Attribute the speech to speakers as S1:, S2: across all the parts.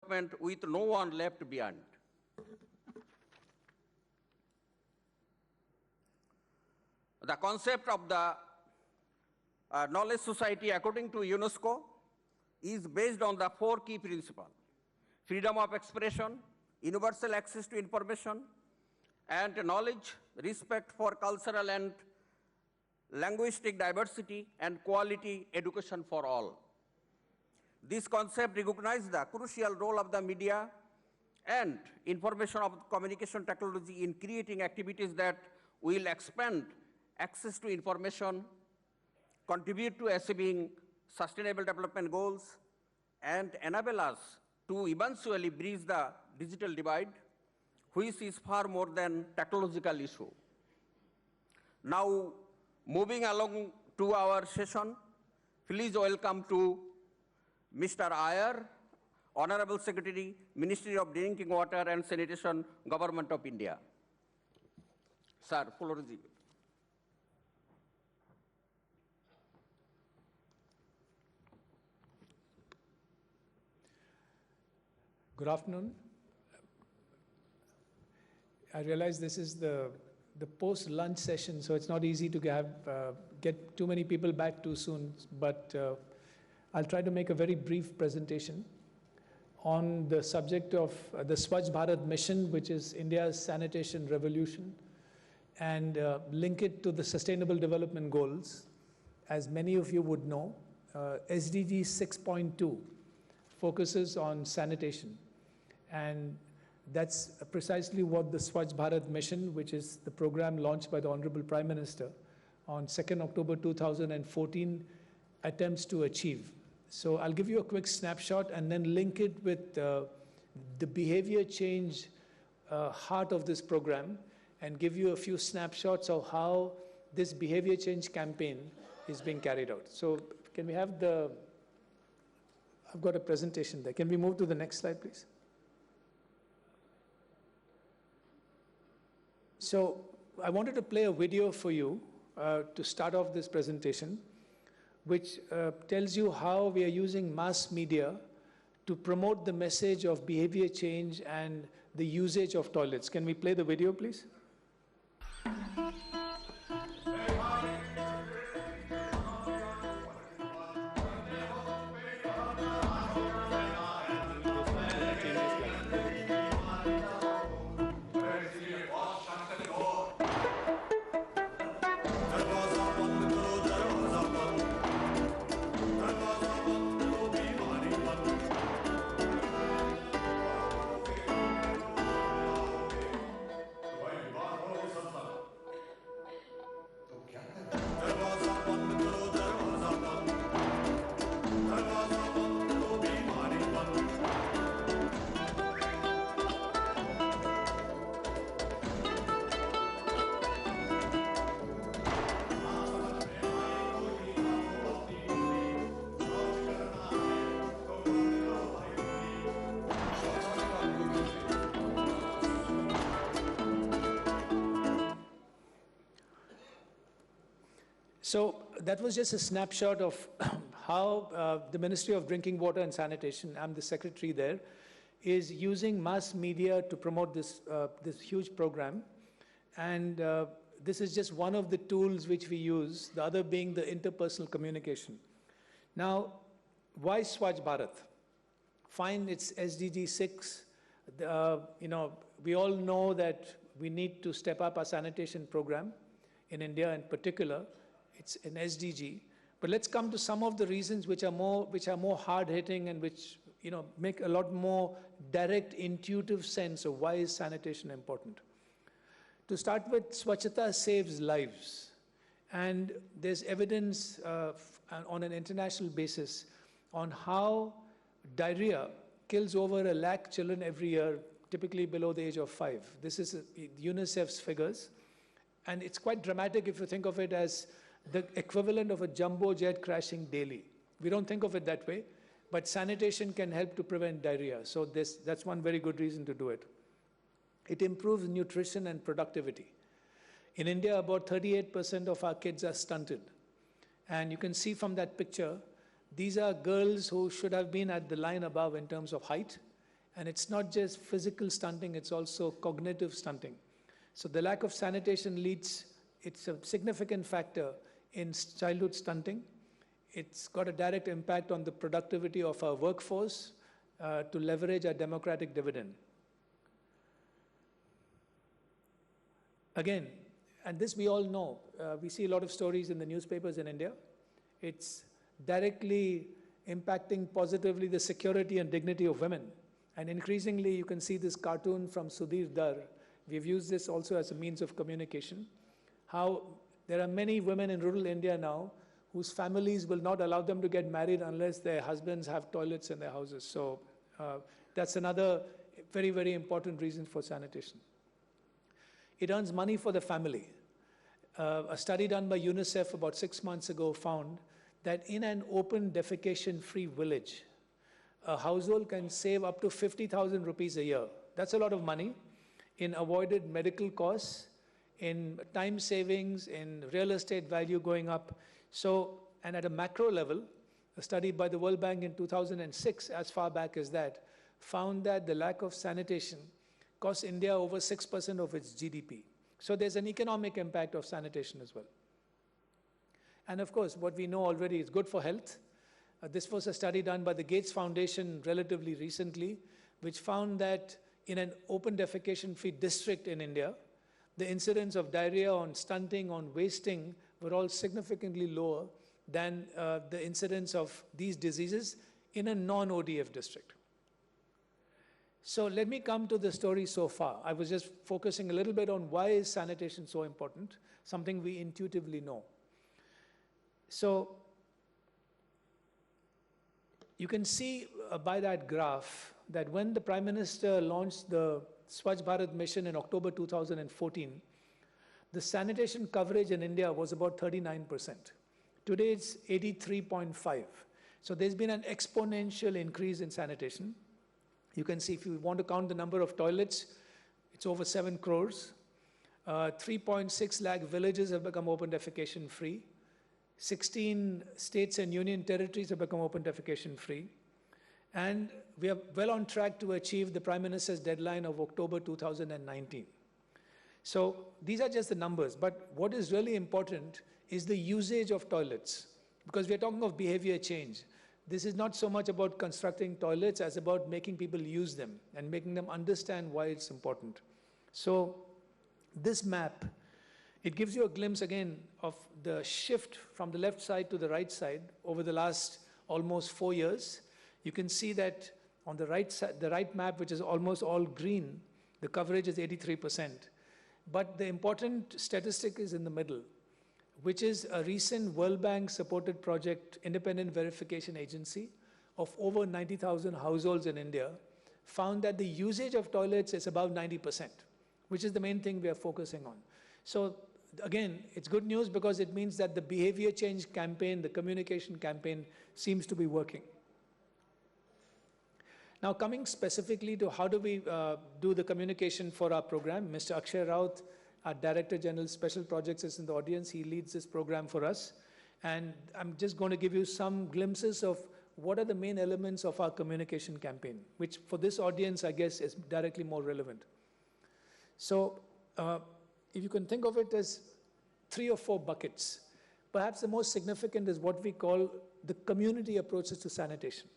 S1: development with no one left behind. The concept of the knowledge society, according to UNESCO, is based on the 4 key principles: freedom of expression, universal access to information and knowledge, respect for cultural and linguistic diversity, and quality education for all. This concept recognizes the crucial role of the media and information of communication technology in creating activities that will expand access to information, contribute to achieving sustainable development goals, and enable us to eventually bridge the digital divide, which is far more than technological issue. Now, moving along to our session, please welcome to Mr. Iyer, Honorable Secretary, Ministry of Drinking Water and Sanitation, Government of India. Sir, floor is yours.
S2: Good afternoon. I realize this is the post-lunch session, so it's not easy to get too many people back too soon, but I'll try to make a very brief presentation on the subject of the Swachh Bharat mission, which is India's sanitation revolution, and link it to the Sustainable Development Goals. As many of you would know, SDG 6.2 focuses on sanitation. And that's precisely what the Swachh Bharat mission, which is the program launched by the Honorable Prime Minister on 2nd October 2014, attempts to achieve. So I'll give you a quick snapshot and then link it with the behavior change heart of this program and give you a few snapshots of how this behavior change campaign is being carried out. So can we have I've got a presentation there. Can we move to the next slide, please? So I wanted to play a video for you to start off this presentation, which tells you how we are using mass media to promote the message of behavior change and the usage of toilets. Can we play the video, please? So that was just a snapshot of how the Ministry of Drinking Water and Sanitation, I'm the secretary there, is using mass media to promote this huge program. And this is just one of the tools which we use, the other being the interpersonal communication. Now, why Swachh Bharat? Fine, it's SDG 6. We all know that we need to step up our sanitation program in India in particular. It's an SDG. But let's come to some of the reasons which are more hard-hitting and which make a lot more direct, intuitive sense of why is sanitation important. To start with, Swachhata saves lives. And there's evidence on an international basis on how diarrhea kills over 1 lakh children every year, typically below the age of 5. This is UNICEF's figures. And it's quite dramatic if you think of it as the equivalent of a jumbo jet crashing daily. We don't think of it that way, but sanitation can help to prevent diarrhea. So that's one very good reason to do it. It improves nutrition and productivity. In India, about 38% of our kids are stunted. And you can see from that picture, these are girls who should have been at the line above in terms of height, And it's not just physical stunting, it's also cognitive stunting. So the lack of sanitation it's a significant factor in childhood stunting. It's got a direct impact on the productivity of our workforce to leverage our democratic dividend. Again, and this we all know, we see a lot of stories in the newspapers in India. It's directly impacting positively the security and dignity of women. And increasingly, you can see this cartoon from Sudhir Dar. We've used this also as a means of communication. How there are many women in rural India now whose families will not allow them to get married unless their husbands have toilets in their houses. So that's another very, very important reason for sanitation. It earns money for the family. A study done by UNICEF about 6 months ago found that in an open defecation-free village, a household can save up to 50,000 rupees a year. That's a lot of money in avoided medical costs, in time savings, in real estate value going up. So, and at a macro level, a study by the World Bank in 2006, as far back as that, found that the lack of sanitation costs India over 6% of its GDP. So there's an economic impact of sanitation as well. And of course, what we know already is good for health. This was a study done by the Gates Foundation relatively recently, which found that in an open defecation-free district in India, the incidence of diarrhea, on stunting, on wasting were all significantly lower than the incidence of these diseases in a non-ODF district. So let me come to the story so far. I was just focusing a little bit on why is sanitation so important, something we intuitively know. So you can see by that graph that when the Prime Minister launched the Swachh Bharat mission in October 2014, the sanitation coverage in India was about 39%. Today it's 83.5%. So there's been an exponential increase in sanitation. You can see if you want to count the number of toilets, it's over 7 crores. 3.6 lakh villages have become open defecation free. 16 states and union territories have become open defecation free. And we are well on track to achieve the Prime Minister's deadline of October 2019. So these are just the numbers, but what is really important is the usage of toilets, because we are talking of behavior change. This is not so much about constructing toilets as about making people use them and making them understand why it's important. So this map, it gives you a glimpse again of the shift from the left side to the right side over the last almost 4 years. You can see that on the right side, the right map, which is almost all green, the coverage is 83%. But the important statistic is in the middle, which is a recent World Bank supported project, independent verification agency of over 90,000 households in India, found that the usage of toilets is about 90%, which is the main thing we are focusing on. So again, it's good news because it means that the behavior change campaign, the communication campaign seems to be working. Now coming specifically to how do we do the communication for our program, Mr. Akshay Raut, our Director General Special Projects, is in the audience. He leads this program for us. And I'm just going to give you some glimpses of what are the main elements of our communication campaign, which for this audience, I guess, is directly more relevant. So if you can think of it as 3 or 4 buckets, perhaps the most significant is what we call the community approaches to sanitation.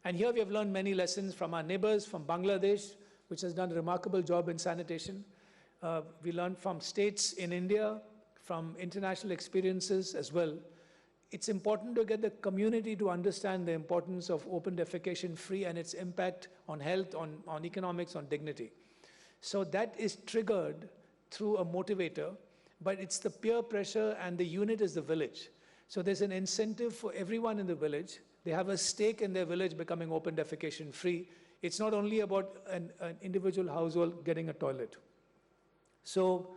S2: And here we have learned many lessons from our neighbors, from Bangladesh, which has done a remarkable job in sanitation. We learned from states in India, from international experiences as well. It's important to get the community to understand the importance of open defecation free and its impact on health, on economics, on dignity. So that is triggered through a motivator, but it's the peer pressure and the unit is the village. So there's an incentive for everyone in the village. They have a stake in their village becoming open defecation free. It's not only about an individual household getting a toilet. So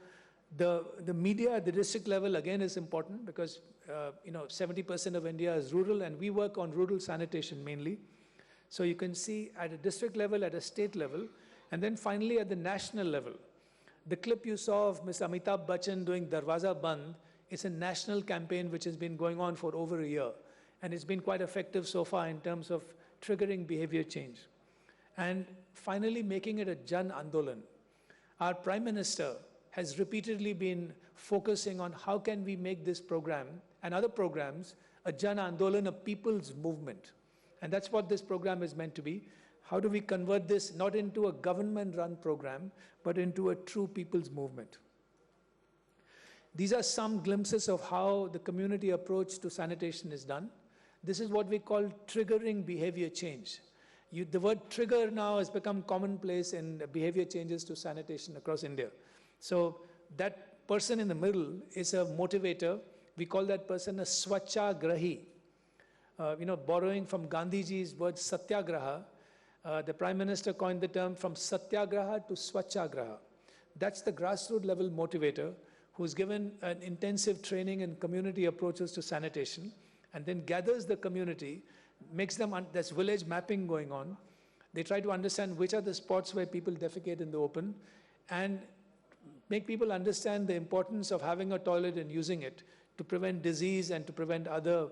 S2: the media at the district level again is important because 70% of India is rural and we work on rural sanitation mainly. So you can see at a district level, at a state level, and then finally at the national level. The clip you saw of Mr. Amitabh Bachchan doing Darwaza Band is a national campaign which has been going on for over a year. And it's been quite effective so far in terms of triggering behavior change. and finally making it a Jan Andolan. Our Prime Minister has repeatedly been focusing on how can we make this program and other programs a Jan Andolan, a people's movement. And that's what this program is meant to be. How do we convert this not into a government-run program, but into a true people's movement? These are some glimpses of how the community approach to sanitation is done. This is what we call triggering behavior change. The word trigger now has become commonplace in behavior changes to sanitation across India. So that person in the middle is a motivator. We call that person a Swachhagrahi. Borrowing from Gandhiji's word Satyagraha, the Prime Minister coined the term from Satyagraha to Swachhagraha. That's the grassroots level motivator who's given an intensive training in community approaches to sanitation and then gathers the community, makes them, there's village mapping going on. They try to understand which are the spots where people defecate in the open and make people understand the importance of having a toilet and using it to prevent disease and to prevent other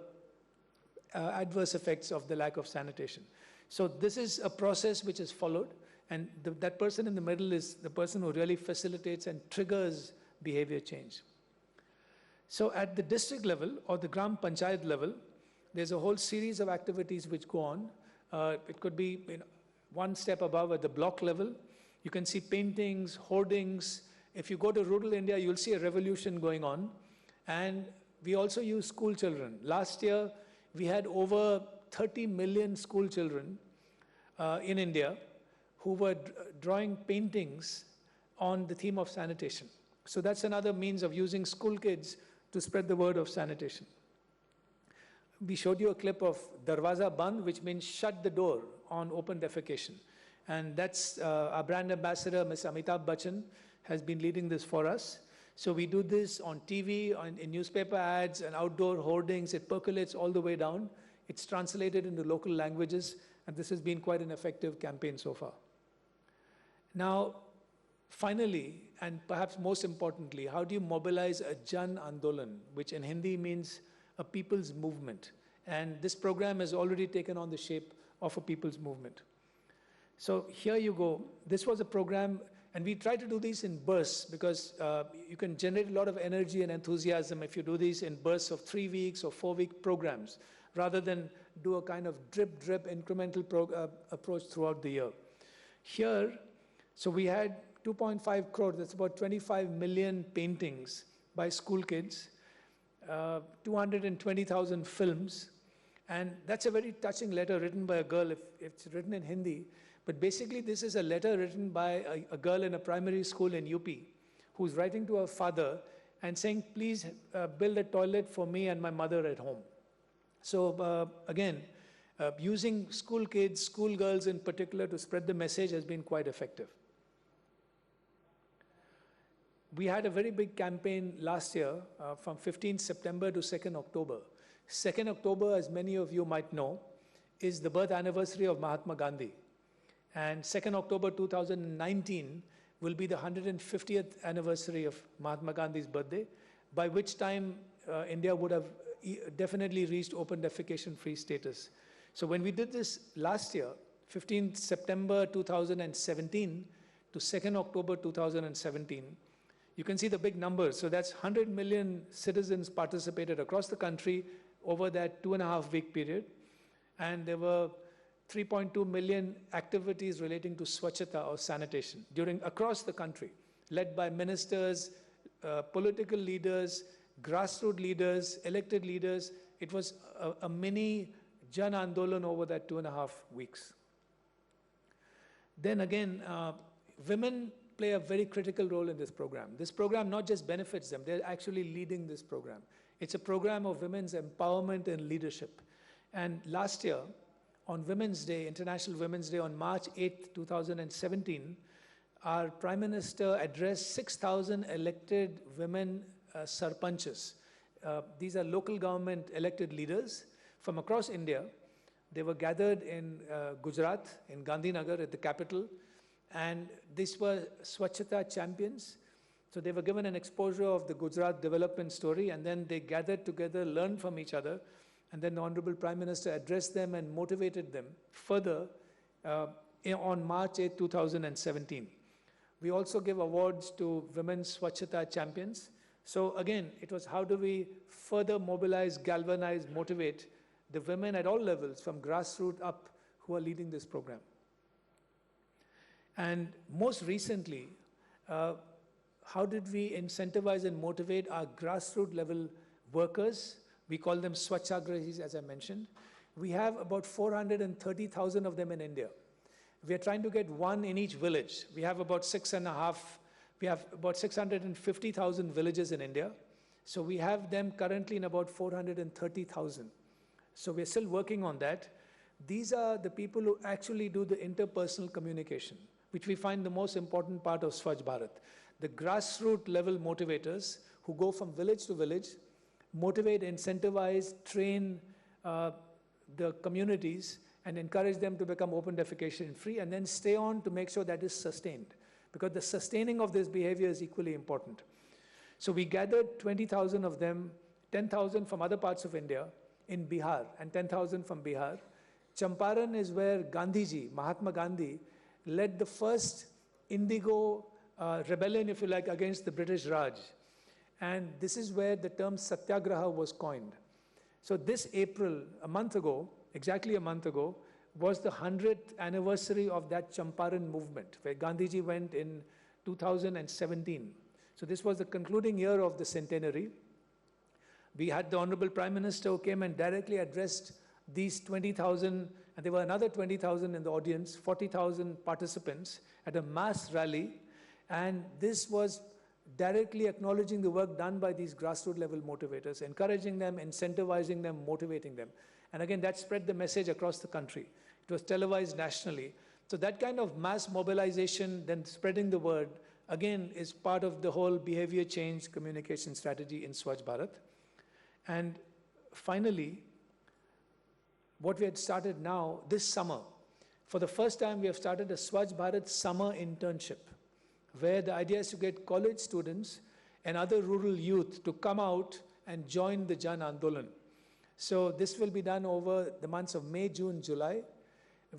S2: adverse effects of the lack of sanitation. So this is a process which is followed, and that person in the middle is the person who really facilitates and triggers behavior change. So at the district level or the Gram Panchayat level, there's a whole series of activities which go on. It could be one step above at the block level. You can see paintings, hoardings. If you go to rural India, you'll see a revolution going on. And we also use school children. Last year, we had over 30 million school children in India who were drawing paintings on the theme of sanitation. So that's another means of using school kids to spread the word of sanitation. We showed you a clip of Darwaza Band, which means shut the door on open defecation. And that's our brand ambassador, Ms. Amitabh Bachchan, has been leading this for us. So we do this on TV, in newspaper ads, and outdoor hoardings. It percolates all the way down. It's translated into local languages, and this has been quite an effective campaign so far. Now, finally, and perhaps most importantly, how do you mobilize a Jan Andolan, which in Hindi means a people's movement? And this program has already taken on the shape of a people's movement. So here you go. This was a program, and we try to do these in bursts because you can generate a lot of energy and enthusiasm if you do these in bursts of 3 weeks or 4-week programs, rather than do a kind of drip incremental approach throughout the year. Here, so we had 2.5 crore, that's about 25 million paintings by school kids, 220,000 films, and that's a very touching letter written by a girl, if it's written in Hindi. But basically, this is a letter written by a girl in a primary school in UP who's writing to her father and saying, please build a toilet for me and my mother at home. So again, using school kids, school girls in particular to spread the message has been quite effective. We had a very big campaign last year from 15th September to 2nd October. 2nd October, as many of you might know, is the birth anniversary of Mahatma Gandhi. And 2nd October 2019 will be the 150th anniversary of Mahatma Gandhi's birthday, by which time India would have definitely reached open defecation free status. So when we did this last year, 15th September 2017 to 2nd October 2017, you can see the big numbers. So that's 100 million citizens participated across the country over that 2.5-week period. And there were 3.2 million activities relating to Swachhata or sanitation across the country, led by ministers, political leaders, grassroots leaders, elected leaders. It was a mini Jan Andolan over that 2.5 weeks. Then again, women play a very critical role in this program. This program not just benefits them, they're actually leading this program. It's a program of women's empowerment and leadership. And last year, on Women's Day, International Women's Day, on March 8, 2017, our Prime Minister addressed 6,000 elected women sarpanchas. These are local government elected leaders from across India. They were gathered in Gujarat, in Gandhinagar, at the capital, and these were Swachhata champions. So they were given an exposure of the Gujarat development story, and then they gathered together, learned from each other, and then the Honorable Prime Minister addressed them and motivated them further on March 8, 2017. We also give awards to women Swachhata champions. So again, it was how do we further mobilize, galvanize, motivate the women at all levels from grassroots up who are leading this program. And most recently, how did we incentivize and motivate our grassroots level workers? We call them Swachhagrahis, as I mentioned. We have about 430,000 of them in India. We are trying to get one in each village. We have about 650,000 villages in India. So we have them currently in about 430,000. So we're still working on that. These are the people who actually do the interpersonal communication, which we find the most important part of Swachh Bharat. The grassroots level motivators who go from village to village, motivate, incentivize, train the communities and encourage them to become open defecation free, and then stay on to make sure that is sustained. Because the sustaining of this behavior is equally important. So we gathered 20,000 of them, 10,000 from other parts of India in Bihar, and 10,000 from Bihar. Champaran is where Gandhiji, Mahatma Gandhi, led the first indigo rebellion, if you like, against the British Raj. And this is where the term Satyagraha was coined. So this April, a month ago, exactly a month ago, was the 100th anniversary of that Champaran movement, where Gandhiji went in 2017. So this was the concluding year of the centenary. We had the Honorable Prime Minister who came and directly addressed these 20,000, and there were another 20,000 in the audience, 40,000 participants at a mass rally. And this was directly acknowledging the work done by these grassroots level motivators, encouraging them, incentivizing them, motivating them. And again, that spread the message across the country. It was televised nationally. So that kind of mass mobilization, then spreading the word, again, is part of the whole behavior change communication strategy in Swachh Bharat. And finally, what we had started now, this summer, for the first time, we have started a Swachh Bharat summer internship, where the idea is to get college students and other rural youth to come out and join the Jan Andolan. So this will be done over the months of May, June, July.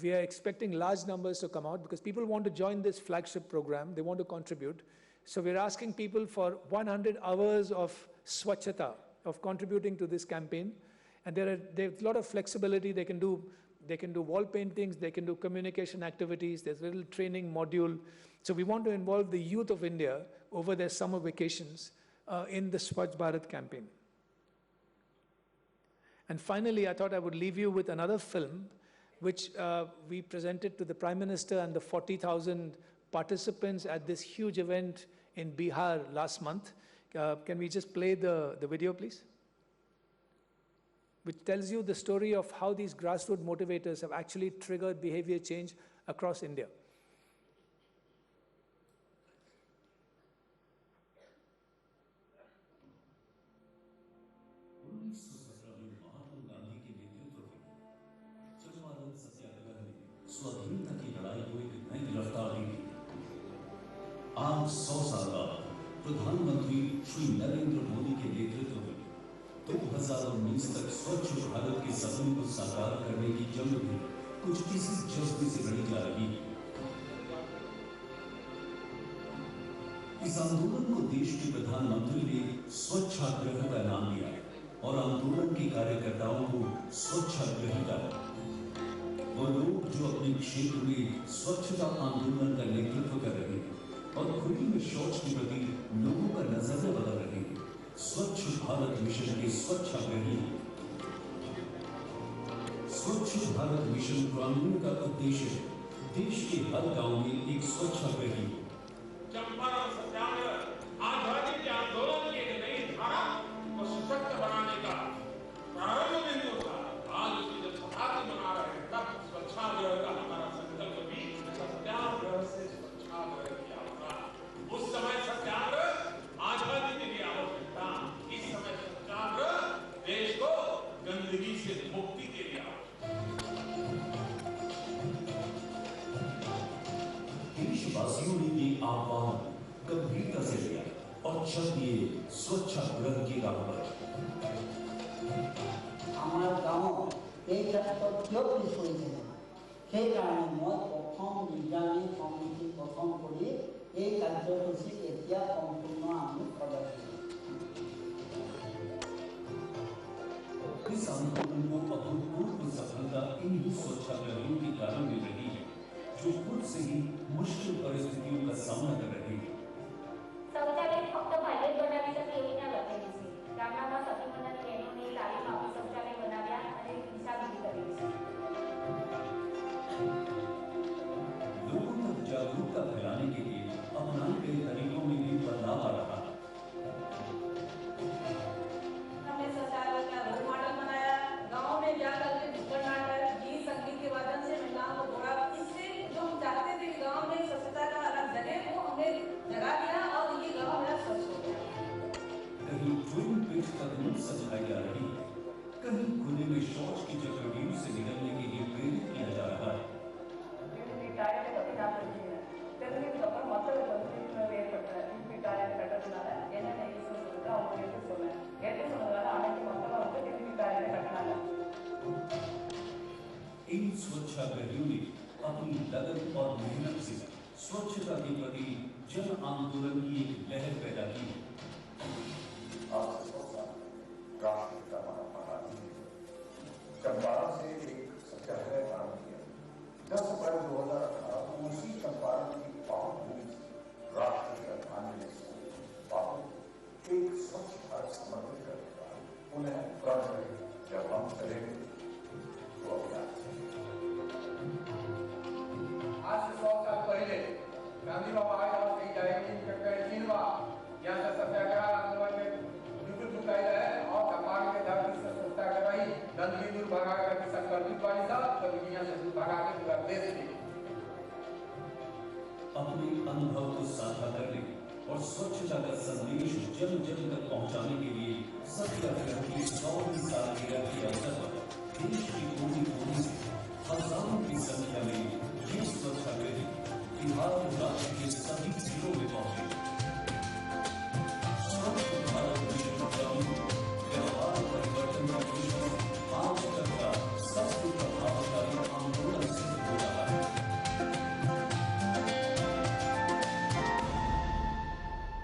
S2: We are expecting large numbers to come out because people want to join this flagship program. They want to contribute. So we're asking people for 100 hours of Swachhata, of contributing to this campaign. And there's a lot of flexibility. They can do wall paintings, they can do communication activities, there's a little training module. So we want to involve the youth of India over their summer vacations in the Swachh Bharat campaign. And finally, I thought I would leave you with another film, which we presented to the Prime Minister and the 40,000 participants at this huge event in Bihar last month. Can we just play the video, please? Which tells you the story of how these grassroots motivators have actually triggered behavior change across India.
S3: स्वाधीनता की लड़ाई को एक नई रफ्तार दी। आज 100 साल बाद प्रधानमंत्री श्री नरेंद्र मोदी के नेतृत्व में 2019 तक स्वच्छ भारत के सपने को साकार करने की जंग भी कुछ इसी जज्बे से लड़ी जा रही है। इस आंदोलन को देश के प्रधानमंत्री ने स्वच्छाग्रह का नाम दिया और आंदोलन के कार्यकर्ताओं को स्वच्छाग्रही कहा। वो लोग जो अपने क्षेत्र में स्वच्छता आंदोलन का नेतृत्व कर रहे हैं और खुली में शौच के प्रति लोगों का नजरिया बदल रहे हैं, स्वच्छ भारत मिशन के स्वच्छाग्रही। स्वच्छ भारत मिशन ग्रामीण का उद्देश्य है देश के हर गांव में एक स्वच्छाग्रही।
S4: चंपारण सत्याग्रह आजादी के आंदोलन की एक नई धारा को सशक्त बनाने का प्रारंभ बिंदु था। आज उसकी जब शताब्दी मना रहे हैं, तब स्वच्छाग्रह का हमारा संकल्प भी सत्याग्रह से स्वच्छाग्रह किया होगा। उस समय सत्याग्रह आजादी के लिए आवश्यक था, इस समय सत्याग्रह देश को गंदगी से मुक्ति के लिए
S3: देशवासियों ने ये आह्वान गंभीरता से लिया और चल दिए स्वच्छाग्रह की राह पर।
S5: আমার গাঁও এই ক্ষেত্ৰত কিয় পিছ পৰিছে সেই কাৰণে মই প্রথম বিজ্ঞানী কমিটি গঠন কৰি এই কাৰ্যসূচী এতিয়া সম্পূৰ্ণ আমি প্ৰদান কৰিম।
S3: इस आंदोलन को अभूतपूर्व सफलता इन्हीं स्वच्छाग्रहियों के कारण मिल रही है, जो खुद से ही मुश्किल परिस्थितियों का सामना कर रहे हैं।
S6: शौचालय फक्त बाहेर बनावण्यासाठी योजना लपेली છે. ગામડામાં સખીમંડળની બહેનોને તાલીમ આપી શૌચાલય બનાવ્યા અને દિશાવિધિ કરી છે.
S3: लोगों तक जागरूकता फैलाने के लिए अपनाए गए तरीकों में भी बदलाव आ रहा है।
S7: हमने शौचालय का रोल मॉडल बनाया, गांव में जाकर के नुक्कड़ नाटक, गीत संगीत के माध्यम से महिलाओं को जोड़ा। इससे जो हम चाहते थे कि गांव में स्वच्छता का अलग जगह वो हमने जगा दिया और ये गांव हमारा स्वच्छ हो गया।
S3: कहीं ट्विन पिच कदम सजाई जा रही है, कहीं खुले में शौच की चक्रव्यूह से निकलने के लिए प्रेरित किया जा रहा है। इन स्वच्छाग्रहियों ने अपनी लगन और मेहनत से स्वच्छता के प्रति जन आंदोलन की एक लहर पैदा की।
S8: चंपारण से एक सत्याग्रह प्रारंभ किया 10 अप्रैल 2018 को उसी चंपारण की पावन भूमि से राष्ट्र की अर्धांजलि से बापू एक स्वच्छ भारत समर्पित करने का उन्हें प्रण करें जब हम चलेंगे तो अभियान।
S9: आज से 100 साल पहले गांधी बाबा आए और कही जाएगी यहाँ से सत्याग्रह आंदोलन में बिल्कुल झुकाई है और चंपारण के धरती से सत्याग्रही गंदगी दूर भगा करके संकल्पित वाली साहब गंदगी यहाँ से दूर भगा के पूरा देश में
S3: अपने अनुभव को साझा करने और स्वच्छता का संदेश जन जन तक पहुंचाने के लिए सत्याग्रह की 100वीं सालगिरह के अवसर पर देश की कोने कोने से हजारों की संख्या में ये स्वच्छाग्रही बिहार राज्य के सभी जिलों में पहुंचे। स्वच्छ भारत मिशन का व्यवहार परिवर्तन का मिशन आज तक का सबसे प्रभावशाली आंदोलन सिद्ध हो रहा है।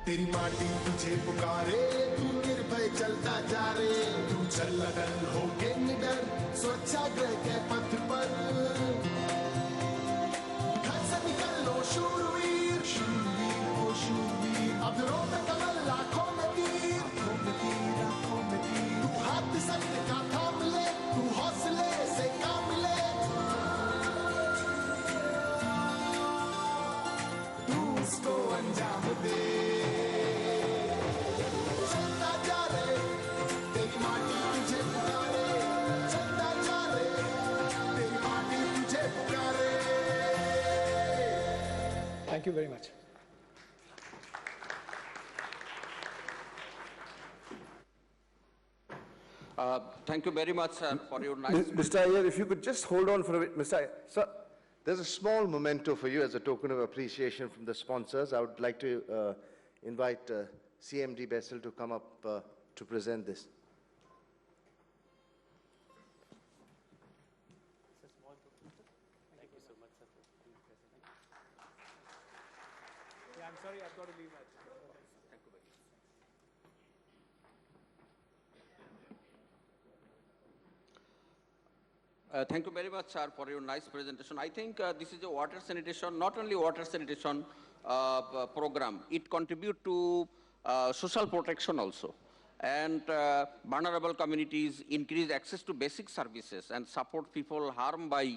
S10: तेरी माटी तुझे पुकारे, तू निर्भय चलता जा रे, तू चल लगन होके निडर स्वच्छाग्रह के पथ पर। घर से निकल लो शूरवीर, शूरवीर ओ शूरवीर, अब रो में कमल लाखों में तीर, आंखों में तीर। तू हाथ सत्य का थाम ले, तू हौसले से काम ले, तू उसको अंजाम दे।
S2: Thank you very much.
S1: Thank you very much, sir, for your nice...
S11: Mr. Iyer, if you could just hold on for a bit. Mr. Iyer, sir, there's a small memento for you as a token of appreciation from the sponsors. I would like to invite CMD Bessel to come up to present this.
S2: Yeah, I'm sorry, I've got to leave.
S1: Thank you very much, sir, for your nice presentation. I think this is a water sanitation, not only water sanitation program, it contributes to social protection also. And vulnerable communities increase access to basic services and support people harmed by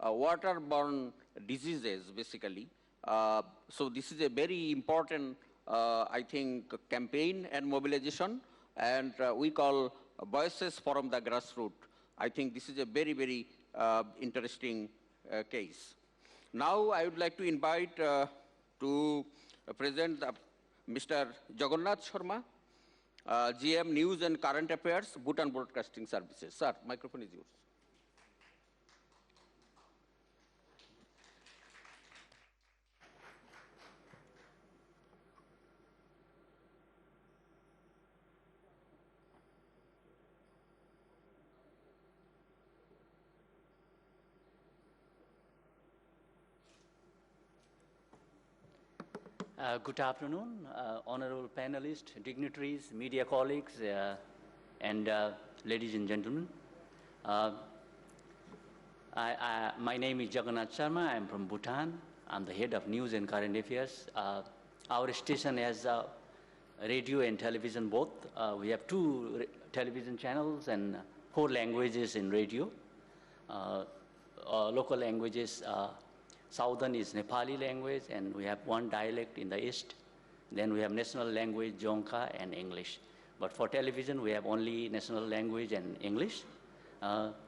S1: waterborne diseases, basically. So this is a very important, I think, campaign and mobilization, and we call Voices from the Grassroots. I think this is a very, very interesting case. Now I would like to invite to present Mr. Jagannath Sharma, GM News and Current Affairs, Bhutan Broadcasting Services. Sir, microphone is yours.
S12: Good afternoon, honorable panelists, dignitaries, media colleagues, and ladies and gentlemen. My name is Jagannath Sharma. I'm from Bhutan. I'm the head of news and current affairs. Our station has radio and television both. We have 2 television channels and 4 languages in radio. Local languages, Southern is Nepali language, and we have 1 dialect in the east. Then we have national language, Jonka, and English. But for television, we have only national language and English.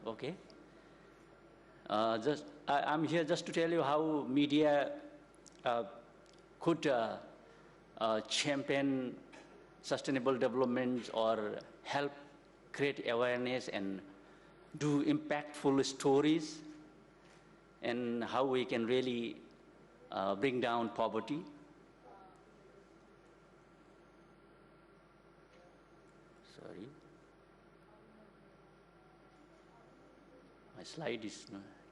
S12: Okay. I'm here just to tell you how media could champion sustainable development or help create awareness and do impactful stories, and how we can really bring down poverty. Sorry. My slide is,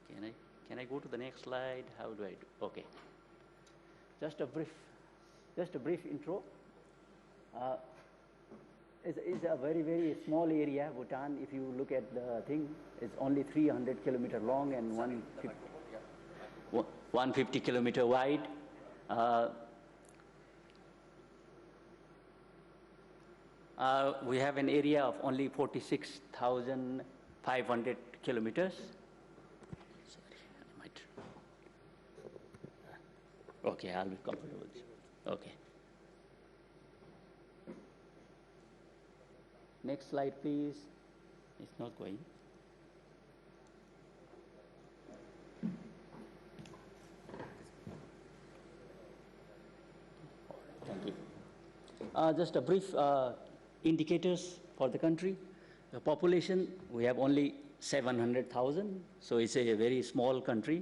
S12: can I go to the next slide? How do I do? Okay. Just a brief intro. It's a very, very small area, Bhutan. If you look at the thing, it's only 300 kilometers long and 150 kilometers wide. We have an area of only 46,500 kilometers. Sorry, I might. Okay, I'll be comfortable with you. Okay. Next slide, please. It's not going. Thank you. Just a brief indicators for the country. The population, we have only 700,000, so it's a very small country.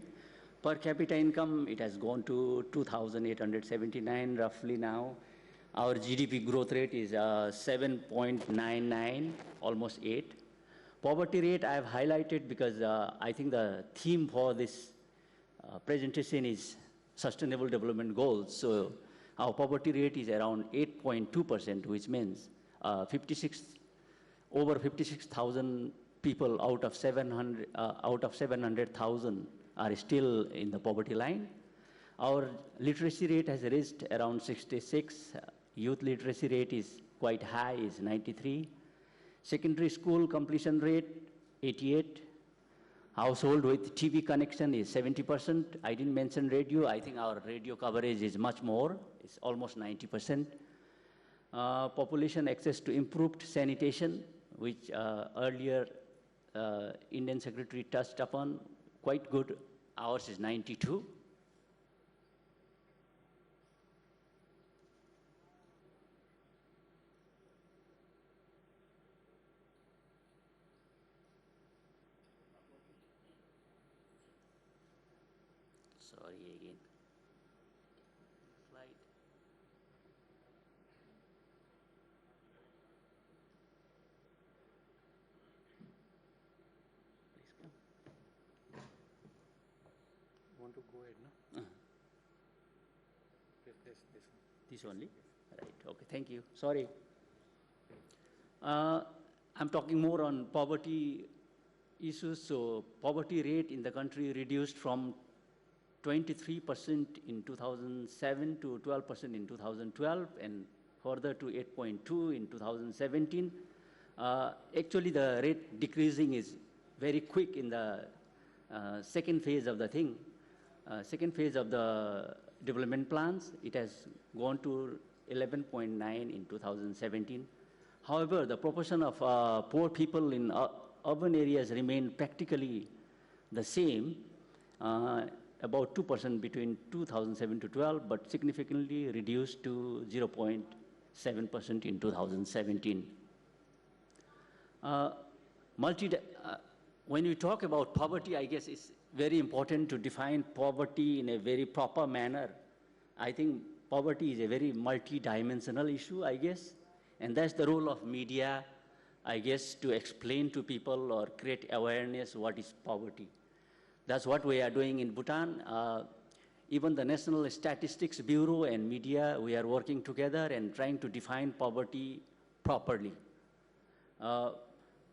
S12: Per capita income, it has gone to 2,879 roughly now. Our GDP growth rate is 7.99, almost 8. Poverty rate I have highlighted because I think the theme for this presentation is Sustainable Development Goals. So our poverty rate is around 8.2%, which means over 56,000 people out of 700,000 are still in the poverty line. Our literacy rate has reached around 66. Youth literacy rate is quite high, is 93. Secondary school completion rate, 88. Household with TV connection is 70%. I didn't mention radio. I think our radio coverage is much more. It's almost 90%. Population access to improved sanitation, which earlier Indian Secretary touched upon, quite good. Ours is 92. Sorry again. Slide. Please come.
S2: Want to go ahead, no?
S12: This only? Right, okay, thank you. Sorry. I'm talking more on poverty issues. So poverty rate in the country reduced from 23% in 2007 to 12% in 2012, and further to 8.2 in 2017. Actually, the rate decreasing is very quick in the second phase of the thing. Second phase of the development plans, it has gone to 11.9 in 2017. However, the proportion of poor people in urban areas remained practically the same, about 2% between 2007 to 12, but significantly reduced to 0.7% in 2017. When we talk about poverty, I guess it's very important to define poverty in a very proper manner. I think poverty is a very multi-dimensional issue, I guess, and that's the role of media, I guess, to explain to people or create awareness what is poverty. That's what we are doing in Bhutan. even the National Statistics Bureau and media, we are working together and trying to define poverty properly.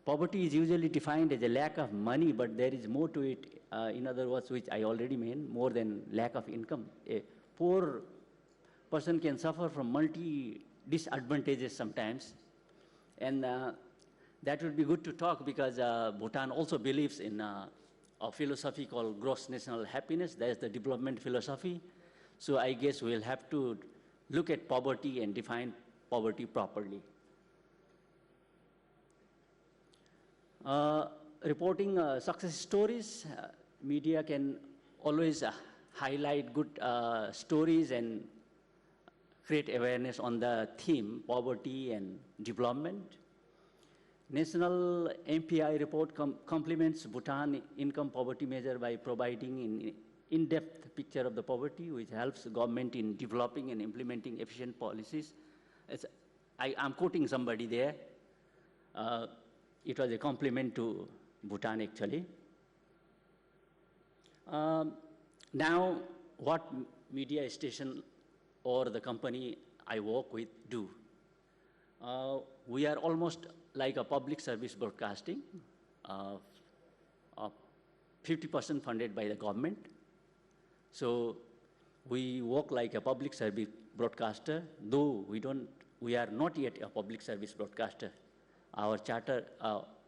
S12: Poverty is usually defined as a lack of money, but there is more to it. In other words, which I already meant, more than lack of income. A poor person can suffer from multi-disadvantages sometimes. And that would be good to talk because Bhutan also believes in a philosophy called gross national happiness. That is the development philosophy. So I guess we'll have to look at poverty and define poverty properly. Reporting success stories, media can always highlight good stories and create awareness on the theme, poverty and development. National MPI report complements Bhutan income poverty measure by providing an in-depth picture of the poverty, which helps the government in developing and implementing efficient policies. I'm quoting somebody there. It was a compliment to Bhutan, actually. Now, what media station or the company I work with do? We are almost like a public service broadcasting, 50% funded by the government. So we work like a public service broadcaster, though we are not yet a public service broadcaster. Our charter,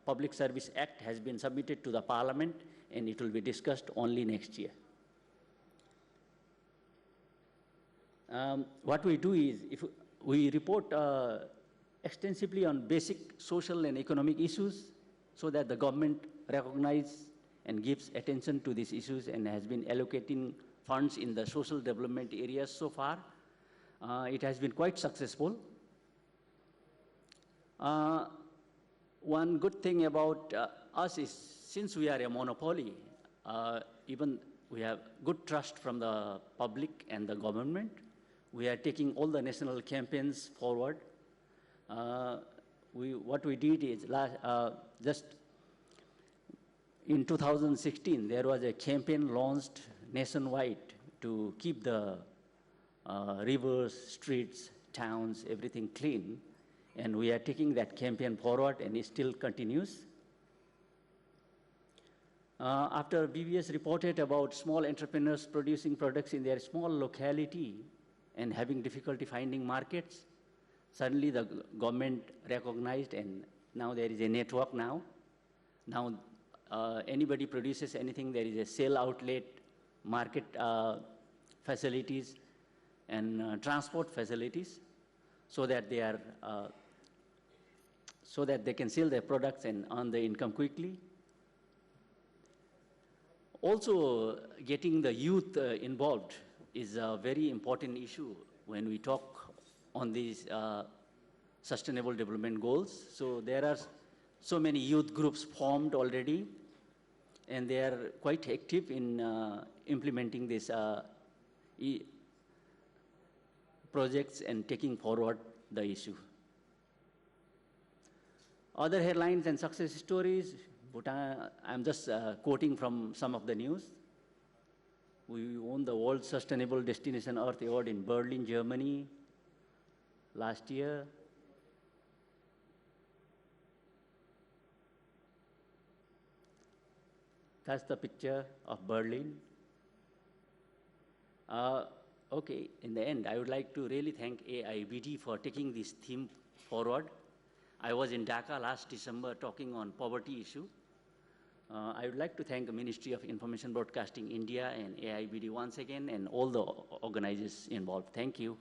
S12: Public Service Act has been submitted to the Parliament, and it will be discussed only next year. What we do is, if we report extensively on basic social and economic issues so that the government recognizes and gives attention to these issues and has been allocating funds in the social development areas so far. It has been quite successful. One good thing about us is, since we are a monopoly, even we have good trust from the public and the government. We are taking all the national campaigns forward. What we did is, just in 2016, there was a campaign launched nationwide to keep the rivers, streets, towns, everything clean. And we are taking that campaign forward, and it still continues. After BBS reported about small entrepreneurs producing products in their small locality and having difficulty finding markets, suddenly the government recognized, and now there is a network now. Now anybody produces anything, there is a sale outlet, market facilities, and transport facilities, so that they are so that they can sell their products and earn the income quickly. Also, getting the youth involved is a very important issue when we talk on these sustainable development goals. So there are so many youth groups formed already, and they are quite active in implementing these projects and taking forward the issue. Other headlines and success stories, Bhutan, I'm just quoting from some of the news. We won the World Sustainable Destination Earth Award in Berlin, Germany last year. That's the picture of Berlin. Okay, in the end, I would like to really thank AIBD for taking this theme forward. I was in Dhaka last December talking on poverty issue. I would like to thank the Ministry of Information Broadcasting India and AIBD once again, and all the organizers involved. Thank you.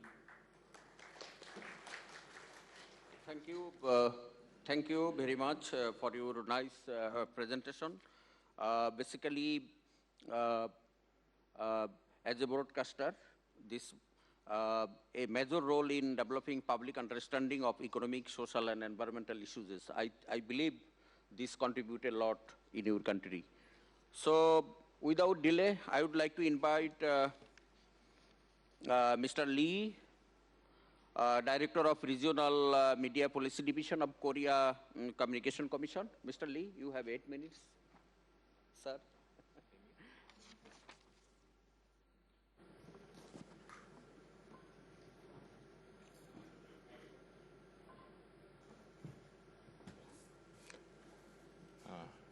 S1: Thank you very much for your nice presentation. Basically, as a broadcaster, this a major role in developing public understanding of economic, social, and environmental issues. I believe this contributed a lot in your country. So, without delay, I would like to invite Mr. Lee, Director of Regional Media Policy Division of Korea Communication Commission. Mr. Lee, you have 8 minutes, sir.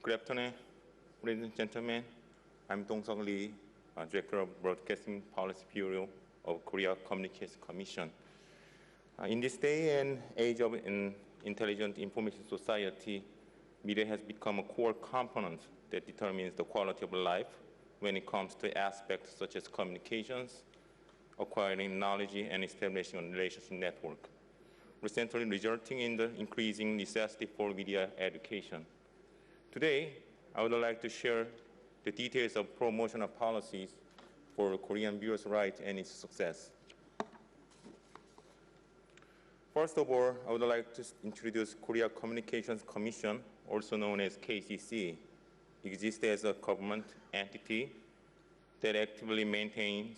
S13: Good afternoon, ladies and gentlemen. I'm Dong-Seok Lee, Director of Broadcasting Policy Bureau of Korea Communications Commission. In this day and age of an intelligent information society, media has become a core component that determines the quality of life when it comes to aspects such as communications, acquiring knowledge, and establishing a relationship network, recently resulting in the increasing necessity for media education. Today, I would like to share the details of promotional policies for Korean viewers' rights and its success. First of all, I would like to introduce Korea Communications Commission, also known as KCC. It exists as a government entity that actively maintains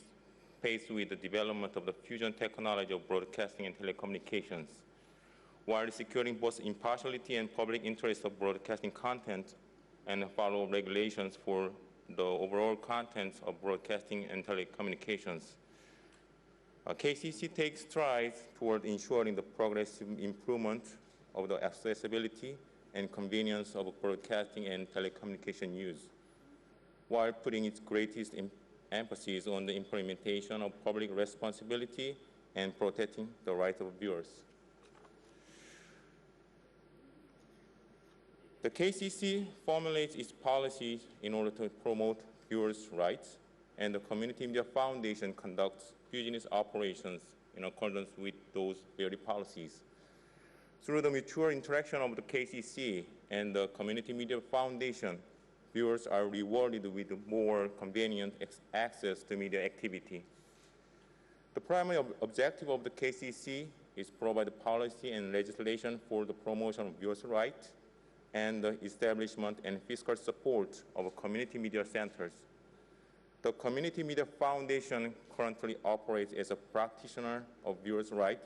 S13: pace with the development of the fusion technology of broadcasting and telecommunications, while securing both impartiality and public interest of broadcasting content and follow regulations for the overall contents of broadcasting and telecommunications. KCC takes strides toward ensuring the progressive improvement of the accessibility and convenience of broadcasting and telecommunication use, while putting its greatest emphasis on the implementation of public responsibility and protecting the rights of viewers. The KCC formulates its policies in order to promote viewers' rights, and the Community Media Foundation conducts business operations in accordance with those very policies. Through the mutual interaction of the KCC and the Community Media Foundation, viewers are rewarded with more convenient access to media activity. The primary objective of the KCC is to provide policy and legislation for the promotion of viewers' rights and the establishment and fiscal support of community media centers. The Community Media Foundation currently operates as a practitioner of viewers' rights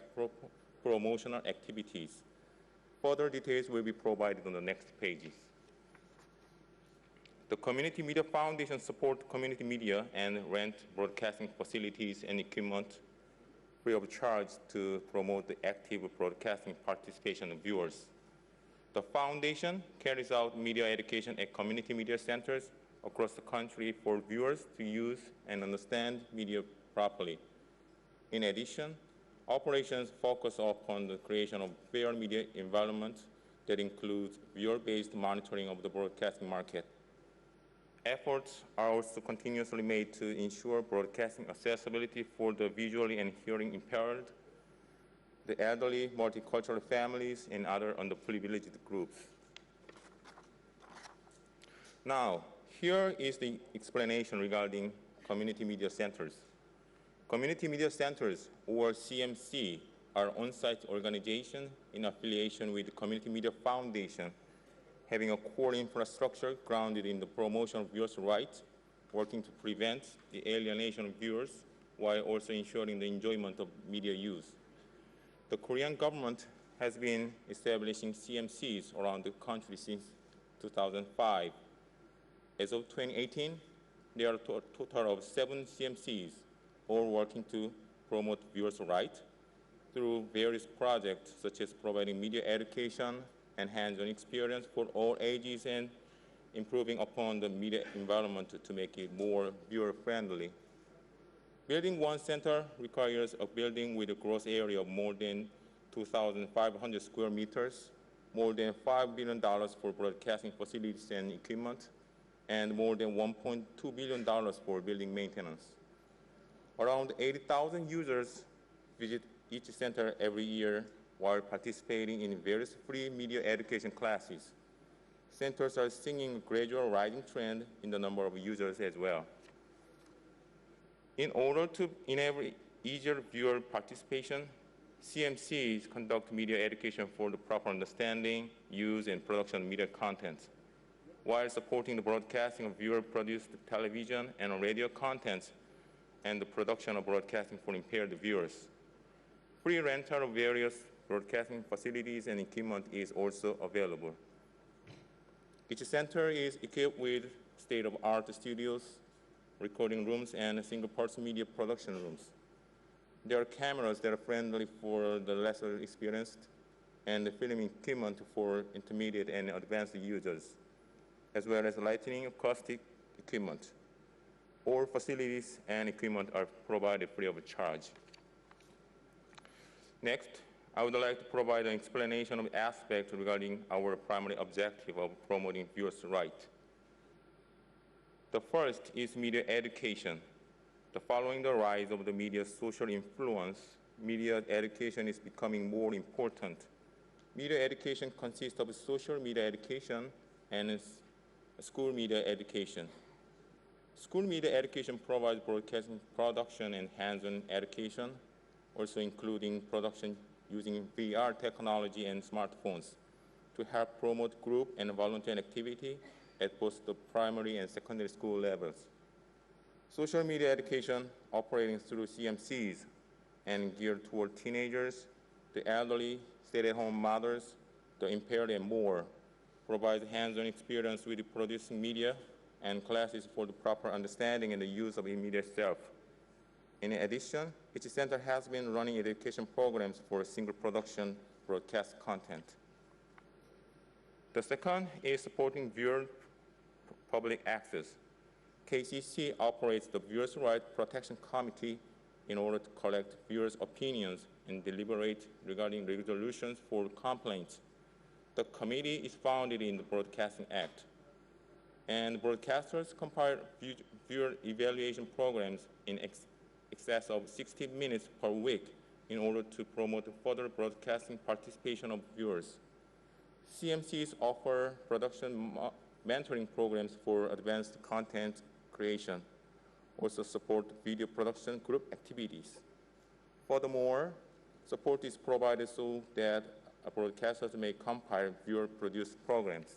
S13: promotional activities. Further details will be provided on the next pages. The Community Media Foundation supports community media and rent broadcasting facilities and equipment free of charge to promote the active broadcasting participation of viewers. The foundation carries out media education at community media centers across the country for viewers to use and understand media properly. In addition, operations focus upon the creation of fair media environment that includes viewer-based monitoring of the broadcasting market. Efforts are also continuously made to ensure broadcasting accessibility for the visually and hearing impaired, the elderly, multicultural families, and other underprivileged groups. Now, here is the explanation regarding community media centers. Community media centers, or CMC, are on-site organizations in affiliation with the Community Media Foundation, having a core infrastructure grounded in the promotion of viewers' rights, working to prevent the alienation of viewers, while also ensuring the enjoyment of media use. The Korean government has been establishing CMCs around the country since 2005. As of 2018, there are a total of 7 CMCs, all working to promote viewers' rights through various projects such as providing media education and hands-on experience for all ages and improving upon the media environment to make it more viewer-friendly. Building one center requires a building with a gross area of more than 2,500 square meters, more than $5 billion for broadcasting facilities and equipment, and more than $1.2 billion for building maintenance. Around 80,000 users visit each center every year while participating in various free media education classes. Centers are seeing a gradual rising trend in the number of users as well. In order to enable easier viewer participation, CMCs conduct media education for the proper understanding, use, and production of media content, while supporting the broadcasting of viewer-produced television and radio contents and the production of broadcasting for impaired viewers. Free rental of various broadcasting facilities and equipment is also available. Each center is equipped with state-of-art studios, recording rooms, and single-person media production rooms. There are cameras that are friendly for the lesser experienced and the filming equipment for intermediate and advanced users. as well as lighting acoustic equipment. All facilities and equipment are provided free of charge. Next, I would like to provide an explanation of aspects regarding our primary objective of promoting viewers' rights. The first is media education. Following the rise of the media's social influence, media education is becoming more important. Media education consists of social media education and school media education. School media education provides broadcasting production and hands-on education, also including production using VR technology and smartphones to help promote group and volunteer activity at both the primary and secondary school levels. Social media education operating through CMCs and geared toward teenagers, the elderly, stay-at-home mothers, the impaired, and more, provides hands-on experience with producing media and classes for the proper understanding and the use of media itself. In addition, each center has been running education programs for single production broadcast content. The second is supporting viewer public access. KCC operates the Viewers' Rights Protection Committee in order to collect viewers' opinions and deliberate regarding resolutions for complaints. The committee is founded in the Broadcasting Act, and broadcasters compile viewer evaluation programs in excess of 60 minutes per week in order to promote further broadcasting participation of viewers. CMCs offer production mentoring programs for advanced content creation, also support video production group activities. Furthermore, support is provided so that broadcasters may compile viewer-produced programs.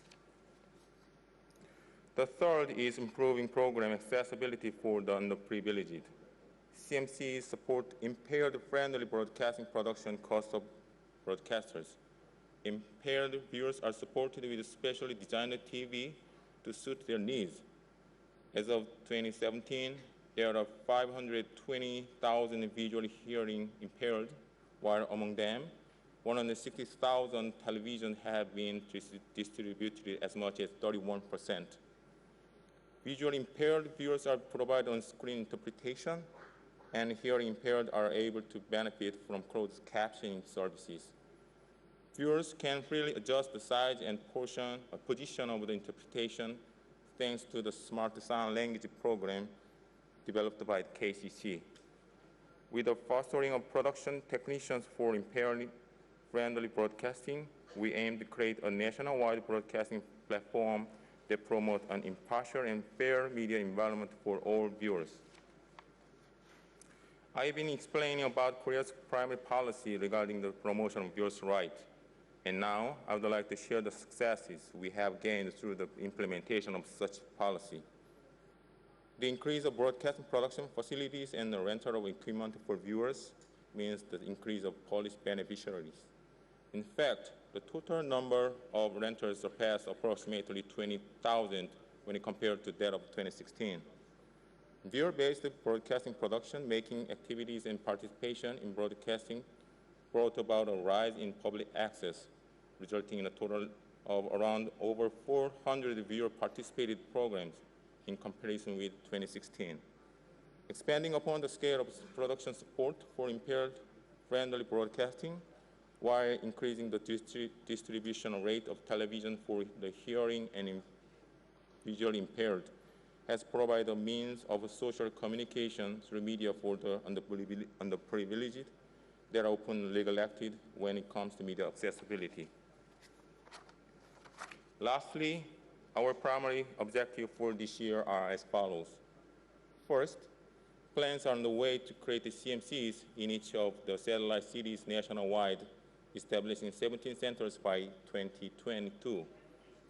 S13: The third is improving program accessibility for the underprivileged. CMCs support impaired-friendly broadcasting production costs of broadcasters. Impaired viewers are supported with specially designed TV to suit their needs. As of 2017, there are 520,000 visually hearing impaired, while among them, 160,000 televisions have been distributed as much as 31%. Visually impaired viewers are provided on-screen interpretation, and hearing impaired are able to benefit from closed captioning services. Viewers can freely adjust the size and position of the interpretation thanks to the Smart Sign Language program developed by KCC. With the fostering of production technicians for impaired-friendly broadcasting, we aim to create a nationwide broadcasting platform that promotes an impartial and fair media environment for all viewers. I have been explaining about Korea's primary policy regarding the promotion of viewers' rights. And now, I would like to share the successes we have gained through the implementation of such policy. The increase of broadcasting production facilities and the rental of equipment for viewers means the increase of Polish beneficiaries. In fact, the total number of renters surpassed approximately 20,000 when compared to that of 2016. Viewer-based broadcasting production, making activities and participation in broadcasting brought about a rise in public access, resulting in a total of around over 400 viewer-participated programs in comparison with 2016. Expanding upon the scale of production support for impaired-friendly broadcasting, while increasing the distribution rate of television for the hearing and visually impaired, has provided a means of social communication through media for the underprivileged that are often neglected when it comes to media accessibility. Lastly, our primary objectives for this year are as follows. First, plans are on the way to create the CMCs in each of the satellite cities nationwide, establishing 17 centers by 2022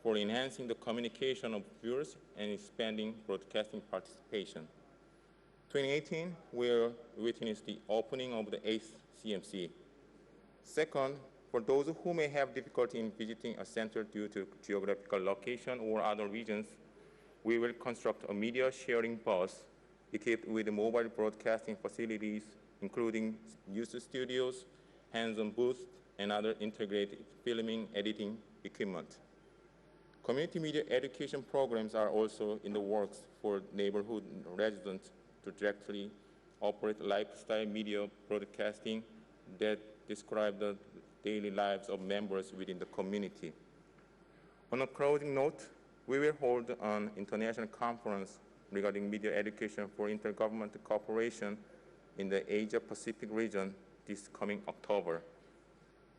S13: for enhancing the communication of viewers and expanding broadcasting participation. 2018 will witness the opening of the 8th CMC. Second, for those who may have difficulty in visiting a center due to geographical location or other reasons, we will construct a media sharing bus equipped with mobile broadcasting facilities, including news studios, hands-on booths, and other integrated filming editing equipment. Community media education programs are also in the works for neighborhood residents to directly operate lifestyle media broadcasting that describe the daily lives of members within the community. On a closing note, we will hold an international conference regarding media education for intergovernmental cooperation in the Asia-Pacific region this coming October.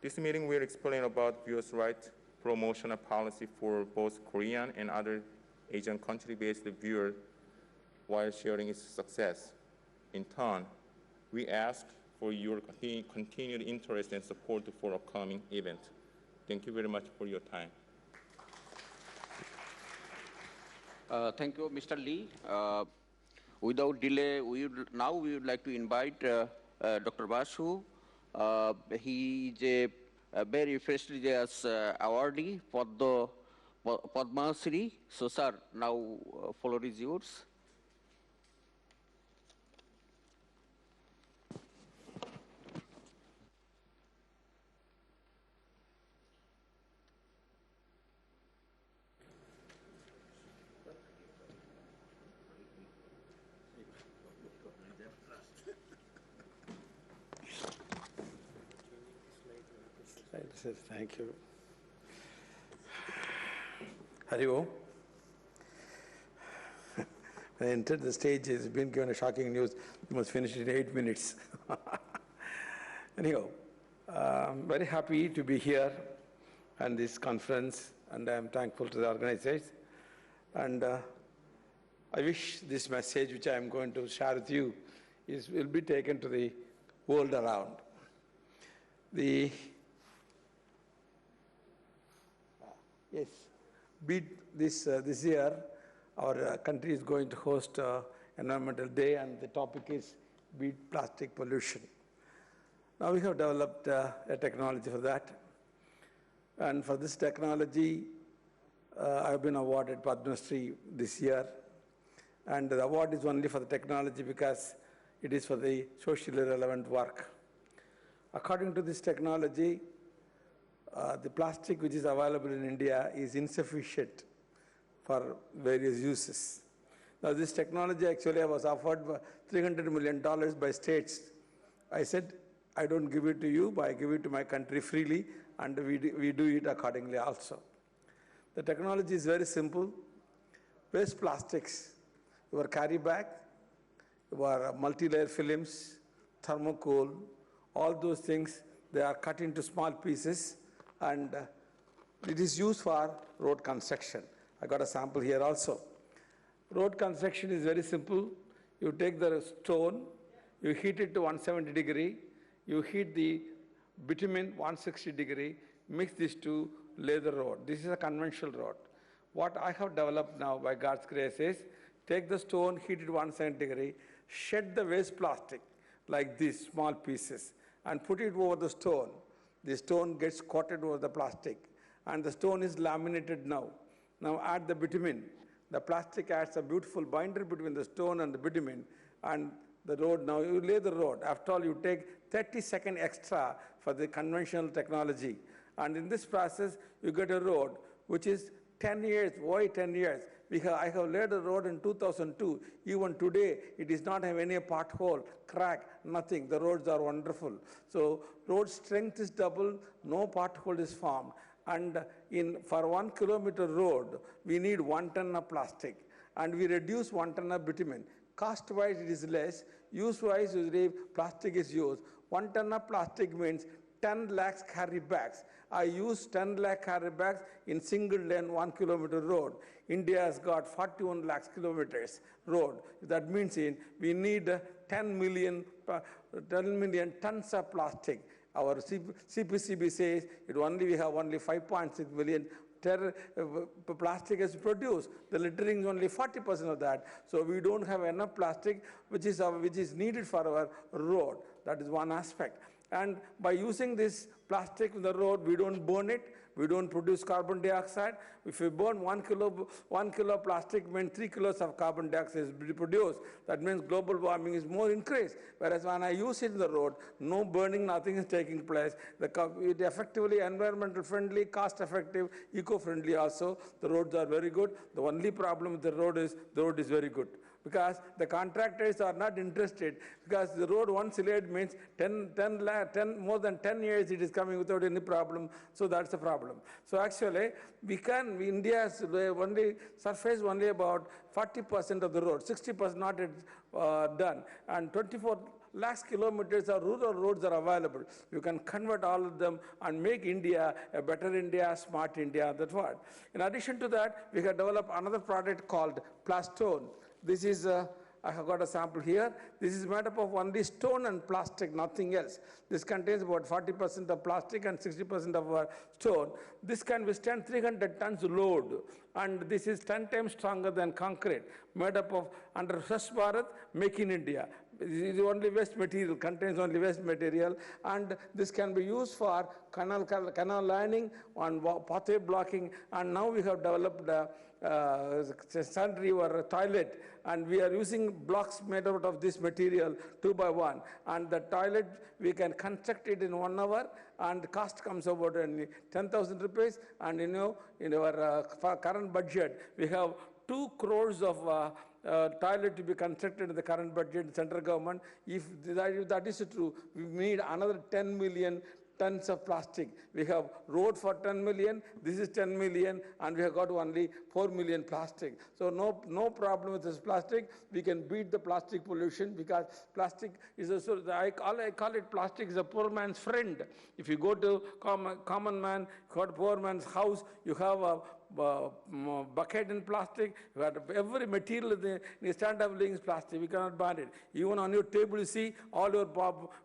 S13: This meeting will explain about viewers' rights promotional policy for both Korean and other Asian country-based viewers while sharing its success. In turn, we ask for your continued interest and support for upcoming event. Thank you very much for your time.
S1: Thank you, Mr. Lee. Without delay, we would like to invite Dr. Basu. He is a very prestigious awardee for the Padma Shri. So, sir, now floor is yours.
S14: Thank you. Hari Om. When I entered the stage, it's been given a shocking news. You must finish it in 8 minutes. Anyhow, I'm very happy to be here at this conference, and I'm thankful to the organizers. And I wish this message, which I'm going to share with you, will be taken to the world around. Yes, this year, our country is going to host Environmental Day, and the topic is Beat Plastic Pollution. Now we have developed a technology for that, and for this technology, I have been awarded Padma Shri this year, and the award is only for the technology because it is for the socially relevant work. According to this technology, the plastic which is available in India is insufficient for various uses. Now, this technology actually was offered for $300 million by states. I said, I don't give it to you, but I give it to my country freely, and we do it accordingly also. The technology is very simple. Waste plastics, your carry bag, your multi-layer films, thermocol, all those things, they are cut into small pieces, and it is used for road construction. I got a sample here also. Road construction is very simple. You take the stone, you heat it to 170 degree, you heat the bitumen 160 degree, mix these two, lay the road. This is a conventional road. What I have developed now by God's grace is, take the stone, heat it 170 degree, shed the waste plastic like these small pieces, and put it over the stone. The stone gets coated over the plastic, and the stone is laminated now. Now add the bitumen. The plastic adds a beautiful binder between the stone and the bitumen, and the road, now you lay the road. After all, you take 30 seconds extra for the conventional technology. And in this process, you get a road which is 10 years. Why 10 years? Because I have laid a road in 2002. Even today, it does not have any pothole, crack, nothing. The roads are wonderful. So road strength is double, no pothole is formed. And for 1 kilometer road, we need 1 ton of plastic. And we reduce 1 ton of bitumen. Cost-wise, it is less. Use-wise, usually plastic is used. 1 ton of plastic means 10 lakhs carry bags. I use 10 lakh carry bags in single lane 1 kilometer road. India has got 41 lakhs kilometers road. That means we need 10 million tons of plastic. Our CPCB says we have only 5.6 million plastic is produced. The littering is only 40% of that. So we don't have enough plastic which is needed for our road. That is one aspect. And by using this plastic in the road, we don't burn it, we don't produce carbon dioxide. If we burn 1 kilo of plastic, means 3 kilos of carbon dioxide is produced. That means global warming is more increased. Whereas when I use it in the road, no burning, nothing is taking place. It effectively environmental friendly, cost effective, eco-friendly also. The roads are very good. The only problem with the road is very good, because the contractors are not interested, because the road once laid means 10 more than 10 years it is coming without any problem. So that's the problem. So actually, India has only surfaced only about 40% of the road, 60% not yet done, and 24 lakhs kilometers of rural roads are available. You can convert all of them and make India a better India, smart India, that's what. In addition to that, we have developed another product called Plastone. This is, I have got a sample here. This is made up of only stone and plastic, nothing else. This contains about 40% of plastic and 60% of stone. This can withstand 300 tons load, and this is 10 times stronger than concrete, made up of, under Swachh Bharat, Make in India. This is only waste material, contains only waste material, and this can be used for canal lining and pathway blocking, and now we have developed sanitary or toilet, and we are using blocks made out of this material 2 by 1, and the toilet we can construct it in 1 hour, and the cost comes about 10,000 rupees, and in our current budget we have 2 crores of toilet to be constructed in the current budget, central government. If that is true, we need another 10 million tons of plastic. We have road for 10 million, this is 10 million, and we have got only 4 million plastic. So no problem with this plastic. We can beat the plastic pollution, because plastic is also, I call it plastic is a poor man's friend. If you go to common man, go to poor man's house, you have a bucket in plastic, you have every material in the standard of living is plastic. We cannot ban it. Even on your table, you see all your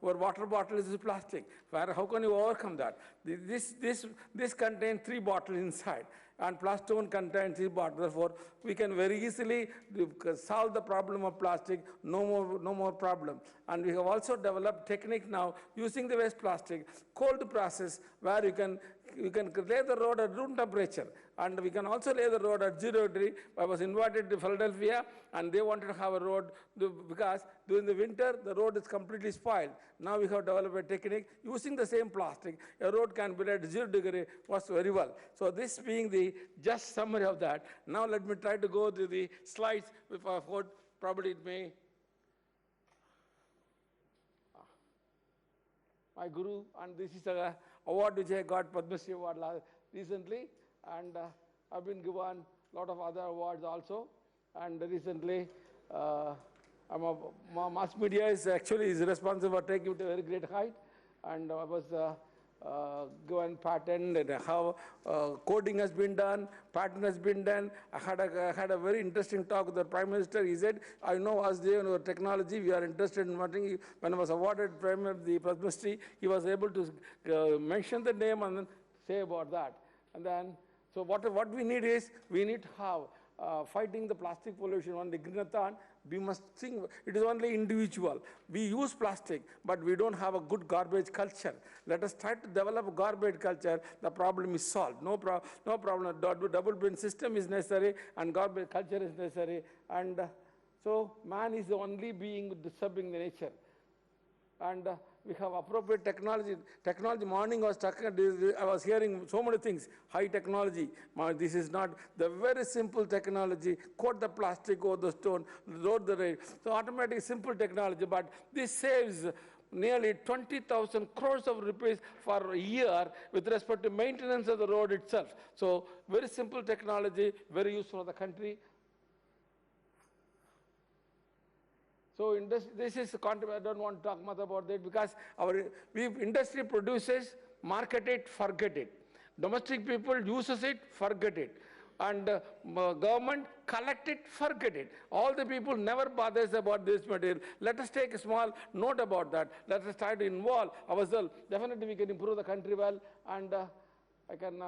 S14: water bottles is plastic. How can you overcome that? This contains 3 bottles inside, and Plastone contains 3 bottles. Therefore, we can very easily solve the problem of plastic. No more problem. And we have also developed technique now using the waste plastic, cold process, where you can lay the road at room temperature, and we can also lay the road at 0 degree. I was invited to Philadelphia, and they wanted to have a road, because during the winter the road is completely spoiled. Now we have developed a technique using the same plastic. A road can be at 0 degree, works very well. So this being the just summary of that. Now let me try to go to the slides if I afford. Probably it may. My guru, and this is an award which I got, Padma Shri Award recently, and I've been given a lot of other awards also. And recently, mass media is responsible for taking it to a very great height, and I was given patent, and how coding has been done, patent has been done. I had a very interesting talk with the Prime Minister. He said, I know as the technology, we are interested in wanting. When I was awarded the Padma Shri, he was able to mention the name and then say about that. And then, so what we need is, we need to have fighting the plastic pollution on the Greenathon. We must think, it is only individual. We use plastic, but we don't have a good garbage culture. Let us try to develop a garbage culture, the problem is solved. No problem, double bin system is necessary, and garbage culture is necessary. And so man is the only being disturbing the nature. And we have appropriate technology. Morning I was hearing so many things, high technology. This is not the very simple technology, coat the plastic or the stone, load the rail. So automatic simple technology, but this saves nearly 20,000 crores of rupees for a year with respect to maintenance of the road itself. So very simple technology, very useful for the country. So this is, I don't want to talk much about that, because our industry produces, market it, forget it. Domestic people uses it, forget it. And government collect it, forget it. All the people never bothers about this material. Let us take a small note about that. Let us try to involve ourselves. Definitely we can improve the country well, and I can...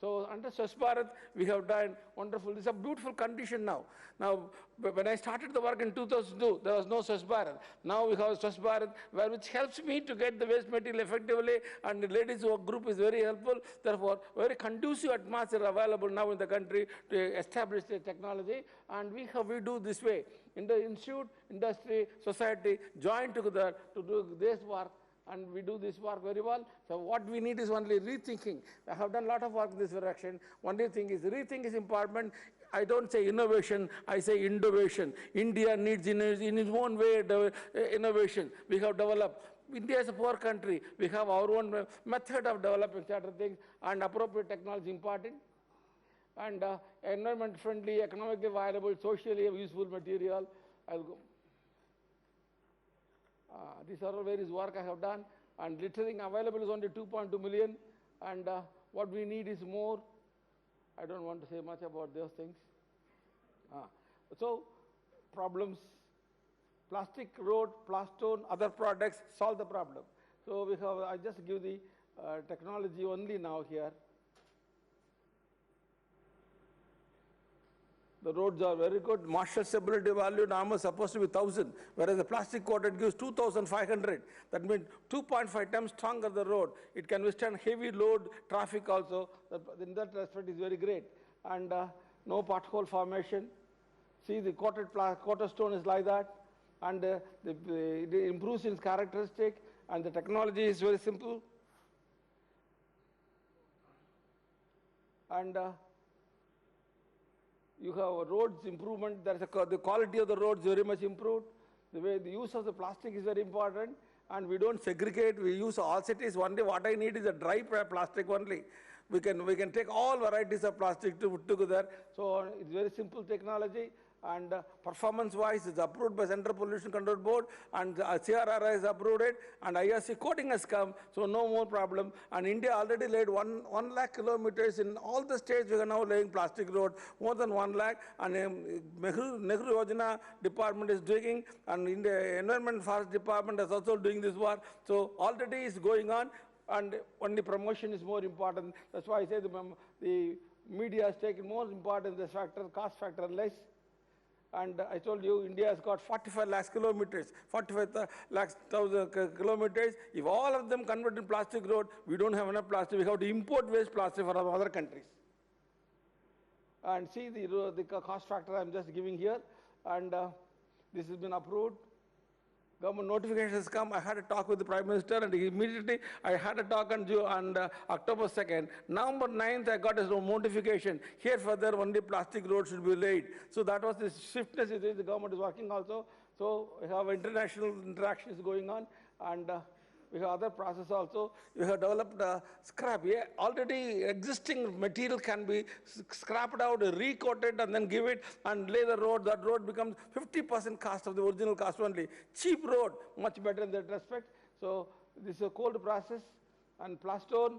S14: So under Swachh Bharat, we have done wonderful. It's a beautiful condition now. Now, when I started the work in 2002, there was no Swachh Bharat. Now we have Swachh Bharat, which helps me to get the waste material effectively, and the ladies' work group is very helpful. Therefore, very conducive atmosphere available now in the country to establish the technology, and we do this way. In the institute, industry, society, join together to do this work, and we do this work very well. So what we need is only rethinking. I have done a lot of work in this direction. Only thing is rethink is important. I don't say innovation, I say innovation. India needs in its own way innovation. We have developed. India is a poor country. We have our own method of developing certain things, and appropriate technology important. And environment friendly, economically viable, socially useful material. I'll go. These are all various work I have done, and littering available is only 2.2 million, and what we need is more. I don't want to say much about those things. So problems, plastic road, plastone, other products solve the problem. So we have, I just give the technology only now here. The roads are very good. Marshall stability value normal is supposed to be 1,000, whereas the plastic coated gives 2,500. That means 2.5 times stronger the road. It can withstand heavy load traffic also. In that respect, is very great. And no pothole formation. See, the coated stone is like that, and it improves its characteristic, and the technology is very simple. And you have roads improvement. There is the quality of the roads very much improved. The use of the plastic is very important, and we don't segregate. We use all cities. One day, what I need is a dry plastic only. We can take all varieties of plastic to put together. So it's very simple technology. And performance-wise, it's approved by Central Pollution Control Board, and CRR has approved it, and IRC coating has come, so no more problem. And India already laid 1 lakh kilometers in all the states. We are now laying plastic road, more than 1 lakh, and Nehru Yojana department is doing, and in the Environment Forest Department is also doing this work. So already is going on, and only promotion is more important. That's why I say the media has taken more important this factor, cost factor less. And I told you, India has got 45 lakhs kilometers, 45 lakhs kilometers. If all of them convert in plastic road, we don't have enough plastic. We have to import waste plastic from other countries. And see the cost factor I'm just giving here. And this has been approved. Government notifications come. I had a talk with the Prime Minister, and immediately I had a talk on October 2nd. November 9th, I got a notification. Here further, only plastic roads should be laid. So that was the swiftness the government is working also. So we have international interactions going on, and we have other process also. We have developed scrap. Yeah, already existing material can be scrapped out, recoated, and then give it and lay the road. That road becomes 50% cost of the original cost only. Cheap road, much better in that respect. So this is a cold process, and plastone.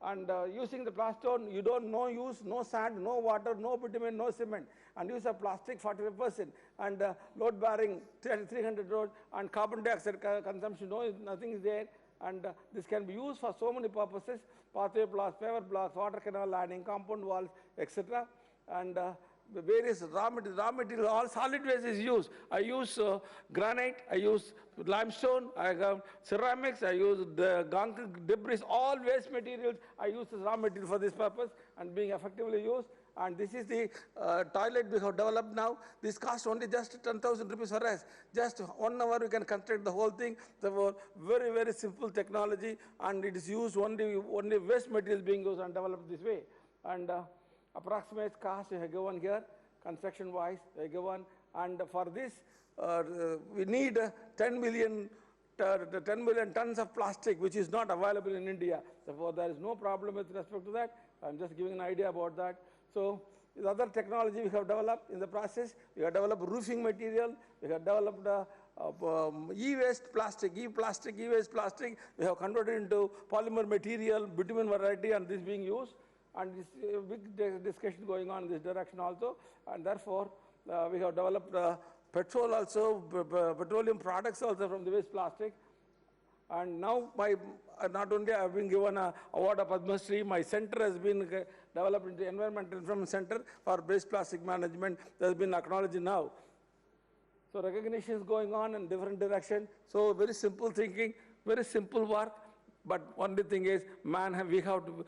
S14: And using the plastone, you don't use no sand, no water, no bitumen, no cement, and use of plastic 45%, and load bearing 300 road, and carbon dioxide consumption, nothing is there, and this can be used for so many purposes: pathway blocks, paver blocks, water canal lining, compound walls, etc. And the various raw material, all solid waste is used. I use granite, I use limestone, I have ceramics, I use the concrete debris, all waste materials, I use as raw material for this purpose and being effectively used. And this is the toilet we have developed now. This costs only just 10,000 rupees for us. Just 1 hour we can construct the whole thing. So very, very simple technology, and it is used only waste materials being used and developed this way. And approximate cost I have given here, construction wise I have given, and for this we need 10 million tons of plastic, which is not available in India. Therefore, there is no problem with respect to that. I'm just giving an idea about that. So, the other technology we have developed in the process, we have developed roofing material, we have developed e-waste plastic, e-waste plastic, we have converted into polymer material, bitumen variety, and this being used. And this big discussion going on in this direction also, and therefore we have developed petrol also, petroleum products also from the waste plastic, And now not only I have been given an award of Padma Shri, my center has been developed into Environmental Information Center for Waste Plastic Management that has been acknowledged now. So recognition is going on in different directions. So very simple thinking, very simple work. But only thing is, we have to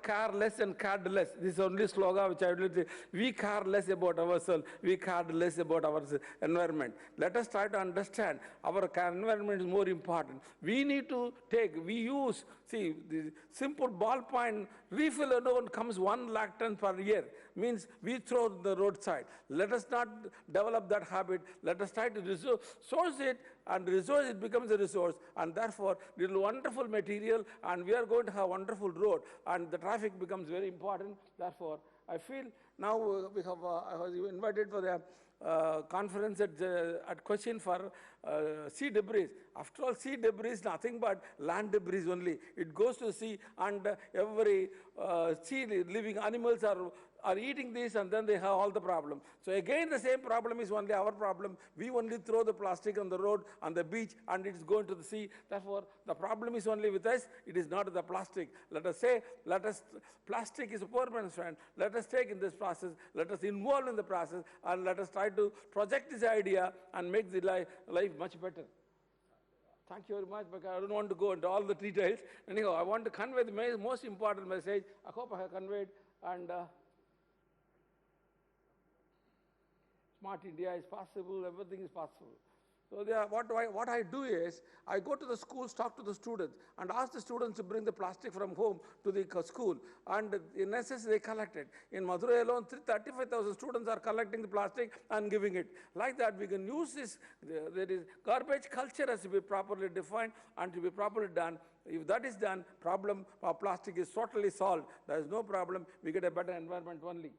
S14: care less and cared less. This is only slogan which I would say. We care less about ourselves. We care less about our environment. Let us try to understand our environment is more important. We need to we use, see, the simple ballpoint refill alone comes 1 lakh tons per year. Means we throw the roadside. Let us not develop that habit. Let us try to source it, and resource it becomes a resource, and therefore it is wonderful material, and we are going to have a wonderful road, and the traffic becomes very important. Therefore, I feel now we have, I was invited for the conference at Cochin for sea debris. After all, sea debris is nothing but land debris only. It goes to the sea, and every sea living animals are eating this, and then they have all the problem. So again, the same problem is only our problem. We only throw the plastic on the road, on the beach, and it's going to the sea. Therefore, the problem is only with us. It is not the plastic. Let us say, plastic is a poor man's friend. Let us take in this process. Let us involve in the process, and let us try to project this idea and make the life much better. Thank you very much, because I don't want to go into all the details. Anyhow, I want to convey the most important message. I hope I have conveyed, and Smart India is possible, everything is possible. So what I do is, I go to the schools, talk to the students, and ask the students to bring the plastic from home to the school, and in essence they collect it. In Madurai alone, 35,000 students are collecting the plastic and giving it. Like that, we can use this. There is garbage culture has to be properly defined and to be properly done. If that is done, problem of plastic is totally solved. There is no problem. We get a better environment only.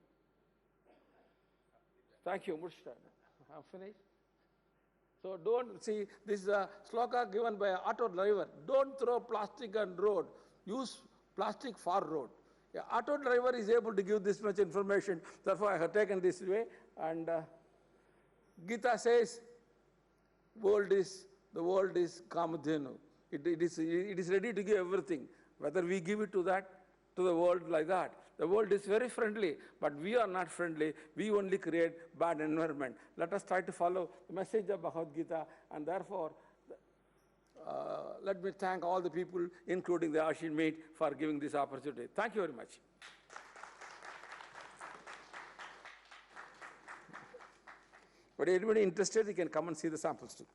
S14: Thank you, Murshid. I'm finished. So don't see, this is a slogan given by an auto driver. Don't throw plastic on road. Use plastic for road. Yeah, auto driver is able to give this much information. Therefore, I have taken this way. And Gita says, the world is Kamadhenu. It is ready to give everything. Whether we give it to the world like that. The world is very friendly, but we are not friendly. We only create bad environment. Let us try to follow the message of Bhagavad Gita, and therefore, let me thank all the people, including the Asian Meet, for giving this opportunity. Thank you very much. But anybody interested, you can come and see the samples too.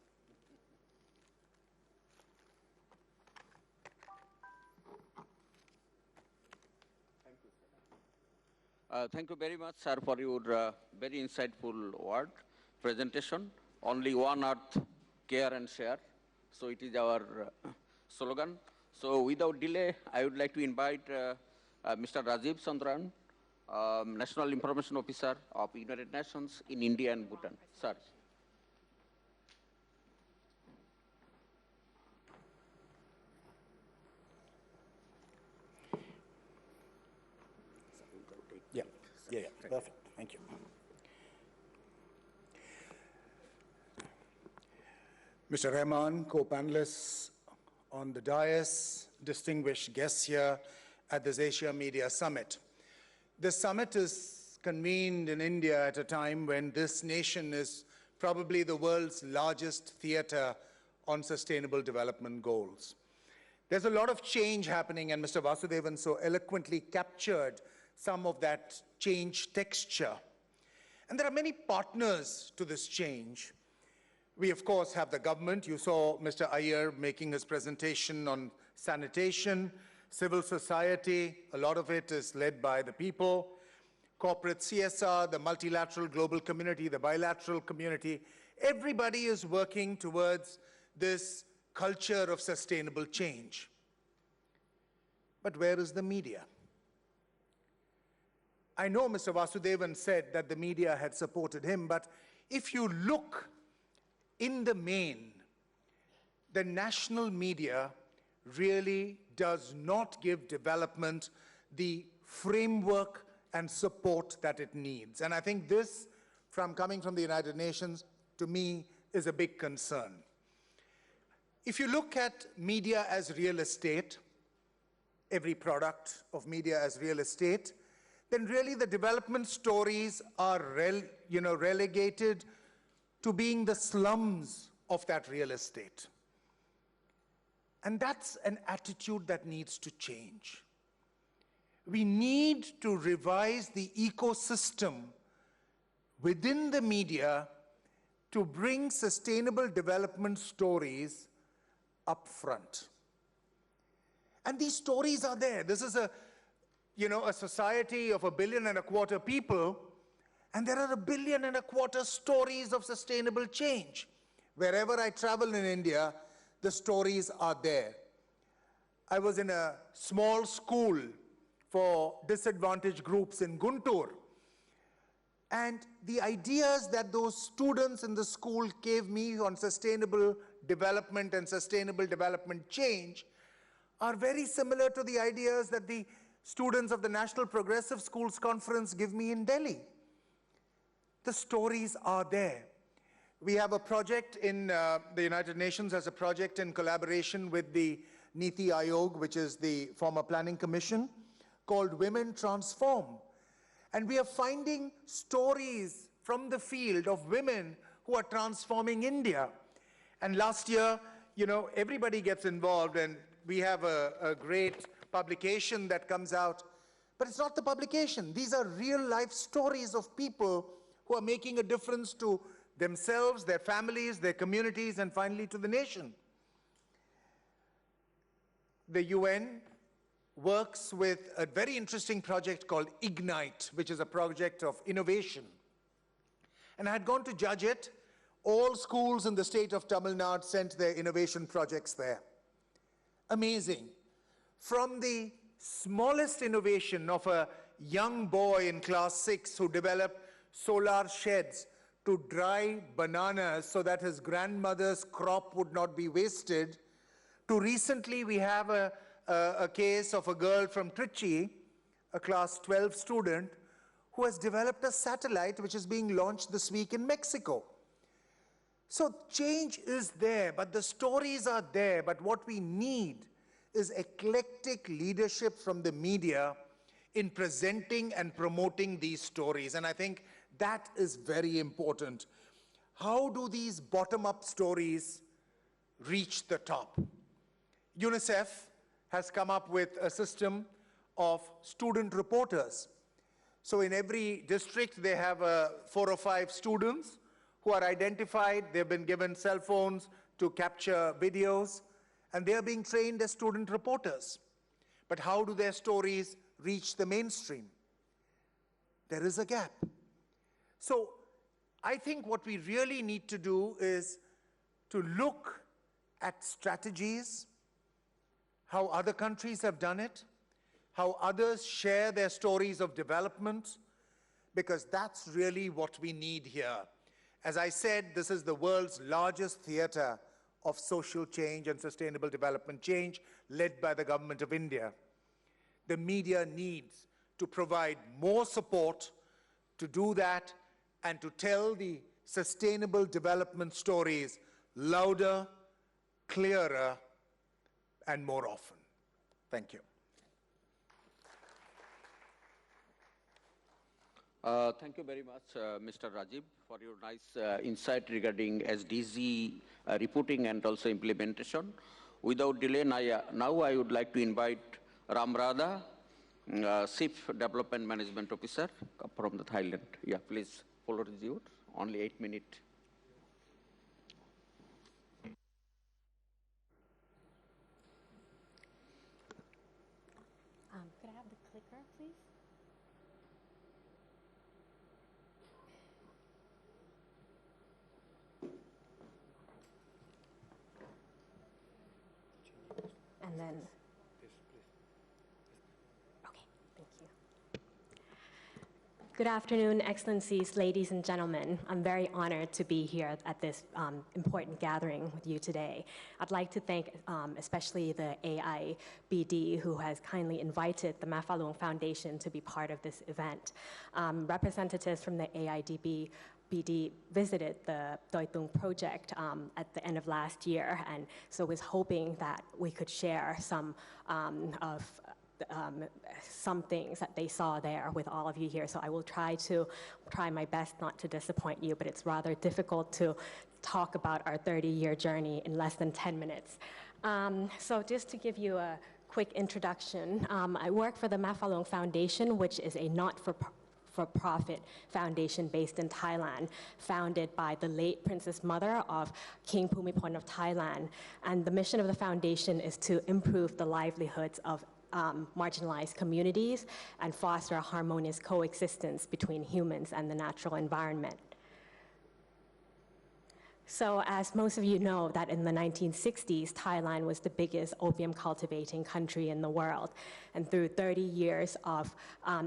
S1: Thank you very much, sir, for your very insightful presentation. Only one earth, care and share. So it is our slogan. So without delay, I would like to invite Mr. Rajiv Chandran, National Information Officer of United Nations in India and Bhutan. Sir.
S15: Yeah, perfect. Thank you. Mr. Rahman, co-panelists on the dais, distinguished guests here at this Asia Media Summit. This summit is convened in India at a time when this nation is probably the world's largest theater on sustainable development goals. There's a lot of change happening, and Mr. Vasudevan so eloquently captured some of that change texture. And there are many partners to this change. We, of course, have the government. You saw Mr. Iyer making his presentation on sanitation, civil society. A lot of it is led by the people. Corporate CSR, the multilateral global community, the bilateral community. Everybody is working towards this culture of sustainable change. But where is the media? I know Mr. Vasudevan said that the media had supported him, but if you look in the main, the national media really does not give development the framework and support that it needs. And I think this, coming from the United Nations, to me, is a big concern. If you look at media as real estate, every product of media as real estate, then really the development stories are relegated to being the slums of that real estate. And that's an attitude that needs to change. We need to revise the ecosystem within the media to bring sustainable development stories up front. And these stories are there. This is a society of 1.25 billion people, and there are 1.25 billion stories of sustainable change. Wherever I travel in India, the stories are there. I was in a small school for disadvantaged groups in Guntur, and the ideas that those students in the school gave me on sustainable development and sustainable development change are very similar to the ideas that the students of the National Progressive Schools Conference give me in Delhi. The stories are there. We have a project in the United Nations as a project in collaboration with the Niti Aayog, which is the former Planning Commission, called Women Transform. And we are finding stories from the field of women who are transforming India. And last year, everybody gets involved, and we have a great publication that comes out. But it's not the publication. These are real-life stories of people who are making a difference to themselves, their families, their communities, and finally to the nation. The UN works with a very interesting project called Ignite, which is a project of innovation. And I had gone to judge it. All schools in the state of Tamil Nadu sent their innovation projects there. Amazing. From the smallest innovation of a young boy in class 6 who developed solar sheds to dry bananas so that his grandmother's crop would not be wasted, to recently we have a case of a girl from Trichy, a class 12 student, who has developed a satellite which is being launched this week in Mexico. So change is there, but the stories are there, but what we need is eclectic leadership from the media in presenting and promoting these stories, and I think that is very important. How do these bottom-up stories reach the top? UNICEF has come up with a system of student reporters. So in every district, they have 4 or 5 students who are identified. They've been given cell phones to capture videos, and they are being trained as student reporters. But how do their stories reach the mainstream? There is a gap. So I think what we really need to do is to look at strategies, how other countries have done it, how others share their stories of development, because that's really what we need here. As I said, this is the world's largest theater of social change and sustainable development change led by the government of India. The media needs to provide more support to do that and to tell the sustainable development stories louder, clearer, and more often. Thank you.
S1: Thank you very much, Mr. Rajiv, for your nice insight regarding SDG reporting and also implementation. Without delay, now I would like to invite Ram Radha, Chief Development Management Officer from the Thailand. Yeah, please, follow is yours. Only 8 minutes.
S16: Could I have the clicker, please? And then, okay, thank you. Good afternoon, Excellencies, ladies and gentlemen. I'm very honored to be here at this important gathering with you today. I'd like to thank especially the AIBD, who has kindly invited the Mafalung Foundation to be part of this event. Representatives from the AIBD BD visited the Doi Tung project at the end of last year, and so was hoping that we could share some some things that they saw there with all of you here. So I will try my best not to disappoint you, but it's rather difficult to talk about our 30-year journey in less than 10 minutes. So just to give you a quick introduction, I work for the Mafalong Foundation, which is a not-for-profit foundation based in Thailand, founded by the late Princess Mother of King Bhumibol of Thailand. And the mission of the foundation is to improve the livelihoods of marginalized communities and foster a harmonious coexistence between humans and the natural environment. So as most of you know, that in the 1960s, Thailand was the biggest opium cultivating country in the world. And through 30 years of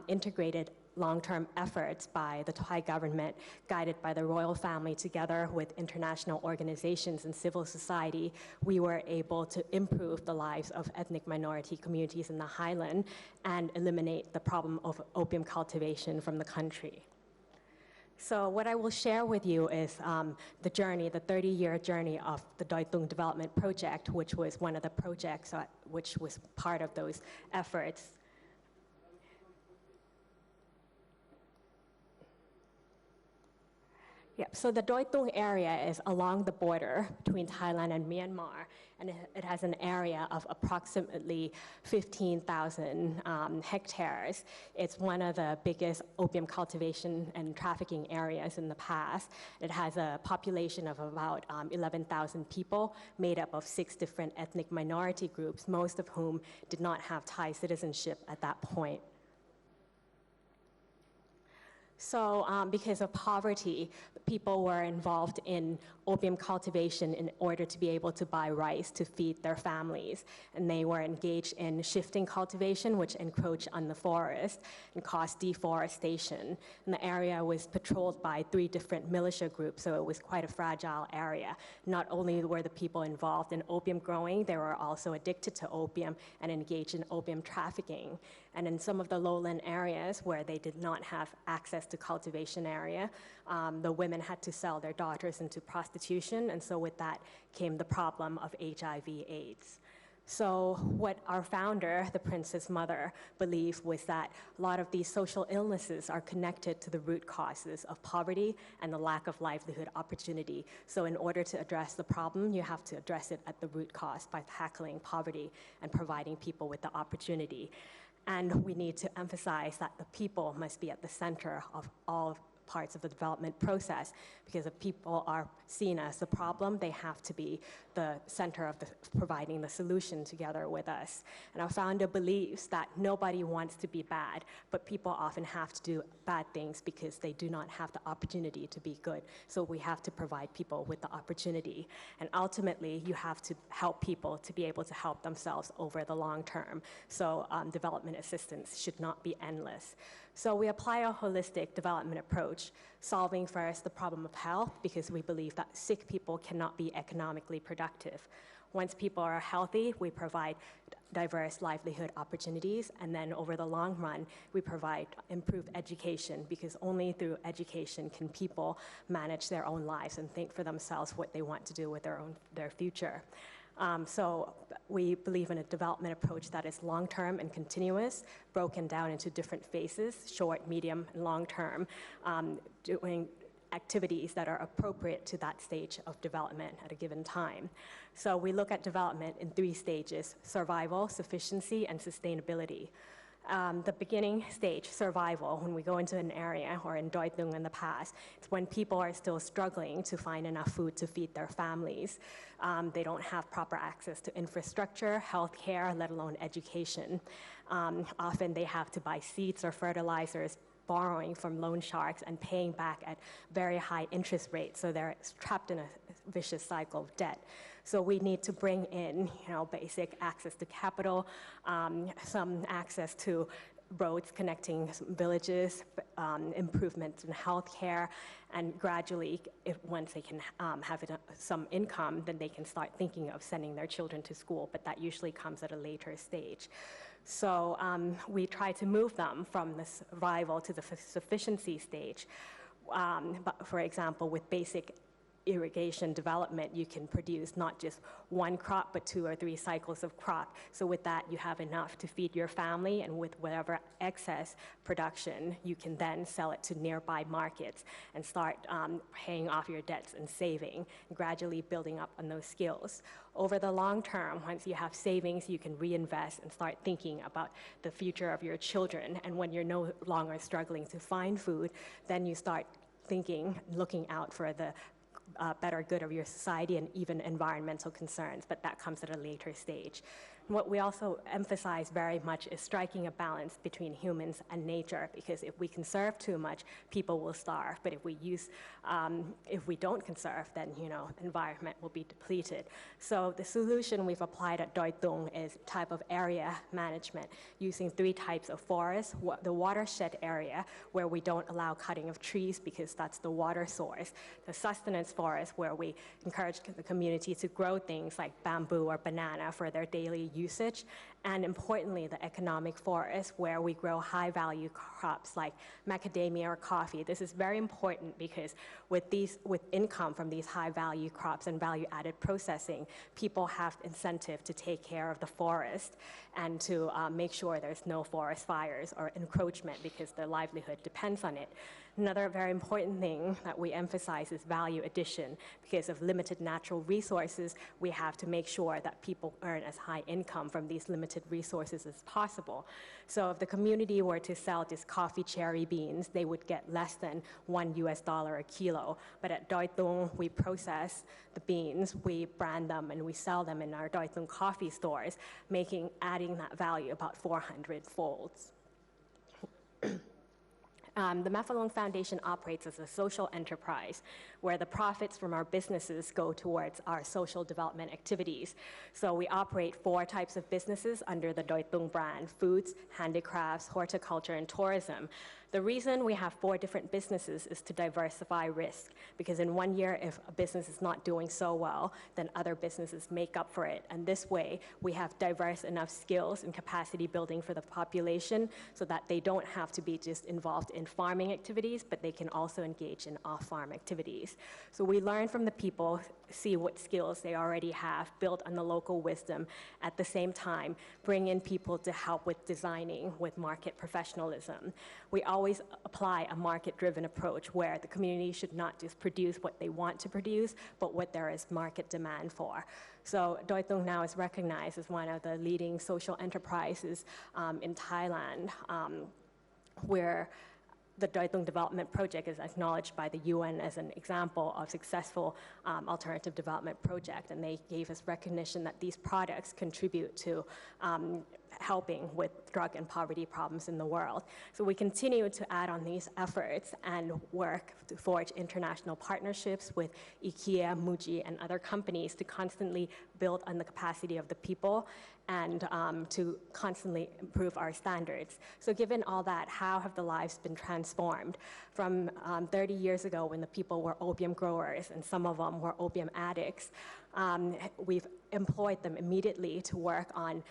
S16: integrated long-term efforts by the Thai government, guided by the royal family together with international organizations and civil society, we were able to improve the lives of ethnic minority communities in the highland and eliminate the problem of opium cultivation from the country. So what I will share with you is the journey, the 30-year journey of the Doi Tung Development Project, which was one of the projects which was part of those efforts. Yep, so the Doi Tung area is along the border between Thailand and Myanmar, and it has an area of approximately 15,000 hectares. It's one of the biggest opium cultivation and trafficking areas in the past. It has a population of about 11,000 people, made up of 6 different ethnic minority groups, most of whom did not have Thai citizenship at that point. So because of poverty, people were involved in opium cultivation in order to be able to buy rice to feed their families. And they were engaged in shifting cultivation, which encroached on the forest and caused deforestation. And the area was patrolled by 3 different militia groups, so it was quite a fragile area. Not only were the people involved in opium growing, they were also addicted to opium and engaged in opium trafficking. And in some of the lowland areas where they did not have access to cultivation area, the women had to sell their daughters into prostitution, and so with that came the problem of HIV/AIDS. So what our founder, the Princess Mother, believed was that a lot of these social illnesses are connected to the root causes of poverty and the lack of livelihood opportunity. So in order to address the problem, you have to address it at the root cause by tackling poverty and providing people with the opportunity. And we need to emphasize that the people must be at the center of all parts of the development process, because if people are seen as the problem, they have to be the center of providing the solution together with us. And our founder believes that nobody wants to be bad, but people often have to do bad things because they do not have the opportunity to be good. So we have to provide people with the opportunity. And ultimately, you have to help people to be able to help themselves over the long term. So development assistance should not be endless. So we apply a holistic development approach, solving first the problem of health, because we believe that sick people cannot be economically productive. Once people are healthy, we provide diverse livelihood opportunities, and then over the long run, we provide improved education, because only through education can people manage their own lives and think for themselves what they want to do with their future. So we believe in a development approach that is long-term and continuous, broken down into different phases, short, medium, and long-term, doing activities that are appropriate to that stage of development at a given time. So we look at development in 3 stages: survival, sufficiency, and sustainability. The beginning stage, survival, when we go into an area, or in Doi Tung in the past, it's when people are still struggling to find enough food to feed their families. They don't have proper access to infrastructure, healthcare, let alone education. Often they have to buy seeds or fertilizers, borrowing from loan sharks and paying back at very high interest rates, so they're trapped in a vicious cycle of debt. So we need to bring in, basic access to capital, some access to roads connecting villages, improvements in healthcare, and gradually, once they can have some income, then they can start thinking of sending their children to school, but that usually comes at a later stage. So we try to move them from the survival to the sufficiency stage But for example, with basic irrigation development, you can produce not just one crop, but 2 or 3 cycles of crop. So with that, you have enough to feed your family, and with whatever excess production, you can then sell it to nearby markets and start paying off your debts and saving, and gradually building up on those skills. Over the long term, once you have savings, you can reinvest and start thinking about the future of your children. And when you're no longer struggling to find food, then you start thinking, looking out for the better good of your society and even environmental concerns, but that comes at a later stage. What we also emphasize very much is striking a balance between humans and nature, because if we conserve too much, people will starve. But if we don't conserve, then the environment will be depleted. So the solution we've applied at Doi Tung is type of area management using 3 types of forests. The watershed area, where we don't allow cutting of trees because that's the water source. The sustenance forest, where we encourage the community to grow things like bamboo or banana for their daily usage, and importantly, the economic forest, where we grow high-value crops like macadamia or coffee. This is very important because with income from these high-value crops and value-added processing, people have incentive to take care of the forest and to make sure there's no forest fires or encroachment, because their livelihood depends on it. Another very important thing that we emphasize is value addition. Because of limited natural resources, we have to make sure that people earn as high income from these limited resources as possible. So if the community were to sell just coffee cherry beans, they would get less than $1 a kilo. But at Doi Tung, we process the beans, we brand them, and we sell them in our Doi Tung coffee stores, adding that value about 400 folds. The Mephalong Foundation operates as a social enterprise where the profits from our businesses go towards our social development activities. So we operate 4 types of businesses under the Doi Tung brand: foods, handicrafts, horticulture, and tourism. The reason we have 4 different businesses is to diversify risk, because in one year, if a business is not doing so well, then other businesses make up for it. And this way, we have diverse enough skills and capacity building for the population so that they don't have to be just involved in farming activities, but they can also engage in off-farm activities. So we learn from the people, see what skills they already have, build on the local wisdom. At the same time, bring in people to help with designing with market professionalism. We always apply a market-driven approach where the community should not just produce what they want to produce, but what there is market demand for. So Doi Tung now is recognized as one of the leading social enterprises in Thailand, where the Doi Tung Development Project is acknowledged by the UN as an example of successful alternative development project, and they gave us recognition that these products contribute to helping with drug and poverty problems in the world. So we continue to add on these efforts and work to forge international partnerships with IKEA, Muji, and other companies to constantly build on the capacity of the people and to constantly improve our standards. So given all that, how have the lives been transformed? From 30 years ago, when the people were opium growers and some of them were opium addicts, we've employed them immediately to work on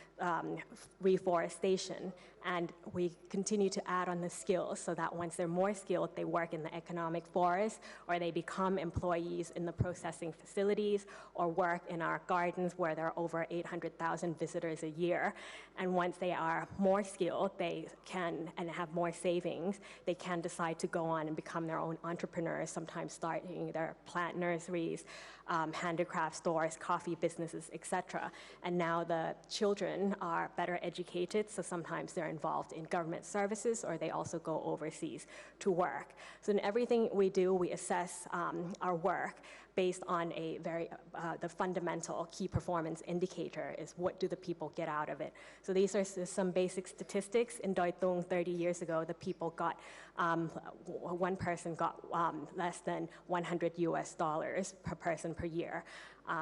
S16: reforestation. And we continue to add on the skills so that once they're more skilled, they work in the economic forest, or they become employees in the processing facilities, or work in our gardens where there are over 800,000 visitors a year. And once they are more skilled, they can, and have more savings, they can decide to go on and become their own entrepreneurs, sometimes starting their plant nurseries, handicraft stores, coffee businesses, etc. And now the children are better educated, so sometimes they're involved in government services, or they also go overseas to work. So in everything we do, we assess our work based on a the fundamental key performance indicator is what do the people get out of it. So these are some basic statistics. In Doi Tung 30 years ago, the people got, one person got less than $100 per person per year.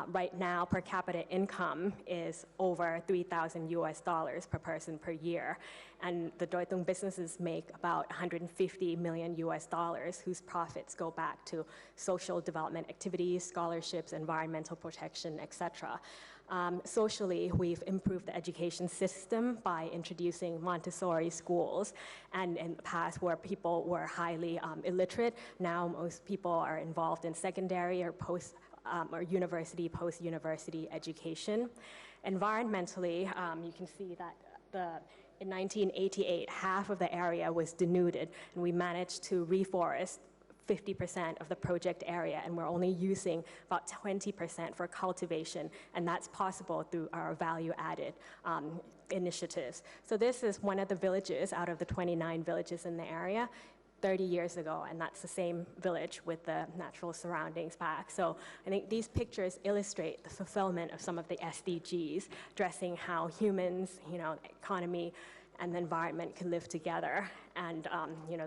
S16: Right now, per capita income is over $3,000 per person per year. and the Doitung businesses make about $150 million whose profits go back to social development activities, scholarships, environmental protection, etc. Socially, we've improved the education system by introducing Montessori schools, and in the past where people were highly illiterate, now most people are involved in secondary or university, post-university education. Environmentally, you can see that in 1988, half of the area was denuded, and we managed to reforest 50% of the project area, and we're only using about 20% for cultivation, and that's possible through our value-added initiatives. So this is one of the villages out of the 29 villages in the area 30 years ago, and that's the same village with the natural surroundings back. So I think these pictures illustrate the fulfillment of some of the SDGs, addressing how humans, economy, and the environment can live together, and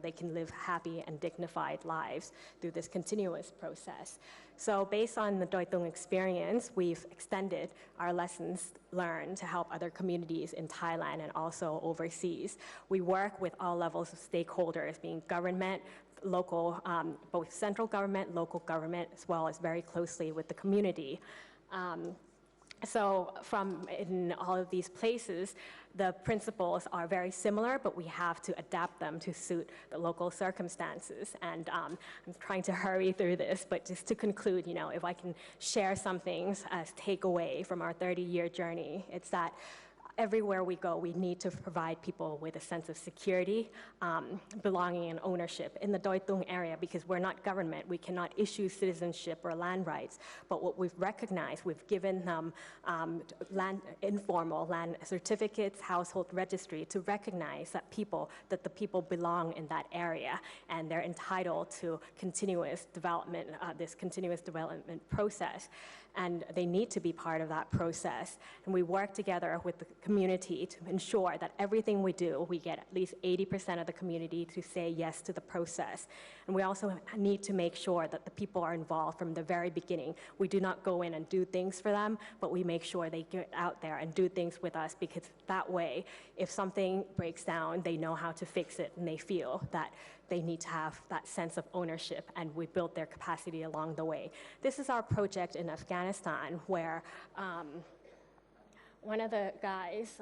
S16: they can live happy and dignified lives through this continuous process. So based on the Doitung experience, we've extended our lessons learned to help other communities in Thailand and also overseas. We work with all levels of stakeholders, being government, local, both central government, local government, as well as very closely with the community. So in all of these places, the principles are very similar, but we have to adapt them to suit the local circumstances. And I'm trying to hurry through this, but just to conclude, if I can share some things as takeaway from our 30-year journey, it's that everywhere we go, we need to provide people with a sense of security, belonging, and ownership. In the Doitung area, because we're not government, we cannot issue citizenship or land rights. But what we've recognized, we've given them informal land certificates, household registry, to recognize that the people belong in that area, and they're entitled to continuous development, this continuous development process. And they need to be part of that process. And we work together with the community to ensure that everything we do, we get at least 80% of the community to say yes to the process. And we also need to make sure that the people are involved from the very beginning. We do not go in and do things for them, but we make sure they get out there and do things with us, because that way, if something breaks down, they know how to fix it, and they feel that they need to have that sense of ownership, and we built their capacity along the way. This is our project in Afghanistan, where one of the guys,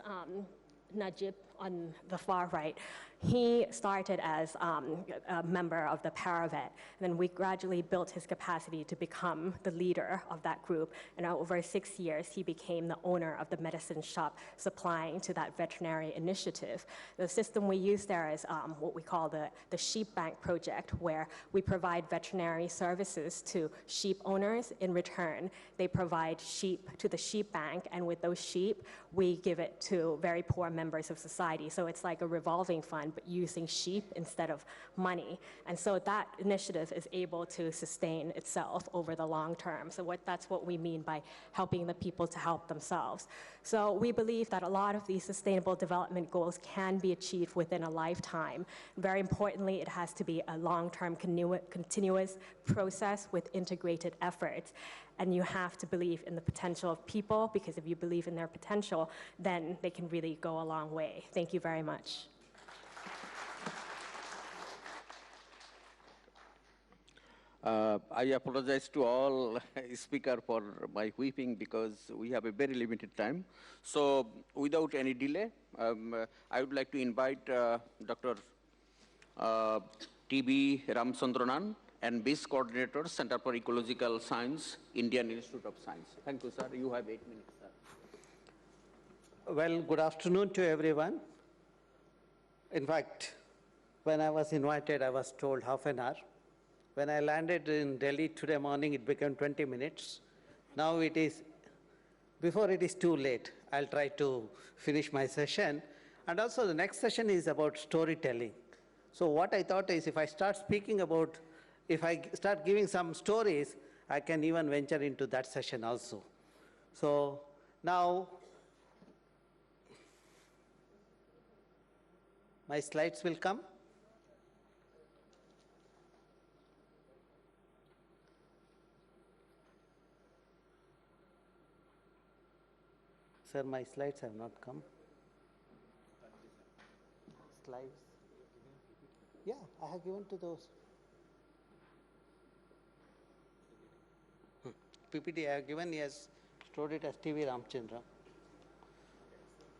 S16: Najib on the far right, he started as a member of the Paravet, and then we gradually built his capacity to become the leader of that group. And over 6 years, he became the owner of the medicine shop supplying to that veterinary initiative. The system we use there is what we call the Sheep Bank project, where we provide veterinary services to sheep owners. In return, they provide sheep to the sheep bank, and with those sheep, we give it to very poor members of society. So it's like a revolving fund, but using sheep instead of money. And so that initiative is able to sustain itself over the long term. So that's what we mean by helping the people to help themselves. So we believe that a lot of these sustainable development goals can be achieved within a lifetime. Very importantly, it has to be a long-term continuous process with integrated efforts. And you have to believe in the potential of people, because if you believe in their potential, then they can really go a long way. Thank you very much.
S1: I apologize to all speakers for my weeping, because we have a very limited time. So without any delay, I would like to invite Dr. T.B. Ramchandranan, and BIS Coordinator, Center for Ecological Science, Indian Institute of Science. Thank you, sir. You have 8 minutes, sir.
S17: Well, good afternoon to everyone. In fact, when I was invited, I was told half an hour. When I landed in Delhi today morning, it became 20 minutes. Now it is, before it is too late, I'll try to finish my session. And also the next session is about storytelling. So what I thought is, if I start speaking about, if I start giving some stories, I can even venture into that session also. So now, my slides will come. Sir, my slides have not come. slides. Yeah, I have given to those. PPT I have given, he has stored it as TV Ramchandra.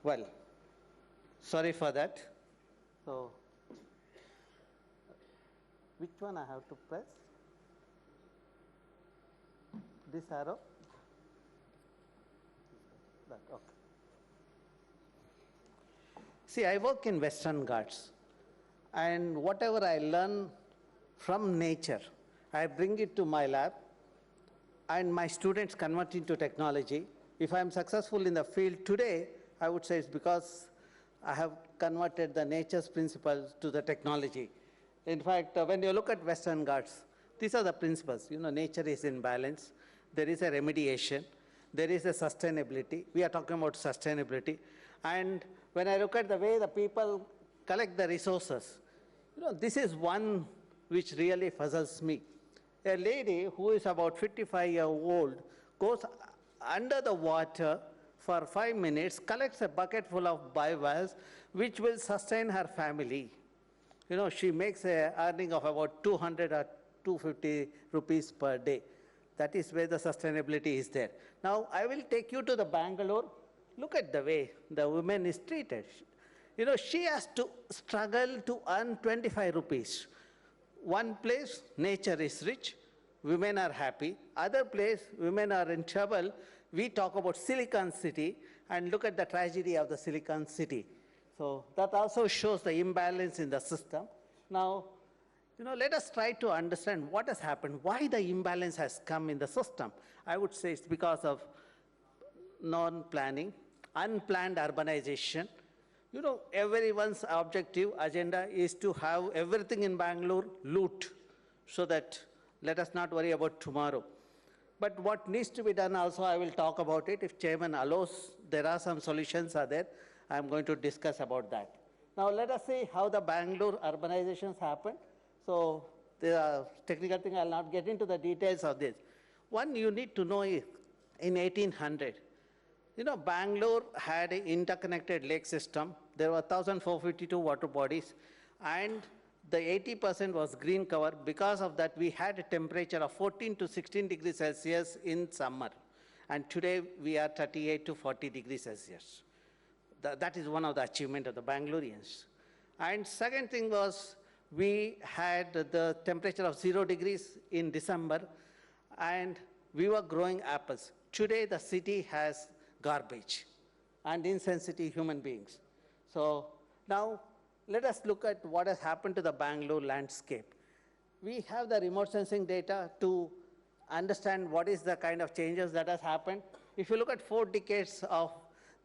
S17: Well, sorry for that. So, which one I have to press? This arrow? That, okay. See, I work in Western Ghats, and whatever I learn from nature, I bring it to my lab, and my students convert into technology. If I'm successful in the field today, I would say it's because I have converted the nature's principles to the technology. In fact, when you look at Western Ghats, these are the principles. You know, nature is in balance. There is a remediation. There is a sustainability. We are talking about sustainability. And when I look at the way the people collect the resources, you know, this is one which really puzzles me. A lady who is about 55-year-old goes under the water for 5 minutes, collects a bucket full of bivalves, which will sustain her family. You know, she makes an earning of about 200 or 250 rupees per day. That is where the sustainability is there. Now, I will take you to the Bangalore. Look at the way the woman is treated. You know, she has to struggle to earn 25 rupees. One place, nature is rich, women are happy. Other place, women are in trouble. We talk about Silicon City, and look at the tragedy of the Silicon City. So that also shows the imbalance in the system. Now, you know, let us try to understand what has happened, why the imbalance has come in the system. I would say it's because of non-planning, unplanned urbanization. You know, everyone's objective agenda is to have everything in Bangalore loot, so that let us not worry about tomorrow. But what needs to be done also, I will talk about it. If Chairman allows, there are some solutions are there. I'm going to discuss about that. Now let us see how the Bangalore urbanizations happened. So there are technical things, I'll not get into the details of this. One you need to know is, in 1800, you know, Bangalore had an interconnected lake system. There were 1,452 water bodies, and the 80% was green cover. Because of that, we had a temperature of 14 to 16 degrees Celsius in summer. And today, we are 38 to 40 degrees Celsius. That is one of the achievements of the Bangaloreans. And second thing was, we had the temperature of 0 degrees in December, and we were growing apples. Today, the city has garbage and insensitive human beings. So now, let us look at what has happened to the Bangalore landscape. We have the remote sensing data to understand what is the kind of changes that has happened. If you look at 4 decades of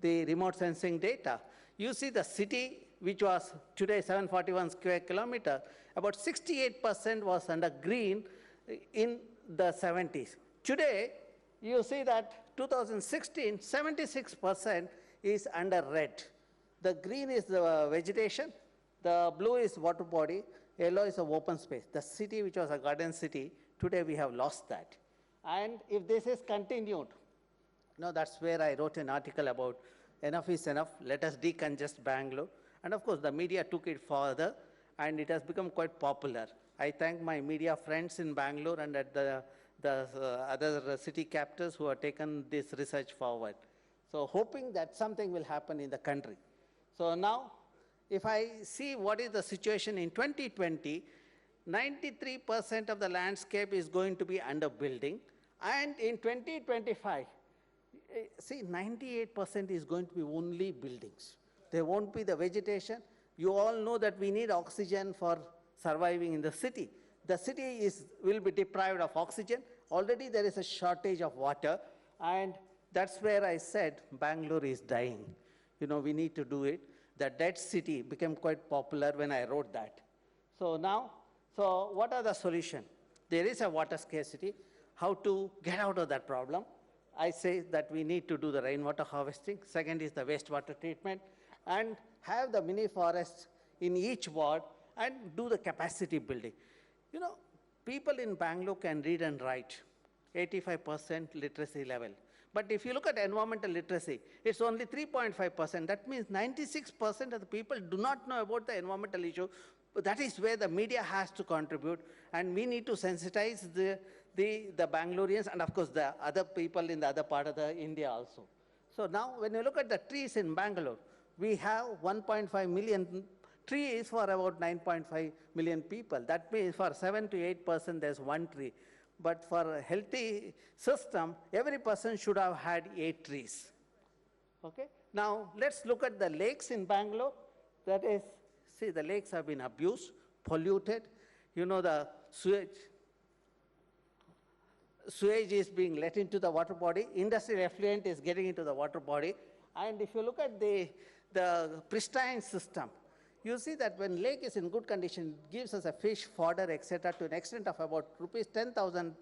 S17: the remote sensing data, you see the city, which was today 741 square kilometer, about 68% was under green in the 70s. Today, you see that 2016, 76% is under red. The green is the vegetation, the blue is water body, yellow is an open space. The city, which was a garden city, today we have lost that. And if this is continued, now that's where I wrote an article about enough is enough, let us decongest Bangalore. And of course, the media took it further, and it has become quite popular. I thank my media friends in Bangalore and at the other city capitals who have taken this research forward. So hoping that something will happen in the country. So now, if I see what is the situation in 2020, 93% of the landscape is going to be under building. And in 2025, see, 98% is going to be only buildings. There won't be the vegetation. You all know that we need oxygen for surviving in the city. The city will be deprived of oxygen. Already there is a shortage of water, and that's where I said Bangalore is dying. You know, we need to do it. The dead city became quite popular when I wrote that. So now, what are the solutions? There is a water scarcity. How to get out of that problem? I say that we need to do the rainwater harvesting. Second is the wastewater treatment, and have the mini forests in each ward and do the capacity building. You know, people in Bangalore can read and write, 85% literacy level. But if you look at environmental literacy, it's only 3.5%. That means 96% of the people do not know about the environmental issue. That is where the media has to contribute, and we need to sensitize the Bangaloreans and, of course, the other people in the other part of the India also. So now, when you look at the trees in Bangalore, we have 1.5 million trees for about 9.5 million people. That means for 7 to 8%, there's one tree. But for a healthy system, every person should have had 8 trees. Okay? Now, let's look at the lakes in Bangalore. That is, see, the lakes have been abused, polluted. You know, the sewage is being let into the water body. Industrial effluent is getting into the water body. And if you look at the pristine system, you see that when lake is in good condition, it gives us a fish, fodder, etc., to an extent of about rupees 10,000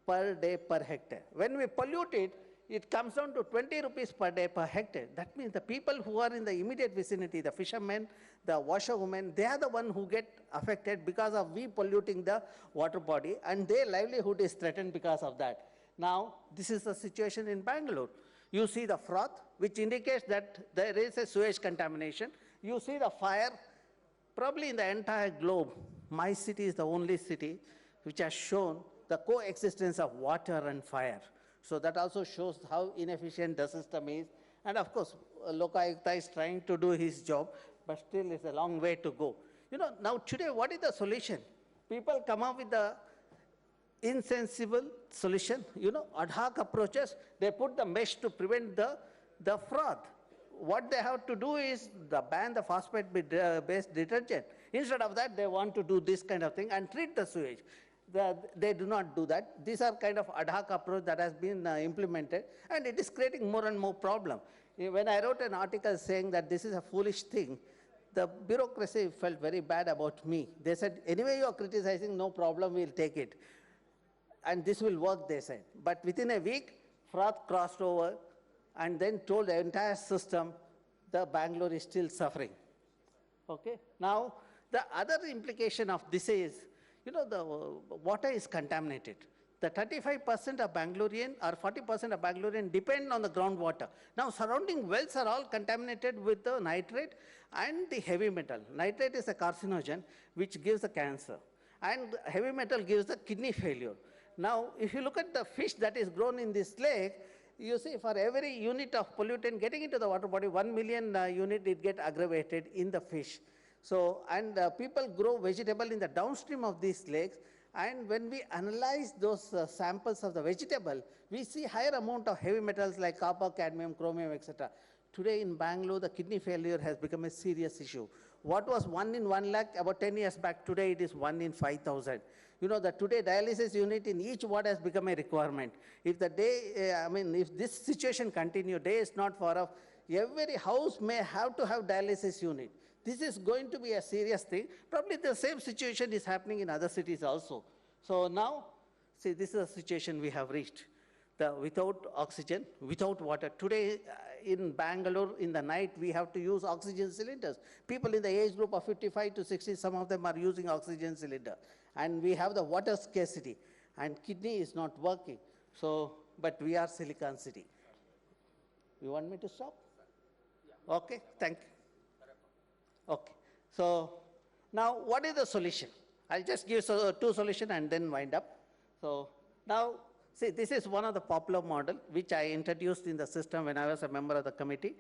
S17: per day per hectare. When we pollute it, it comes down to 20 rupees per day per hectare. That means the people who are in the immediate vicinity, the fishermen, the washerwomen, they are the ones who get affected because of we polluting the water body, and their livelihood is threatened because of that. Now, this is the situation in Bangalore. You see the froth, which indicates that there is a sewage contamination. You see the fire. Probably in the entire globe, my city is the only city which has shown the coexistence of water and fire. So that also shows how inefficient the system is. And of course, Lokayukta is trying to do his job, but still it's a long way to go. You know, now today, what is the solution? People come up with the insensible solution, you know, ad hoc approaches. They put the mesh to prevent the froth. What they have to do is ban the phosphate-based detergent. Instead of that, they want to do this kind of thing and treat the sewage. They do not do that. These are kind of ad hoc approach that has been implemented, and it is creating more and more problem. When I wrote an article saying that this is a foolish thing, the bureaucracy felt very bad about me. They said, anyway you are criticizing, no problem, we'll take it. And this will work, they said. But within a week, froth crossed over and then told the entire system, the Bangalore is still suffering. Okay? Now, the other implication of this is, you know, the water is contaminated. The 35% of Bangalorean or 40% of Bangalorean depend on the groundwater. Now, surrounding wells are all contaminated with the nitrate and the heavy metal. Nitrate is a carcinogen which gives the cancer, and heavy metal gives the kidney failure. Now, if you look at the fish that is grown in this lake, you see for every unit of pollutant getting into the water body, 1 million unit it get aggravated in the fish. So, and people grow vegetable in the downstream of these lakes, and when we analyze those samples of the vegetable, we see higher amount of heavy metals like copper, cadmium, chromium, etc. Today in Bangalore, the kidney failure has become a serious issue. What was 1 in 1 lakh about 10 years back, today it is 1 in 5,000. You know that today dialysis unit in each ward has become a requirement. If the day, if this situation continue, day is not far off, every house may have to have dialysis unit. This is going to be a serious thing. Probably the same situation is happening in other cities also. So now, see, this is the situation we have reached. Without oxygen, without water. Today in Bangalore, in the night, we have to use oxygen cylinders. People in the age group of 55 to 60, some of them are using oxygen cylinder. And we have the water scarcity, and kidney is not working. So, but we are Silicon City. You want me to stop? Okay, thank you. Okay, so now what is the solution? I'll just give two solutions and then wind up. So now, see, this is one of the popular model which I introduced in the system when I was a member of the committee.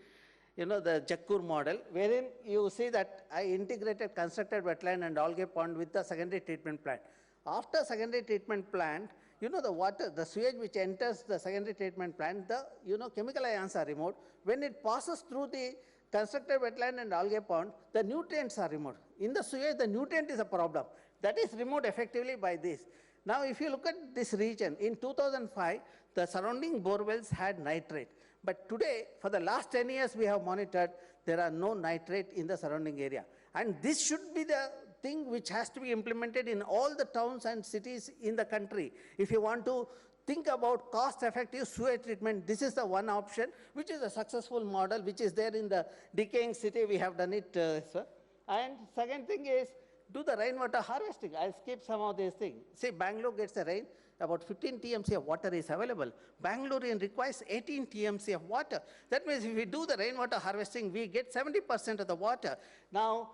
S17: You know, the Jakkur model, wherein you see that I integrated constructed wetland and algae pond with the secondary treatment plant. After secondary treatment plant, you know, the water, the sewage which enters the secondary treatment plant, the, you know, chemical ions are removed. When it passes through the constructed wetland and algae pond, the nutrients are removed. In the sewage, the nutrient is a problem. That is removed effectively by this. Now, if you look at this region, in 2005, the surrounding borewells had nitrate. But today, for the last 10 years we have monitored, there are no nitrate in the surrounding area. And this should be the thing which has to be implemented in all the towns and cities in the country. If you want to think about cost-effective sewage treatment, this is the one option, which is a successful model, which is there in the decaying city. We have done it, sir. And second thing is, do the rainwater harvesting. I'll skip some of these things. See, Bangalore gets the rain about 15 TMC of water is available. Bangalore requires 18 TMC of water. That means if we do the rainwater harvesting, we get 70% of the water. Now,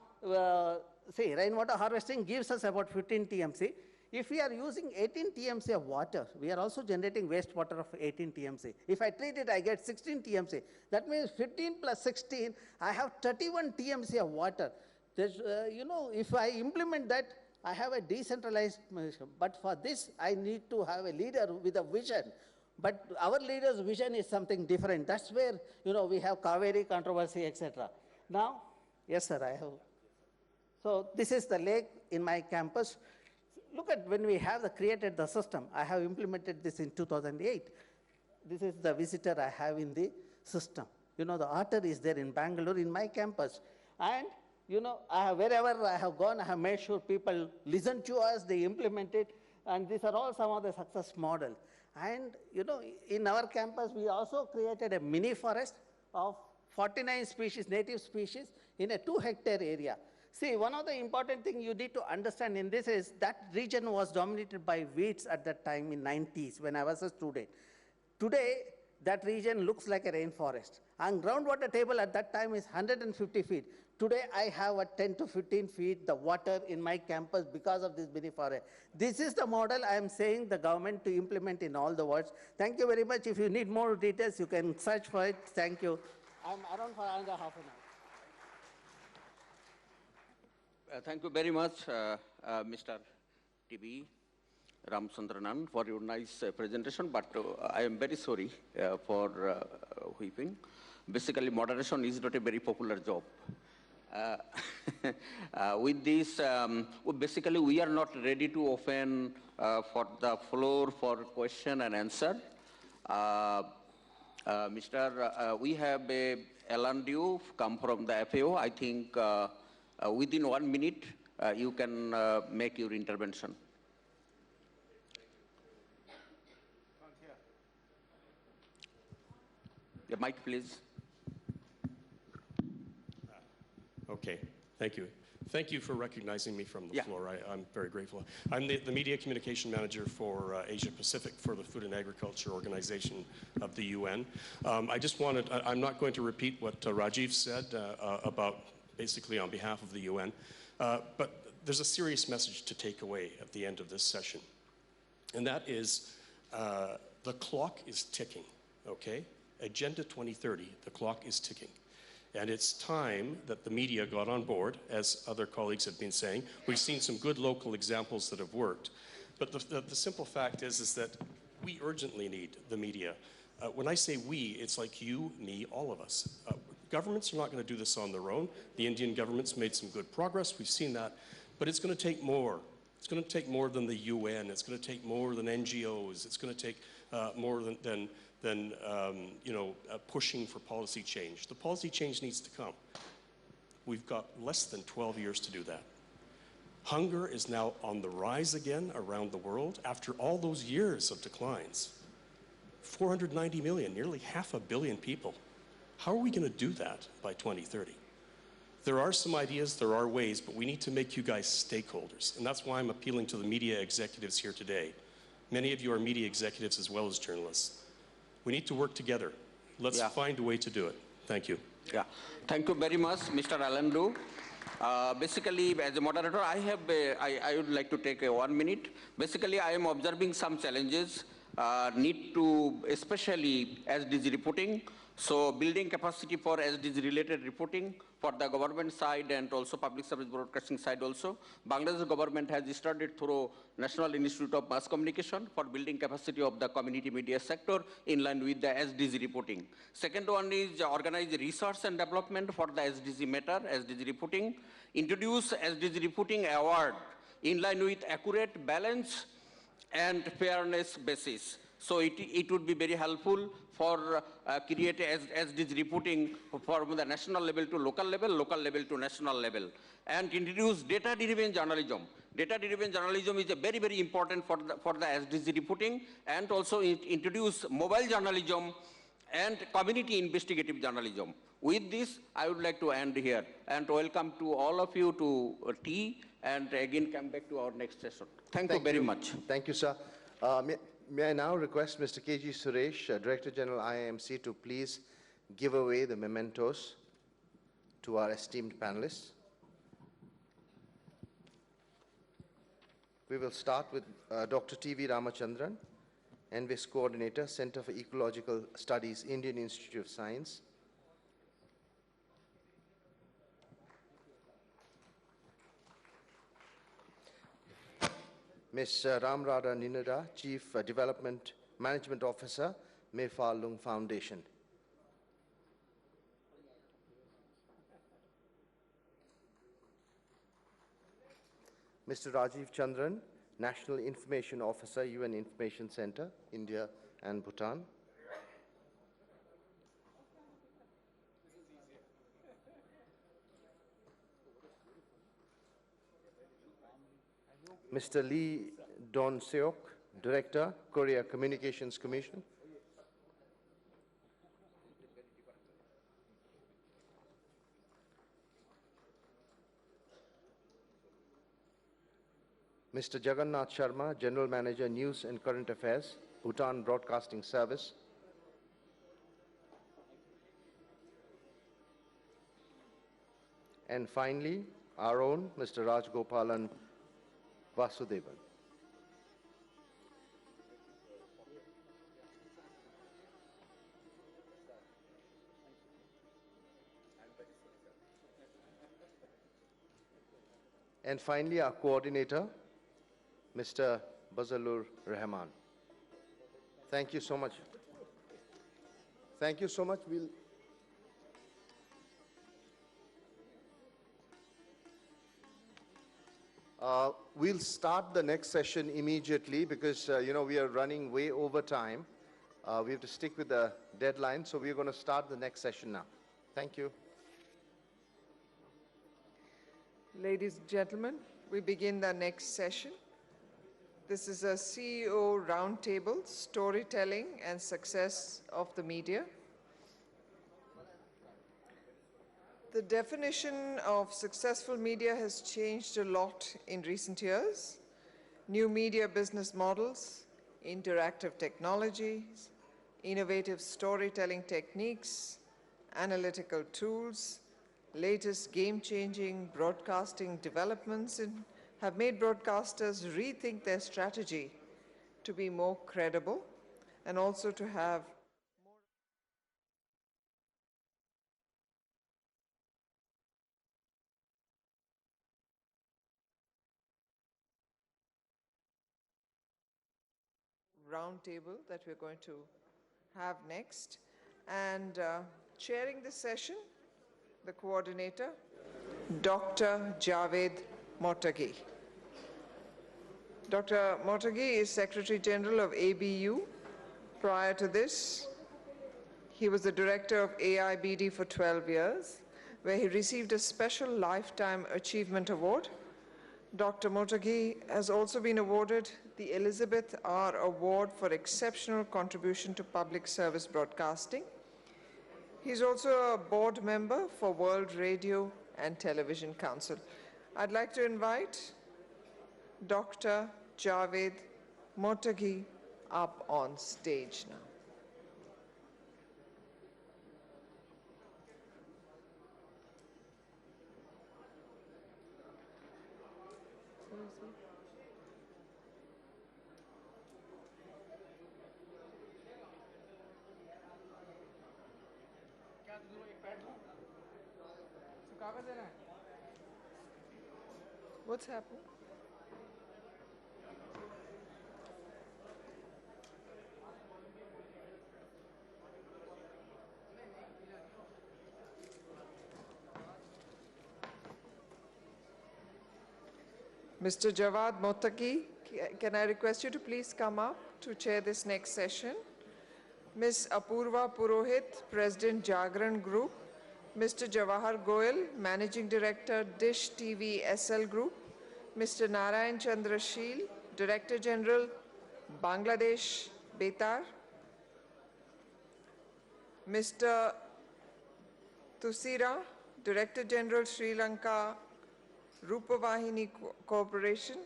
S17: see, rainwater harvesting gives us about 15 TMC. If we are using 18 TMC of water, we are also generating wastewater of 18 TMC. If I treat it, I get 16 TMC. That means 15 plus 16, I have 31 TMC of water. You know, if I implement that, I have a decentralized mission. But for this, I need to have a leader with a vision. But our leader's vision is something different. That's where, you know, we have Kaveri controversy, etc. Now, yes, sir, I have. So this is the lake in my campus. Look at when we have created the system. I have implemented this in 2008. This is the visitor I have in the system. You know, the otter is there in Bangalore in my campus. And, you know, wherever I have gone, I have made sure people listen to us, they implement it, and these are all some of the success models. And, you know, in our campus, we also created a mini forest of 49 species, native species, in a 2-hectare area. See, one of the important things you need to understand in this is that region was dominated by weeds at that time in 90s when I was a student. Today, that region looks like a rainforest. And groundwater table at that time is 150 feet. Today, I have a 10 to 15 feet the water in my campus because of this mini forest. This is the model I am saying the government to implement in all the worlds. Thank you very much. If you need more details, you can search for it. Thank you. I'm around for another half an hour.
S1: Thank you very much, Mr. T.B. Ramachandranan, for your nice presentation, but I am very sorry for whipping. Basically, moderation is not a very popular job. With this, basically, we are not ready to open for the floor for question and answer. We have Alan Dew come from the FAO. I think within 1 minute, you can make your intervention. The mic, please.
S18: Okay, thank you. Thank you for recognizing me from the floor. I'm very grateful. I'm the Media Communication Manager for Asia Pacific for the Food and Agriculture Organization of the UN. I just wanted, I'm not going to repeat what Rajiv said about basically on behalf of the UN, but there's a serious message to take away at the end of this session. And that is the clock is ticking, okay? Agenda 2030, the clock is ticking. And it's time that the media got on board, as other colleagues have been saying. We've seen some good local examples that have worked. But the simple fact is that we urgently need the media. When I say we, it's like you, me, all of us. Governments are not going to do this on their own. The Indian government's made some good progress. We've seen that. But it's going to take more. It's going to take more than the UN. It's going to take more than NGOs. It's going to take more than pushing for policy change. The policy change needs to come. We've got less than 12 years to do that. Hunger is now on the rise again around the world after all those years of declines. 490 million, nearly 500 million people. How are we going to do that by 2030? There are some ideas, there are ways, but we need to make you guys stakeholders. And that's why I'm appealing to the media executives here today. Many of you are media executives as well as journalists. We need to work together. Let's find a way to do it. Thank you.
S1: Yeah, thank you very much, Mr. Alan Dew. Basically, as a moderator, I would like to take 1 minute. Basically, I am observing some challenges need to, especially SDG reporting. So building capacity for SDG related reporting for the government side and also public service broadcasting side also. Bangladesh government has started through National Institute of Mass Communication for building capacity of the community media sector in line with the SDG reporting. Second one is organize research and development for the SDG matter, SDG reporting. Introduce SDG reporting award in line with accurate, balance and fairness basis. So it would be very helpful for create SDG reporting from the national level to local level to national level. And introduce data-driven journalism. Data-driven journalism is a very, very important for the SDG reporting, and also introduce mobile journalism and community investigative journalism. With this, I would like to end here and welcome to all of you to tea and again come back to our next session. Thank you very much.
S11: Thank you, sir. May I now request Mr. K.G. Suresh, Director General IIMC, to please give away the mementos to our esteemed panelists. We will start with Dr. T.V. Ramachandran, NVIS Coordinator, Center for Ecological Studies, Indian Institute of Science. Ms. Ramrada Ninada, Chief Development Management Officer, Mei Fah Lung Foundation. Mr. Rajiv Chandran, National Information Officer, UN Information Center, India and Bhutan. Mr. Lee Don-seok, Director, Korea Communications Commission. Mr. Jagannath Sharma, General Manager, News and Current Affairs, Bhutan Broadcasting Service. And finally, our own Mr. Rajgopalan Vasudevan. And finally, our coordinator, Mr. Bazalur Rahman. Thank you so much. Thank you so much. We'll start the next session immediately because, we are running way over time. We have to stick with the deadline, so we're going to start the next session now. Thank you.
S19: Ladies and gentlemen, we begin the next session. This is a CEO Roundtable, Storytelling and Success of the Media. The definition of successful media has changed a lot in recent years. New media business models, interactive technologies, innovative storytelling techniques, analytical tools, latest game-changing broadcasting developments have made broadcasters rethink their strategy to be more credible and also to have roundtable that we're going to have next. And chairing the session, the coordinator, Dr. Javed Mottagi. Dr. Mottagi is Secretary General of ABU. Prior to this, he was the director of AIBD for 12 years, where he received a Special Lifetime Achievement Award. Dr. Mottagi has also been awarded the Elizabeth R. Award for Exceptional Contribution to Public Service Broadcasting. He's also a board member for World Radio and Television Council. I'd like to invite Dr. Javed Mottagi up on stage now. What's happening? Mr. Javad Mottagi, can I request you to please come up to chair this next session? Ms. Apurva Purohit, President Jagran Group. Mr. Jawahar Goyal, Managing Director, Dish TV SL Group. Mr. Narayan Chandra Sheel, Director General, Bangladesh Betar. Mr. Tusira, Director General, Sri Lanka Rupavahini Corporation.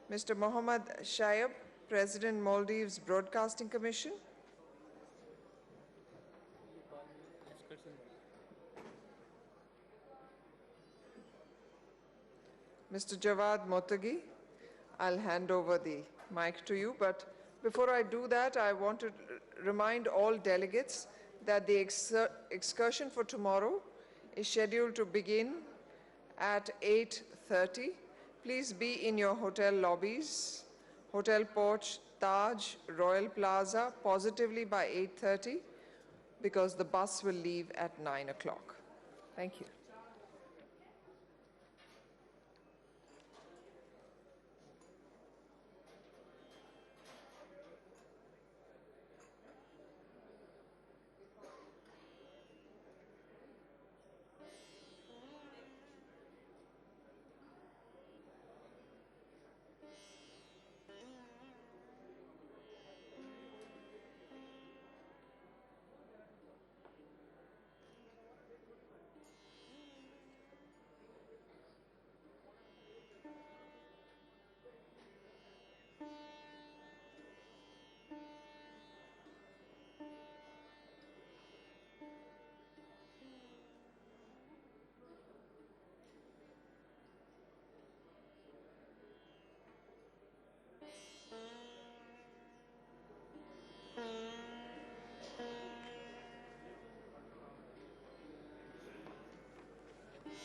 S19: Mr. Mohammad Shayab, President, Maldives Broadcasting Commission. Mr. Jawad Motagi, I'll hand over the mic to you, but before I do that, I want to remind all delegates that the excursion for tomorrow is scheduled to begin at 8:30. Please be in your hotel lobbies, Hotel Porch, Taj, Royal Plaza, positively by 8:30, because the bus will leave at 9 o'clock. Thank you.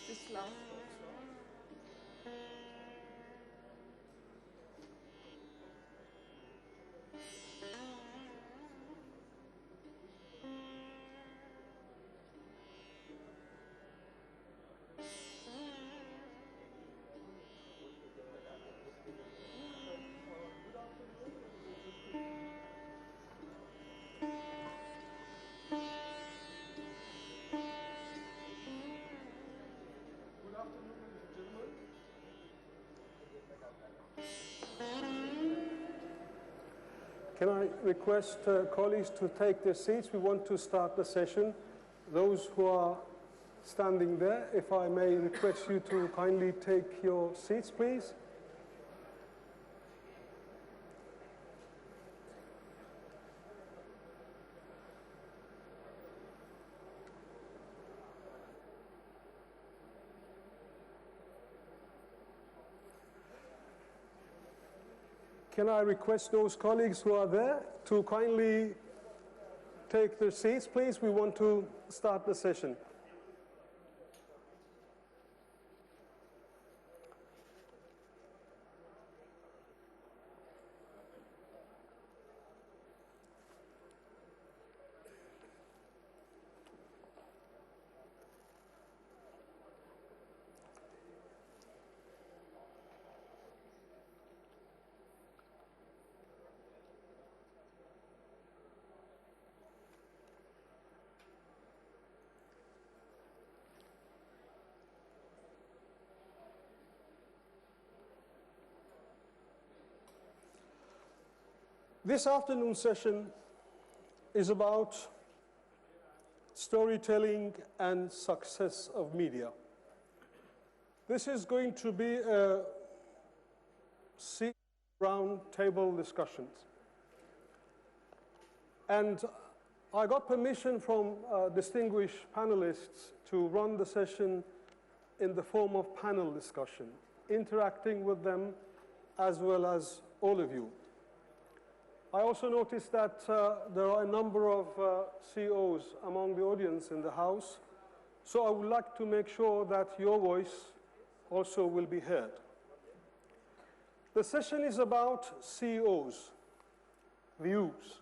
S19: This last
S20: Can I request colleagues to take their seats? We want to start the session. Those who are standing there, if I may request you to kindly take your seats, please. Can I request those colleagues who are there to kindly take their seats, please? We want to start the session. This afternoon session is about storytelling and success of media. This is going to be a round table discussions. And I got permission from distinguished panelists to run the session in the form of panel discussion, interacting with them as well as all of you. I also noticed that there are a number of CEOs among the audience in the House, so I would like to make sure that your voice also will be heard. The session is about CEOs' views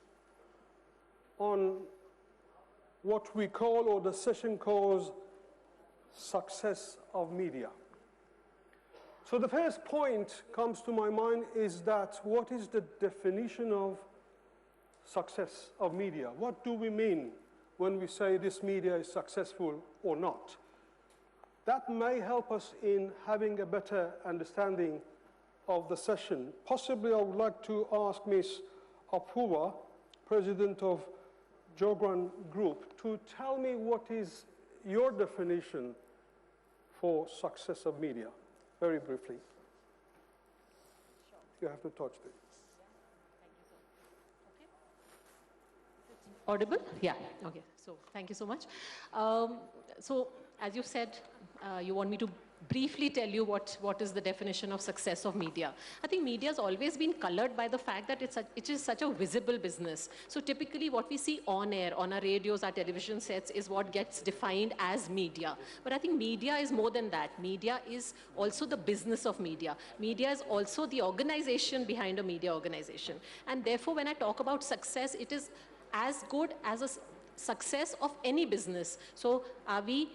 S20: on what we call, or the session calls, success of media. So the first point comes to my mind is that what is the definition of success of media? What do we mean when we say this media is successful or not? That may help us in having a better understanding of the session. Possibly I would like to ask Ms. Apurva, President of Jogran Group, to tell me what is your definition for success of media. Very briefly. You have to touch this.
S21: Audible? Yeah, okay. So thank you so much. So as you said, you want me to briefly tell you what is the definition of success of media. I think media has always been colored by the fact that it is such a visible business. So typically what we see on air, on our radios, our television sets is what gets defined as media. But I think media is more than that. Media is also the business of media. Media is also the organization behind a media organization. And therefore when I talk about success, it is as good as a success of any business. So are we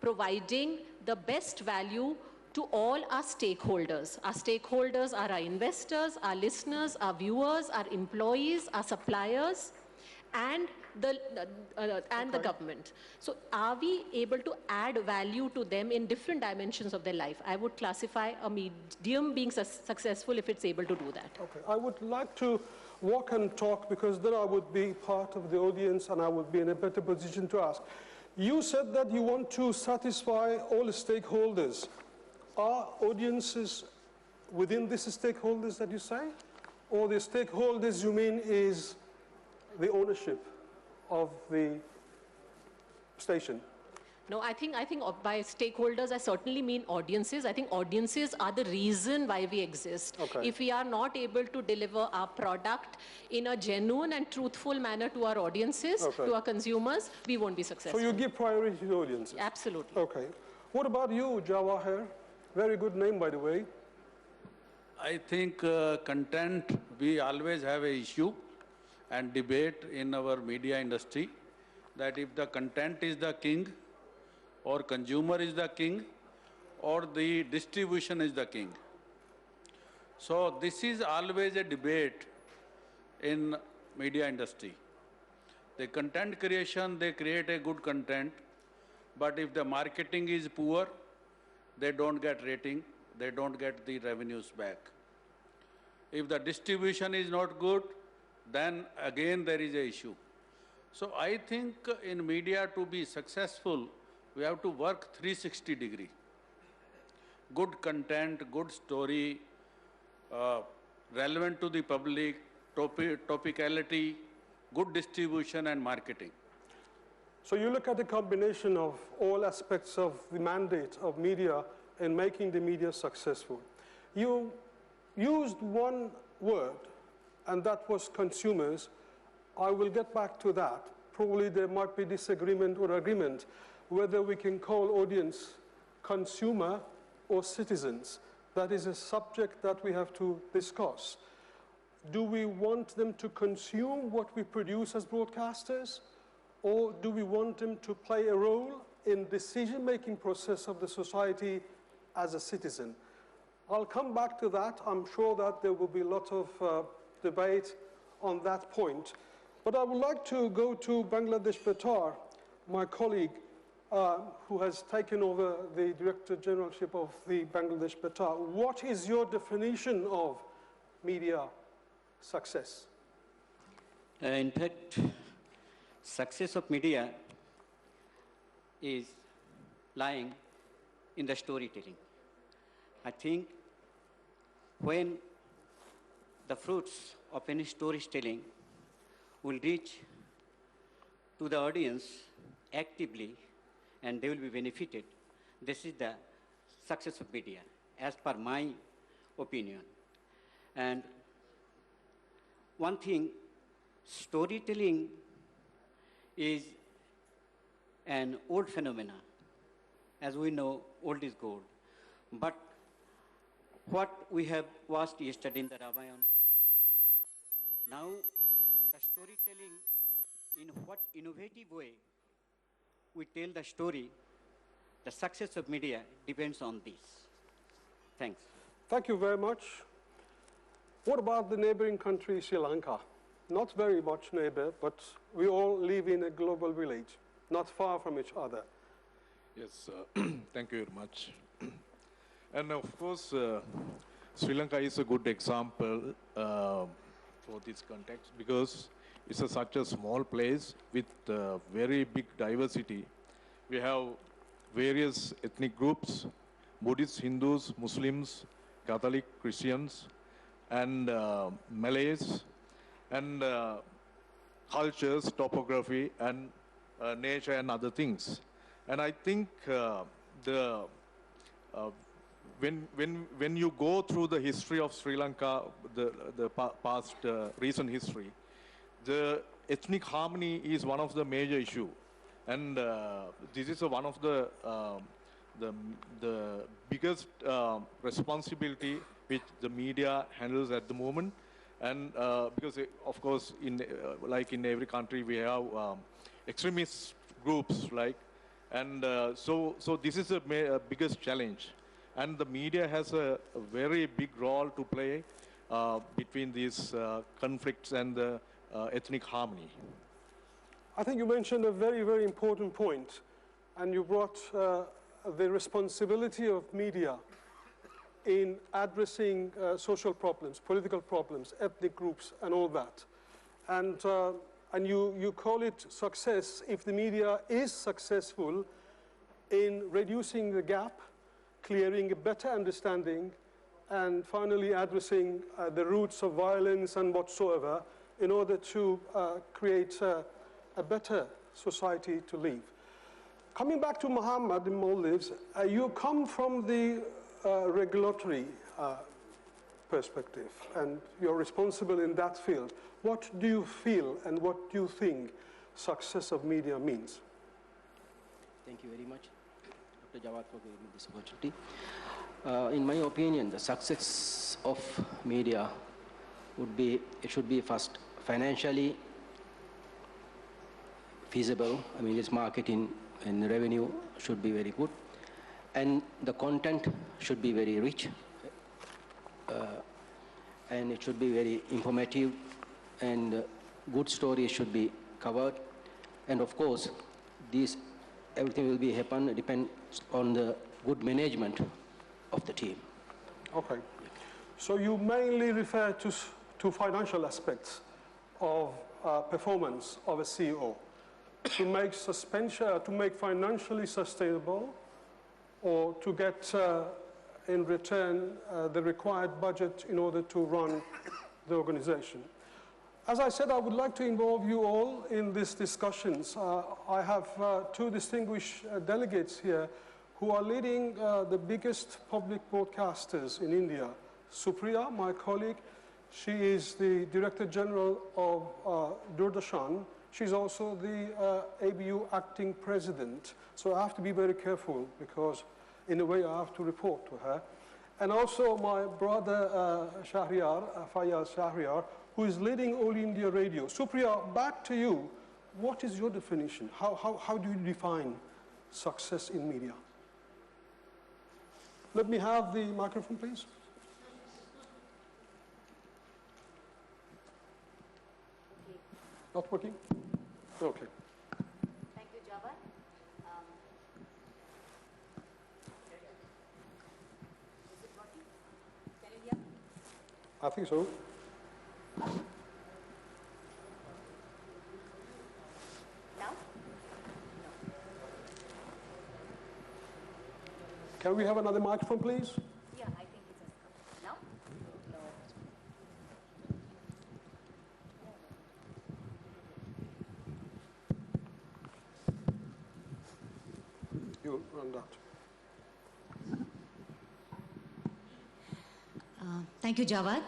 S21: providing the best value to all our stakeholders? Our stakeholders are our investors, our listeners, our viewers, our employees, our suppliers, and the government. So are we able to add value to them in different dimensions of their life? I would classify a medium being successful if it's able to do that.
S20: Okay, I would like to walk and talk, because then I would be part of the audience and I would be in a better position to ask. You said that you want to satisfy all the stakeholders. Are audiences within these stakeholders that you say? Or the stakeholders you mean is the ownership of the station?
S21: No, I think by stakeholders, I certainly mean audiences. I think audiences are the reason why we exist.
S20: Okay.
S21: If we are not able to deliver our product in a genuine and truthful manner to our audiences,
S20: Okay.
S21: to our consumers, we won't be successful.
S20: So you give priority to audiences?
S21: Absolutely.
S20: Okay. What about you, Jawahar? Very good name, by the way.
S22: I think content, we always have an issue and debate in our media industry that if the content is the king, or consumer is the king, or the distribution is the king. So this is always a debate in media industry. The content creation, they create a good content, but if the marketing is poor, they don't get rating, they don't get the revenues back. If the distribution is not good, then again there is an issue. So I think in media to be successful, we have to work 360 degree. Good content, good story, relevant to the public, topicality, good distribution and marketing.
S20: So you look at the combination of all aspects of the mandate of media in making the media successful. You used one word, and that was consumers. I will get back to that. Probably there might be disagreement or agreement whether we can call audience consumer or citizens. That is a subject that we have to discuss. Do we want them to consume what we produce as broadcasters, or do we want them to play a role in decision-making process of the society as a citizen? I'll come back to that. I'm sure that there will be a lot of debate on that point. But I would like to go to Bangladesh Betar, my colleague, who has taken over the Director Generalship of the Bangladesh Betar. What is your definition of media success?
S12: In fact, success of media is lying in the storytelling. I think when the fruits of any storytelling will reach to the audience actively and they will be benefited, this is the success of media, as per my opinion. And one thing, storytelling is an old phenomenon. As we know, old is gold. But what we have watched yesterday in the Ramayana, now the storytelling, in what innovative way we tell the story, the success of media depends on this. Thanks.
S20: Thank you very much. What about the neighboring country, Sri Lanka? Not very much neighbor, but we all live in a global village, not far from each other.
S23: Yes, thank you very much. And of course, Sri Lanka is a good example for this context because it's such a small place with very big diversity. We have various ethnic groups, Buddhists, Hindus, Muslims, Catholic, Christians, and Malays. And cultures, topography, and nature and other things. And I think when you go through the history of Sri Lanka, the past recent history, the ethnic harmony is one of the major issues. And this is one of the biggest responsibility which the media handles at the moment. And because, of course, like in every country, we have extremist groups, and so this is the biggest challenge. And the media has a very big role to play between these conflicts and the ethnic harmony.
S20: I think you mentioned a very, very important point, and you brought the responsibility of media in addressing social problems, political problems, ethnic groups, and all that. And you call it success if the media is successful in reducing the gap, clearing a better understanding, and finally addressing the roots of violence and whatsoever in order to create a better society to live. Coming back to Muhammad in Maldives, you come from the regulatory perspective, and you're responsible in that field. What do you feel and what do you think success of media means?
S4: Thank you very much, Dr. Jawad, for giving me this opportunity. In my opinion, the success of media should be first financially feasible. I mean, its marketing and revenue should be very good, and the content should be very rich, and it should be very informative, and good stories should be covered, and of course, everything will be depends on the good management of the team.
S20: Okay, so you mainly refer to financial aspects of performance of a CEO. To make financially sustainable, or to get in return the required budget in order to run the organization. As I said, I would like to involve you all in these discussions. I have two distinguished delegates here who are leading the biggest public broadcasters in India. Supriya, my colleague, she is the Director General of Doordarshan. She's also the ABU acting president. So I have to be very careful because in a way I have to report to her. And also my brother Shahriar, Fayyaz Shahriar, who is leading All India Radio. Supriya, back to you. What is your definition? How do you define success in media? Let me have the microphone, please. Not working? Okay.
S5: Thank you, Jawad. Is it working? Can you hear me?
S20: I think so.
S5: Now?
S20: Can we have another microphone, please?
S5: Yeah, I think it has come. Now? No.
S20: You run that.
S5: Thank you, Jawad.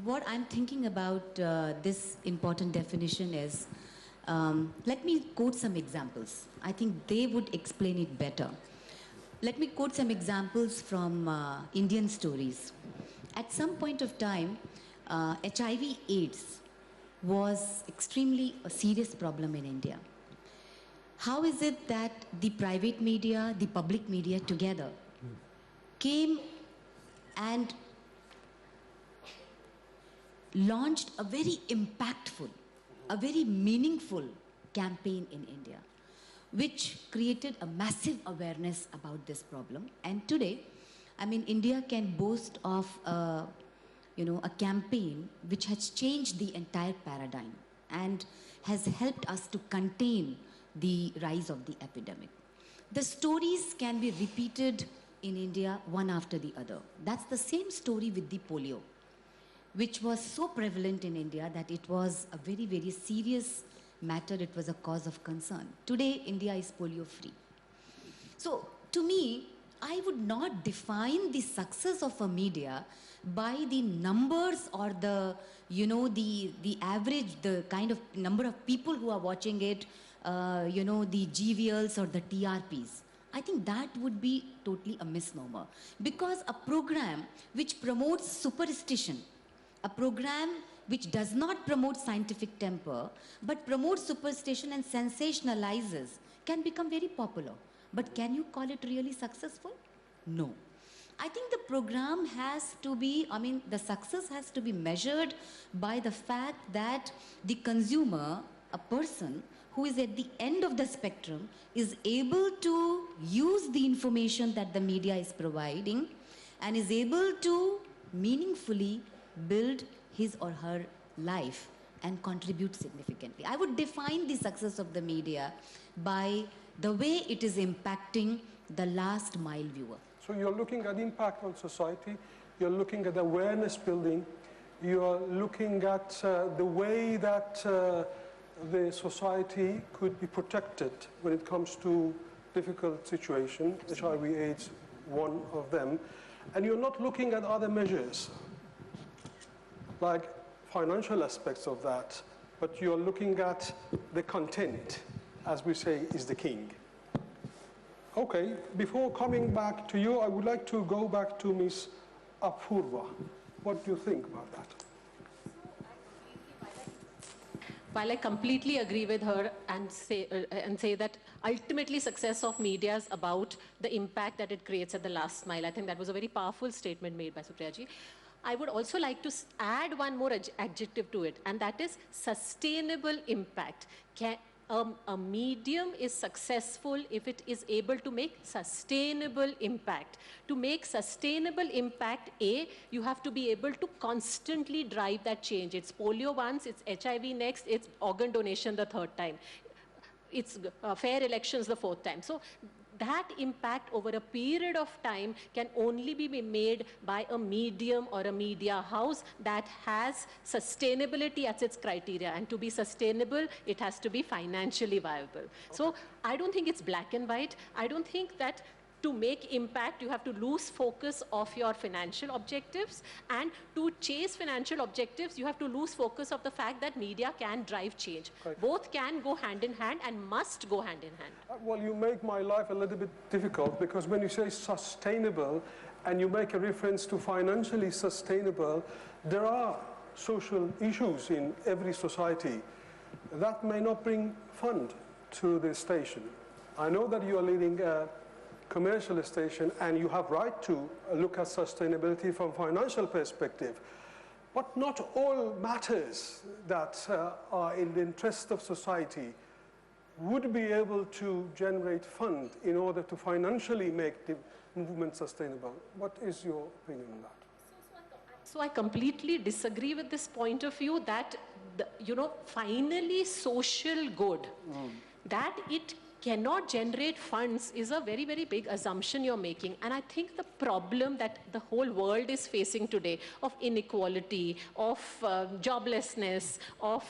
S5: What I'm thinking about this important definition is, let me quote some examples. I think they would explain it better. Let me quote some examples from Indian stories. At some point of time, HIV/AIDS was extremely a serious problem in India. How is it that the private media, the public media together came and launched a very impactful, a very meaningful campaign in India, which created a massive awareness about this problem. And today, I mean, India can boast of a campaign which has changed the entire paradigm and has helped us to contain the rise of the epidemic. The stories can be repeated in India one after the other. That's the same story with the polio. which was so prevalent in India that it was a very, very serious matter. It was a cause of concern. Today, India is polio free. So, to me, I would not define the success of a media by the numbers or the, the average, the kind of number of people who are watching it, the GVLs or the TRPs. I think that would be totally a misnomer. Because a program which promotes superstition, a program which does not promote scientific temper, but promotes superstition and sensationalizes, can become very popular. But can you call it really successful? No. I think the program has to be, the success has to be measured by the fact that the consumer, a person who is at the end of the spectrum, is able to use the information that the media is providing and is able to meaningfully build his or her life and contribute significantly. I would define the success of the media by the way it is impacting the last mile viewer.
S20: So you're looking at impact on society, you're looking at awareness building, you're looking at the way that the society could be protected when it comes to difficult situations, HIV/AIDS, one of them, and you're not looking at other measures, like financial aspects of that, but you're looking at the content, as we say, is the king. Okay, before coming back to you, I would like to go back to Ms. Apurva. What do you think about that?
S21: While I completely agree with her and say that ultimately success of media is about the impact that it creates at the last mile, I think that was a very powerful statement made by Supriya ji. I would also like to add one more adjective to it, and that is sustainable impact. A medium is successful if it is able to make sustainable impact. To make sustainable impact, you have to be able to constantly drive that change. It's polio once, it's HIV next, it's organ donation the third time. It's fair elections the fourth time. So that impact over a period of time can only be made by a medium or a media house that has sustainability as its criteria. And to be sustainable, it has to be financially viable. So I don't think it's black and white. I don't think that to make impact, you have to lose focus of your financial objectives. And to chase financial objectives, you have to lose focus of the fact that media can drive change. Right. Both can go hand in hand and must go hand in hand.
S20: Well, you make my life a little bit difficult, because when you say sustainable and you make a reference to financially sustainable, there are social issues in every society that may not bring fund to the station. I know that you are leading a commercial station and you have right to look at sustainability from financial perspective. But not all matters that are in the interest of society would be able to generate fund in order to financially make the movement sustainable. What is your opinion on that?
S21: So I completely disagree with this point of view that, finally social good, that it cannot generate funds is a very, very big assumption you're making. And I think the problem that the whole world is facing today of inequality, of joblessness, of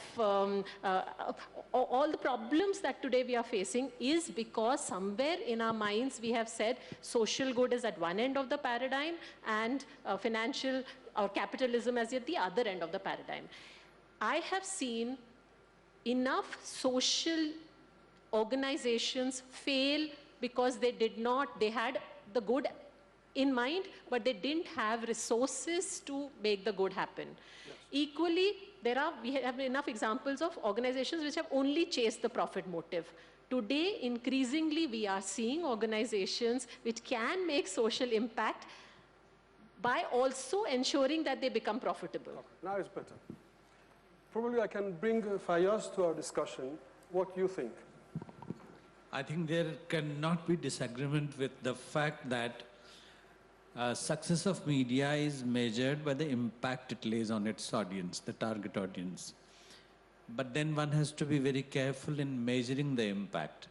S21: all the problems that today we are facing is because somewhere in our minds we have said social good is at one end of the paradigm and financial or capitalism as at the other end of the paradigm. I have seen enough social organizations fail because they had the good in mind, but they didn't have resources to make the good happen. Yes. Equally, we have enough examples of organizations which have only chased the profit motive. Today, increasingly, we are seeing organizations which can make social impact by also ensuring that they become profitable.
S20: Okay. Now it's better. Probably I can bring Fayaz to our discussion. What do you think?
S6: I think there cannot be disagreement with the fact that success of media is measured by the impact it lays on its audience, the target audience. But then one has to be very careful in measuring the impact.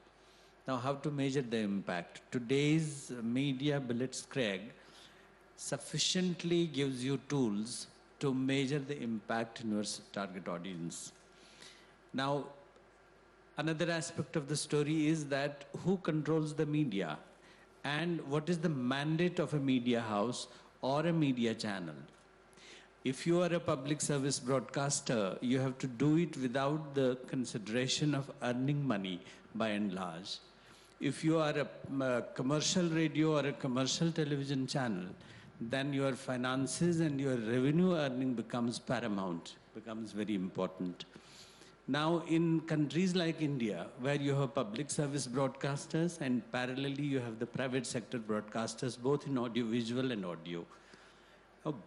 S6: Now, how to measure the impact? Today's media blitzkrieg sufficiently gives you tools to measure the impact in your target audience. Now, another aspect of the story is that who controls the media and what is the mandate of a media house or a media channel. If you are a public service broadcaster, you have to do it without the consideration of earning money by and large. If you are a commercial radio or a commercial television channel, then your finances and your revenue earning becomes paramount, becomes very important. Now, in countries like India, where you have public service broadcasters and parallelly you have the private sector broadcasters, both in audiovisual and audio,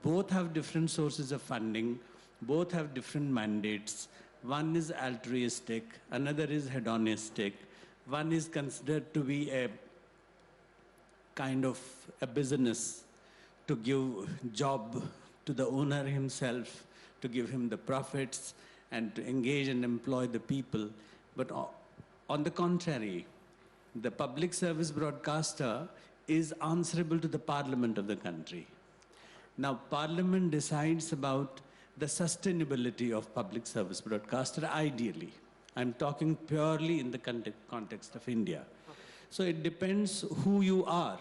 S6: both have different sources of funding, both have different mandates. One is altruistic, another is hedonistic. One is considered to be a kind of a business to give job to the owner himself, to give him the profits and to engage and employ the people. But on the contrary, the public service broadcaster is answerable to the parliament of the country. Now, parliament decides about the sustainability of public service broadcaster ideally. I'm talking purely in the context of India. So it depends who you are.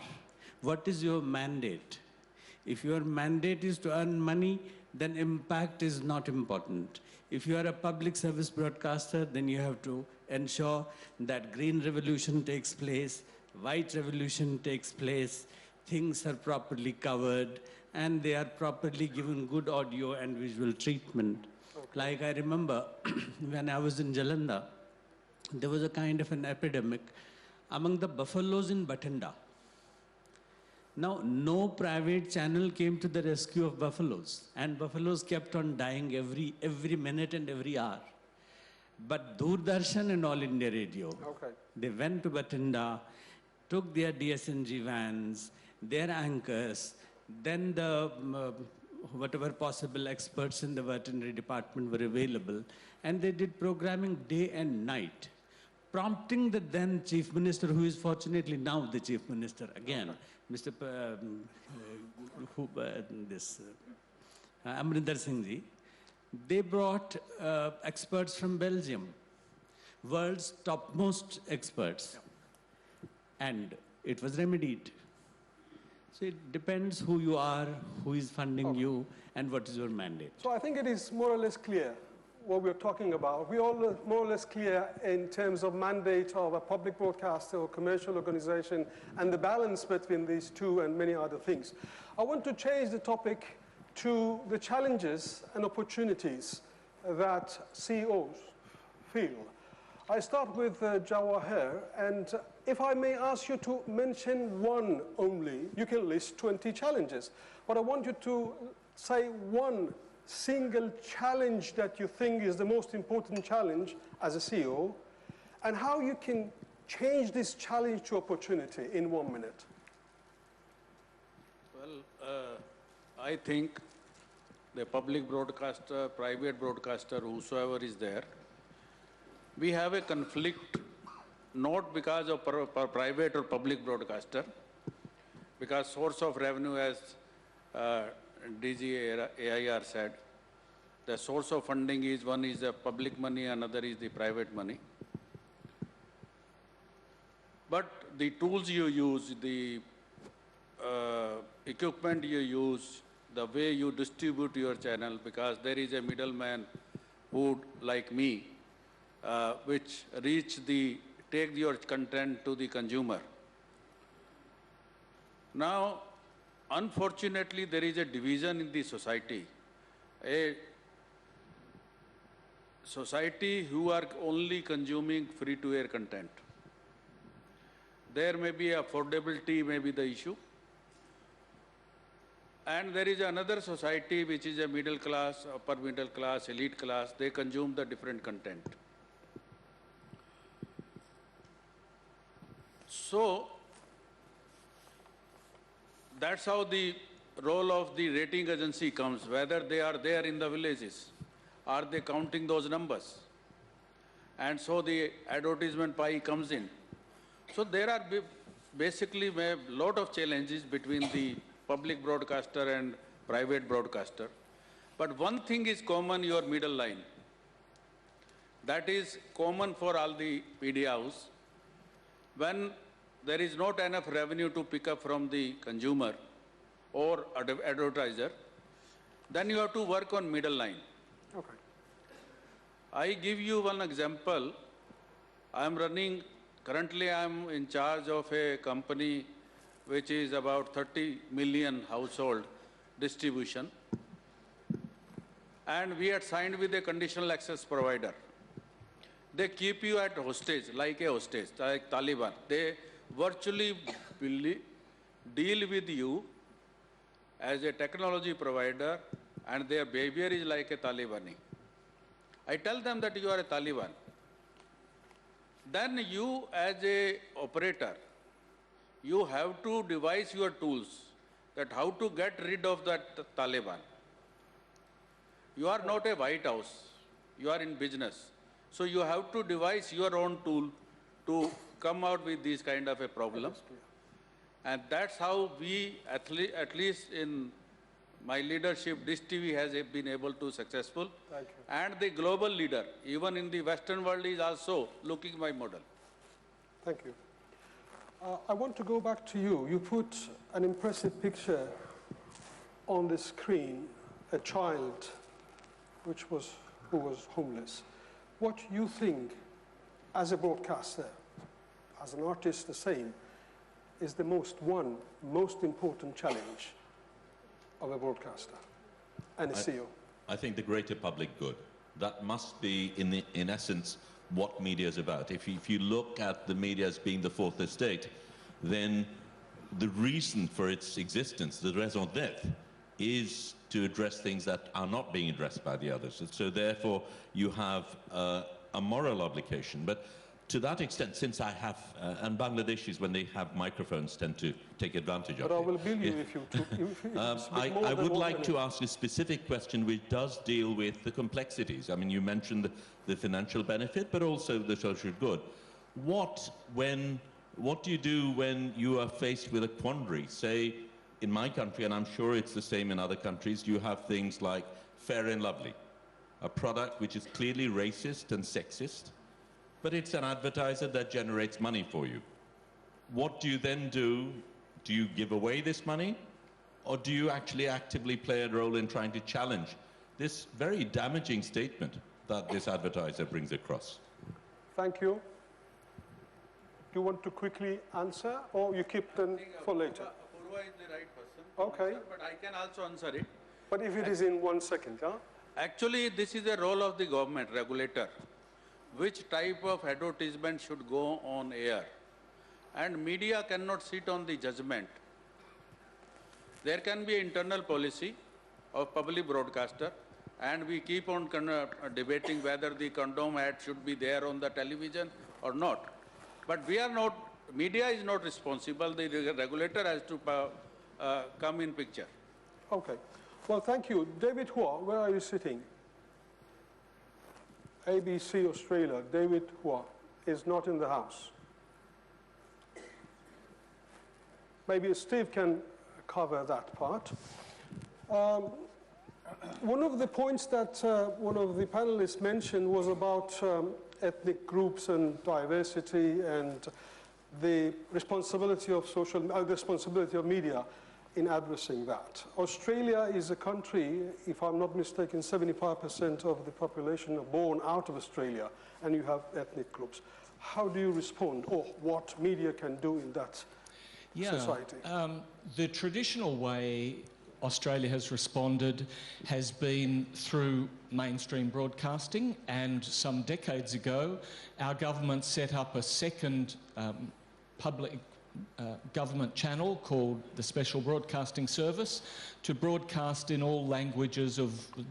S6: What is your mandate? If your mandate is to earn money, then impact is not important. If you are a public service broadcaster, then you have to ensure that green revolution takes place, white revolution takes place, things are properly covered, and they are properly given good audio and visual treatment. Like I remember when I was in Jalandhar, there was a kind of an epidemic among the buffaloes in Bathinda. Now, no private channel came to the rescue of buffaloes, and buffaloes kept on dying every minute and every hour. But Doordarshan and All India Radio, they went to Bathinda, took their DSNG vans, their anchors, then the whatever possible experts in the veterinary department were available, and they did programming day and night, prompting the then Chief Minister, who is fortunately now the Chief Minister again, Mr. Amrinder Singh Ji. They brought experts from Belgium, world's topmost experts, and it was remedied. So it depends who you are, who is funding you, and what is your mandate.
S20: So I think it is more or less clear what we're talking about. We're all more or less clear in terms of mandate of a public broadcaster or commercial organization and the balance between these two and many other things. I want to change the topic to the challenges and opportunities that CEOs feel. I start with Jawahir, and if I may ask you to mention one only, you can list 20 challenges, but I want you to say one single challenge that you think is the most important challenge as a CEO, and how you can change this challenge to opportunity in 1 minute.
S22: Well, I think the public broadcaster, private broadcaster, whosoever is there, we have a conflict not because of private or public broadcaster, because source of revenue, as DG AIR said, the source of funding is, one is the public money, another is the private money. But the tools you use, the equipment you use, the way you distribute your channel, because there is a middleman who, like me, which take your content to the consumer. Now, unfortunately, there is a division in the society. A society who are only consuming free-to-air content. There may be affordability may be the issue. And there is another society which is a middle class, upper middle class, elite class. They consume the different content. So, that's how the role of the rating agency comes, whether they are there in the villages. Are they counting those numbers? And so the advertisement pie comes in. So there are basically a lot of challenges between the public broadcaster and private broadcaster. But one thing is common, your middle line. That is common for all the media house. When there is not enough revenue to pick up from the consumer or advertiser, then you have to work on middle line.
S20: Okay.
S22: I give you one example. Currently I'm in charge of a company which is about 30 million household distribution. And we had signed with a conditional access provider. They keep you at hostage, like Taliban. They virtually deal with you as a technology provider, and their behavior is like a Talibani. I tell them that you are a Taliban. Then you, as a operator, you have to devise your tools that how to get rid of that Taliban. You are not a White House. You are in business. So you have to devise your own tool to come out with these kind of a problem. And that's how we, at least in my leadership, Dish TV has been able to successful.
S20: Thank you.
S22: And the global leader, even in the Western world, is also looking my model.
S20: Thank you. I want to go back to you. You put an impressive picture on the screen, a child who was homeless. What you think, as a broadcaster, as an artist the same, is the most important challenge of a broadcaster and a CEO?
S7: I think the greater public good. That must be, in essence, what media is about. If you look at the media as being the fourth estate, then the reason for its existence, the raison d'être, is to address things that are not being addressed by the others. And so therefore, you have a moral obligation. But to that extent, since I have, and Bangladeshis, when they have microphones, tend to take advantage of it.
S20: But I will bill you if you
S7: I would like to ask a specific question which does deal with the complexities. I mean, you mentioned the financial benefit, but also the social good. What do you do when you are faced with a quandary? Say, in my country, and I'm sure it's the same in other countries, you have things like Fair and Lovely, a product which is clearly racist and sexist, but it's an advertiser that generates money for you. What do you then do? Do you give away this money? Or do you actually actively play a role in trying to challenge this very damaging statement that this advertiser brings across?
S20: Thank you. Do you want to quickly answer, or you keep them for later?
S22: Apurva is the right person.
S20: Okay.
S22: Answer, but I can also answer it.
S20: But if it is in 1 second, yeah?
S22: Actually, this is a role of the government regulator. Which type of advertisement should go on air? And media cannot sit on the judgment. There can be an internal policy of public broadcaster, and we keep on debating whether the condom ad should be there on the television or not. But we are not, media is not responsible. The regulator has to come in picture.
S20: Okay. Well, thank you. David Hua, where are you sitting? ABC Australia, David Hua, is not in the house. Maybe Steve can cover that part. One of the points that one of the panelists mentioned was about ethnic groups and diversity and the responsibility of the responsibility of media in addressing that. Australia is a country, if I'm not mistaken, 75% of the population are born out of Australia, and you have ethnic groups. How do you respond, or what media can do in that society?
S8: The traditional way Australia has responded has been through mainstream broadcasting, and some decades ago our government set up a second public government channel called the Special Broadcasting Service to broadcast in all languages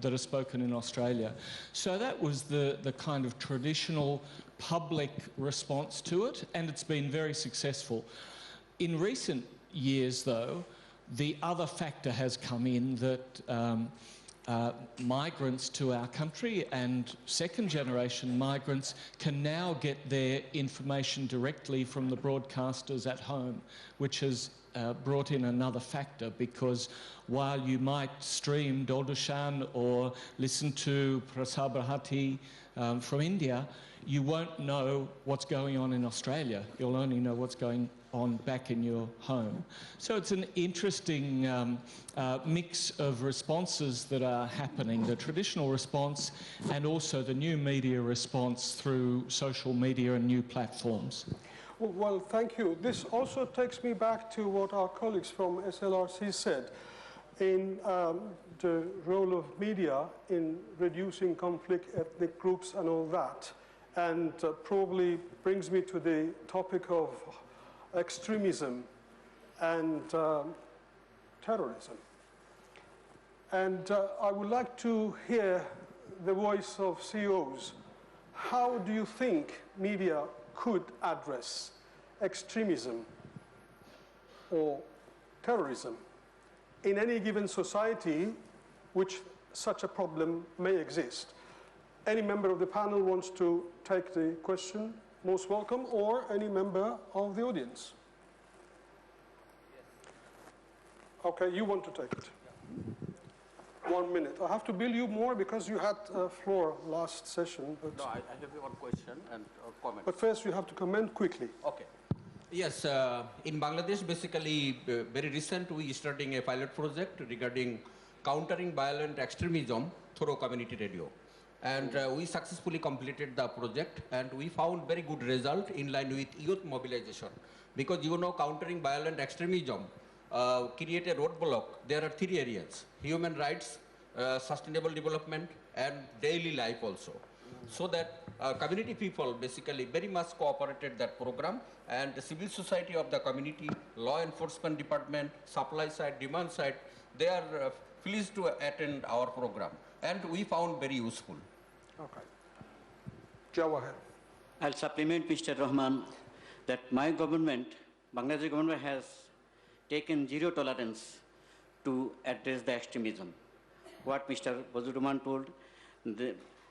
S8: that are spoken in Australia. So that was the kind of traditional public response to it, and it's been very successful. In recent years, though, the other factor has come in that migrants to our country, and second-generation migrants can now get their information directly from the broadcasters at home, which has brought in another factor, because while you might stream Doordarshan or listen to Prasar Bharati from India, you won't know what's going on in Australia. You'll only know what's going on back in your home. So it's an interesting mix of responses that are happening, the traditional response and also the new media response through social media and new platforms.
S20: Well, thank you. This also takes me back to what our colleagues from SLRC said in the role of media in reducing conflict, ethnic groups and all that. And probably brings me to the topic of extremism and terrorism. And I would like to hear the voice of CEOs. How do you think media could address extremism or terrorism in any given society which such a problem may exist? Any member of the panel wants to take the question, most welcome, or any member of the audience? Okay, you want to take it. 1 minute. I have to bill you more because you had floor last session. But
S1: No, I have one question and a comment.
S20: But first you have to comment quickly.
S1: Okay. Yes, in Bangladesh, basically, very recent, we starting a pilot project regarding countering violent extremism through community radio. And we successfully completed the project, and we found very good result in line with youth mobilization. Because you know, countering violent extremism create a roadblock. There are 3 areas: human rights, sustainable development, and daily life also. So that community people basically very much cooperated that program, and the civil society of the community, law enforcement department, supply side, demand side, they are pleased to attend our program. And we found very useful.
S20: Okay. Jawahar.
S12: I'll supplement Mr. Rahman that my government, Bangladesh government, has taken zero tolerance to address the extremism. What Mr. Wazir Rahman told,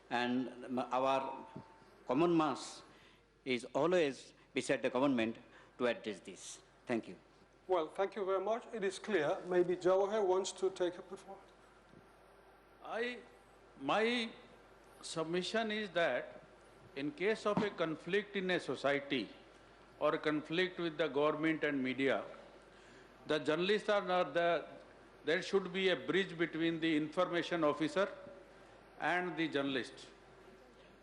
S12: and our common mass is always beside the government to address this. Thank you.
S20: Well, thank you very much. It is clear. Maybe Jawahar wants to take up the floor.
S22: My submission is that in case of a conflict in a society or a conflict with the government and media, the journalists are not there should be a bridge between the information officer and the journalist.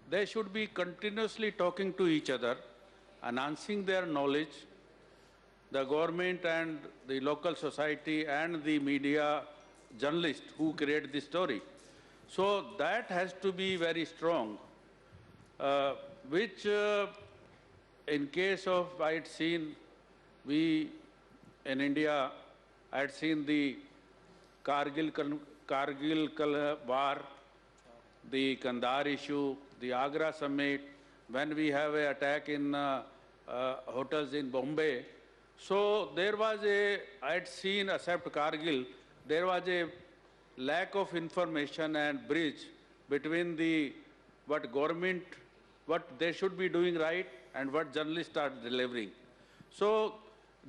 S22: They should be continuously talking to each other, enhancing their knowledge, the government and the local society and the media journalists who create the story. So that has to be very strong, which in case of, I had seen, we in India, I had seen the Kargil war, the Kandahar issue, the Agra summit, when we have an attack in hotels in Bombay. So there was I had seen, except Kargil, there was a lack of information and bridge between what government, what they should be doing right and what journalists are delivering. So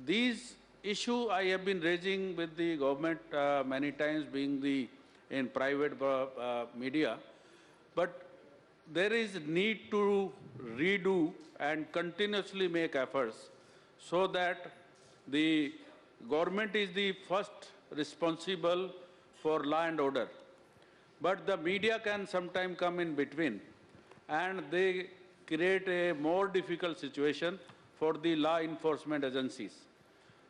S22: these issues I have been raising with the government many times, being in private media, but there is need to redo and continuously make efforts so that the government is the first responsible for law and order. But the media can sometimes come in between, and they create a more difficult situation for the law enforcement agencies.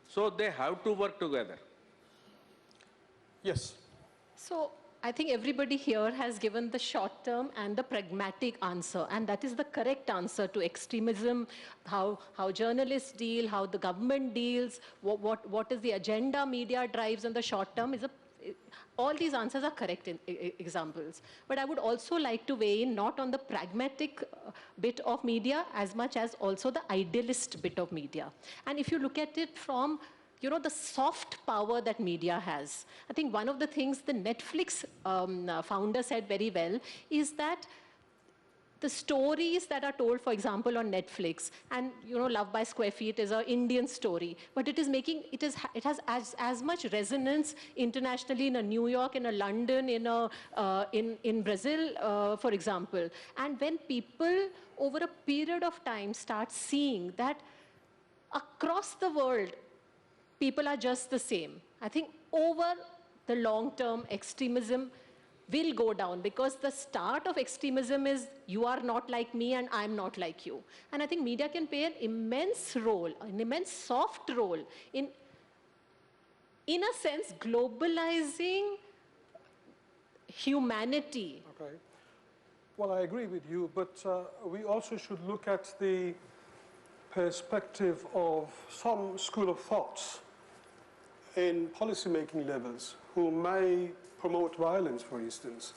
S22: So they have to work together.
S20: Yes.
S21: So I think everybody here has given the short-term and the pragmatic answer, and that is the correct answer to extremism, how journalists deal, how the government deals, what is the agenda media drives in the short term. All these answers are correct examples. But I would also like to weigh in not on the pragmatic bit of media as much as also the idealist bit of media. And if you look at it from you know, the soft power that media has. I think one of the things the Netflix founder said very well is that the stories that are told, for example, on Netflix, and you know, Love by Square Feet is an Indian story, but it has as much resonance internationally in a New York, in a London, in Brazil, for example. And when people over a period of time start seeing that across the world, people are just the same, I think over the long term, extremism will go down, because the start of extremism is you are not like me and I'm not like you. And I think media can play an immense role, an immense soft role in a sense, globalizing humanity.
S20: Okay. Well, I agree with you, but we also should look at the perspective of some school of thoughts in policy-making levels who may promote violence, for instance.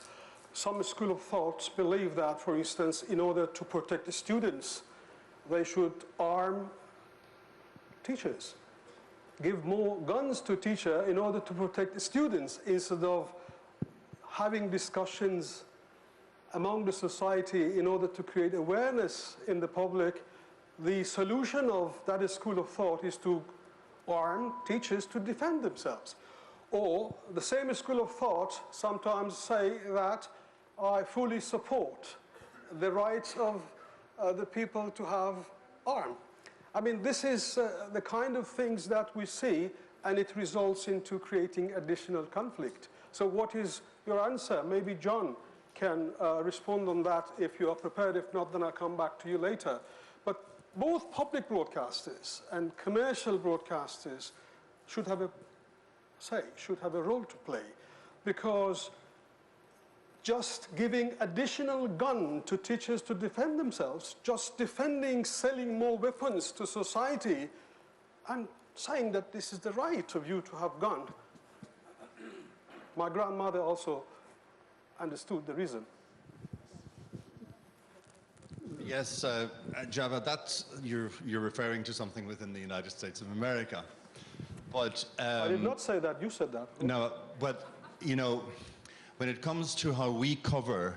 S20: Some school of thoughts believe that, for instance, in order to protect the students, they should arm teachers, give more guns to teachers in order to protect the students, instead of having discussions among the society in order to create awareness in the public. The solution of that school of thought is to arm teachers to defend themselves. Or the same school of thought sometimes say that I fully support the rights of the people to have arms. I mean, this is the kind of things that we see, and it results into creating additional conflict. So what is your answer? Maybe John can respond on that if you are prepared. If not, then I'll come back to you later. But both public broadcasters and commercial broadcasters should have a role to play, because just giving additional gun to teachers to defend themselves, just defending selling more weapons to society, and saying that this is the right of you to have gun. My grandmother also understood the reason.
S3: Yes, Java, that's, you're referring to something within the United States of America. But
S20: I did not say that, you said that.
S3: No, but you know, when it comes to how we cover,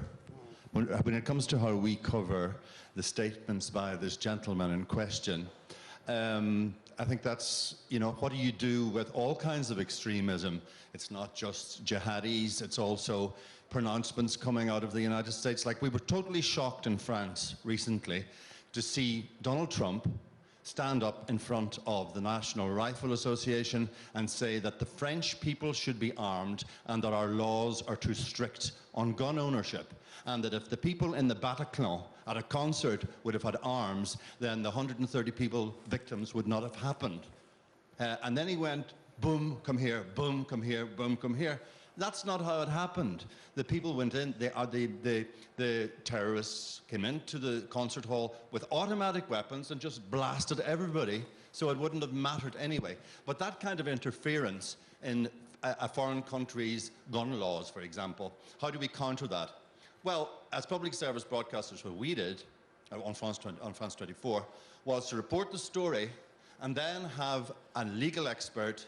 S3: the statements by this gentleman in question, I think that's, you know, what do you do with all kinds of extremism? It's not just jihadis, it's also pronouncements coming out of the United States. Like, we were totally shocked in France recently to see Donald Trump stand up in front of the National Rifle Association and say that the French people should be armed and that our laws are too strict on gun ownership, and that if the people in the Bataclan at a concert would have had arms, then the 130 people victims would not have happened. And then he went, boom, come here, boom, come here, boom, come here. That's not how it happened. The people went in, the terrorists came into the concert hall with automatic weapons and just blasted everybody, so it wouldn't have mattered anyway. But that kind of interference in a foreign country's gun laws, for example, how do we counter that? Well, as public service broadcasters, what we did on France 24 was to report the story and then have a legal expert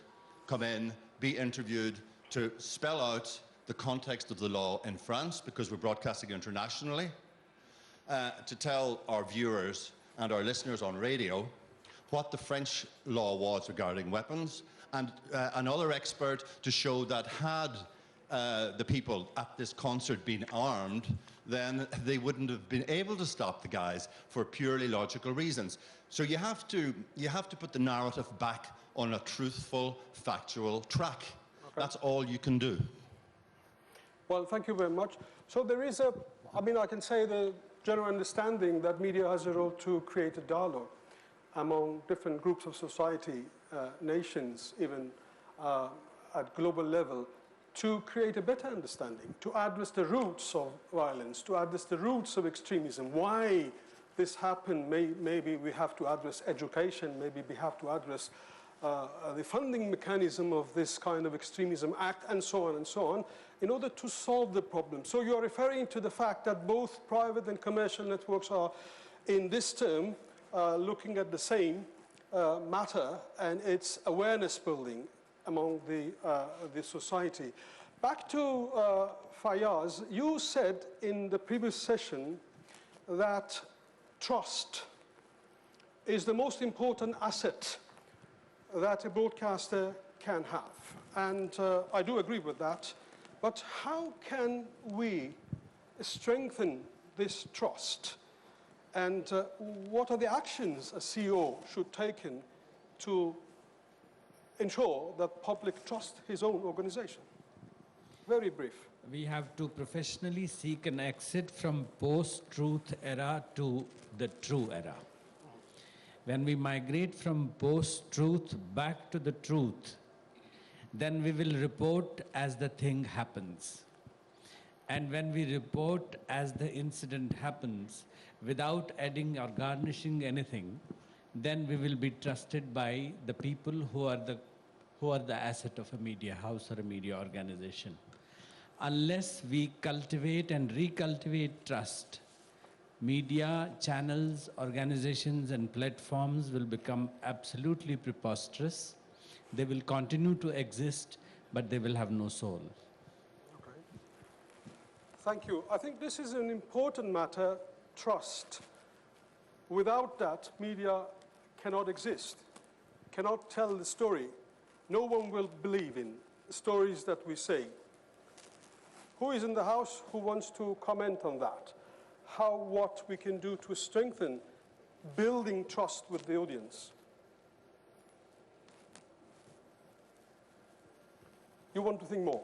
S3: come in, be interviewed, to spell out the context of the law in France, because we're broadcasting internationally, to tell our viewers and our listeners on radio what the French law was regarding weapons, and another expert to show that had the people at this concert been armed, then they wouldn't have been able to stop the guys for purely logical reasons. So you have to put the narrative back on a truthful, factual track. That's all you can do.
S20: Well, thank you very much. So there is I can say the general understanding that media has a role to create a dialogue among different groups of society, nations, even at global level, to create a better understanding, to address the roots of violence, to address the roots of extremism, why this happened. Maybe we have to address education, maybe we have to address the funding mechanism of this kind of extremism act, and so on, in order to solve the problem. So you're referring to the fact that both private and commercial networks are, in this term, looking at the same, matter, and it's awareness building among the society. Back to Fayaz, you said in the previous session that trust is the most important asset that a broadcaster can have. And I do agree with that. But how can we strengthen this trust? And what are the actions a CEO should take to ensure that public trust his own organization? Very brief.
S6: We have to professionally seek an exit from post-truth era to the true era. When we migrate from post-truth back to the truth, then we will report as the thing happens. And when we report as the incident happens, without adding or garnishing anything, then we will be trusted by the people who are the asset of a media house or a media organization. Unless we cultivate and recultivate trust, media, channels, organizations, and platforms will become absolutely preposterous. They will continue to exist, but they will have no soul.
S20: Okay. Thank you. I think this is an important matter, trust. Without that, media cannot exist, cannot tell the story. No one will believe in stories that we say. Who is in the House who wants to comment on that? What we can do to strengthen building trust with the audience? You want to think more?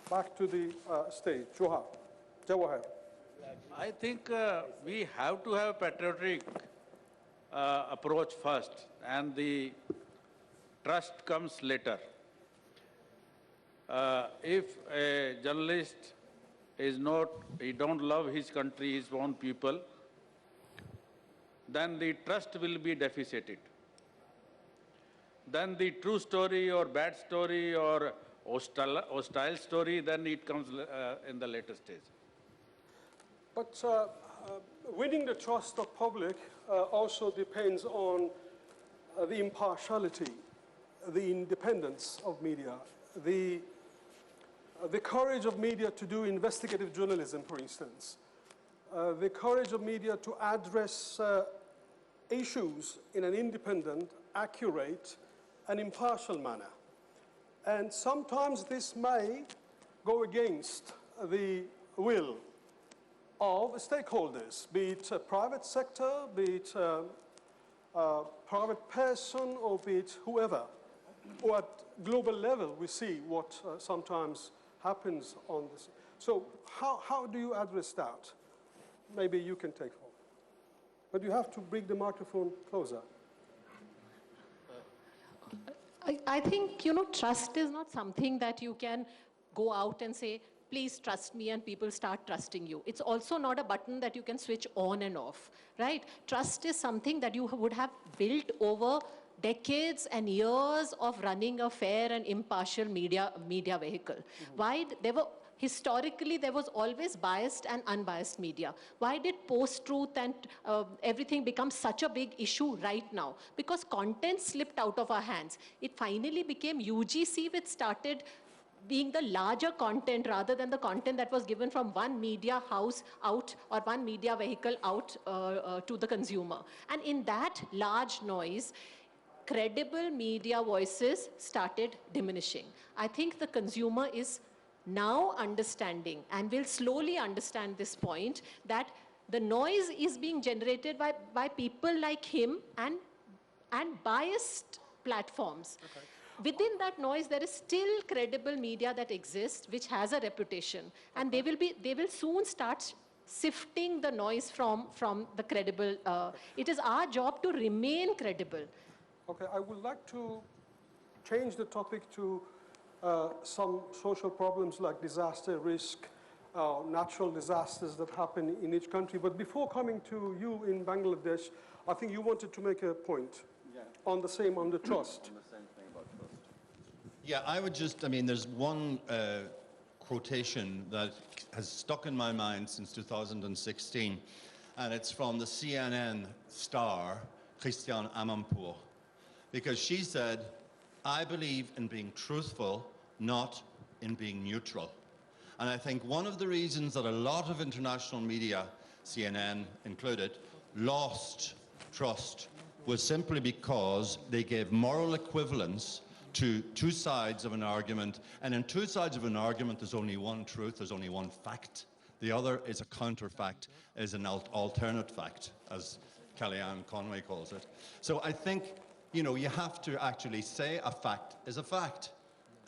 S20: Back to the stage. Jawahar.
S22: I think we have to have patriotic approach first, and the trust comes later. If a journalist he don't love his country, his own people, then the trust will be deficited. Then the true story or bad story or hostile story, then it comes in the later stage.
S20: But winning the trust of public also depends on the impartiality, the independence of media, the courage of media to do investigative journalism, for instance, the courage of media to address issues in an independent, accurate, and impartial manner. And sometimes this may go against the will of stakeholders, be it a private sector, be it a private person, or be it whoever. Or at global level, we see what sometimes happens on this. So how do you address that? Maybe you can take hold. But you have to bring the microphone closer.
S21: I think, trust is not something that you can go out and say, please trust me, and people start trusting you. It's also not a button that you can switch on and off, right? Trust is something that you would have built over decades and years of running a fair and impartial media vehicle. Why historically there was always biased and unbiased media. Why did post-truth and everything become such a big issue right now? Because content slipped out of our hands. It finally became UGC, which started being the larger content rather than the content that was given from one media house out or one media vehicle out to the consumer. And in that large noise, credible media voices started diminishing. I think the consumer is now understanding and will slowly understand this point, that the noise is being generated by people like him and biased platforms. Okay. Within that noise, there is still credible media that exists, which has a reputation, and they will soon start sifting the noise from the credible. It is our job to remain credible.
S20: Okay, I would like to change the topic to some social problems like disaster risk, natural disasters that happen in each country. But before coming to you in Bangladesh, I think you wanted to make a point on the trust.
S3: Yeah, I would just, there's one quotation that has stuck in my mind since 2016, and it's from the CNN star, Christiane Amanpour, because she said, I believe in being truthful, not in being neutral. And I think one of the reasons that a lot of international media, CNN included, lost trust was simply because they gave moral equivalence to two sides of an argument. And in two sides of an argument, there's only one truth, there's only one fact. The other is a counterfact, is an alternate fact, as Kellyanne Conway calls it. So I think, you know, you have to actually say a fact is a fact.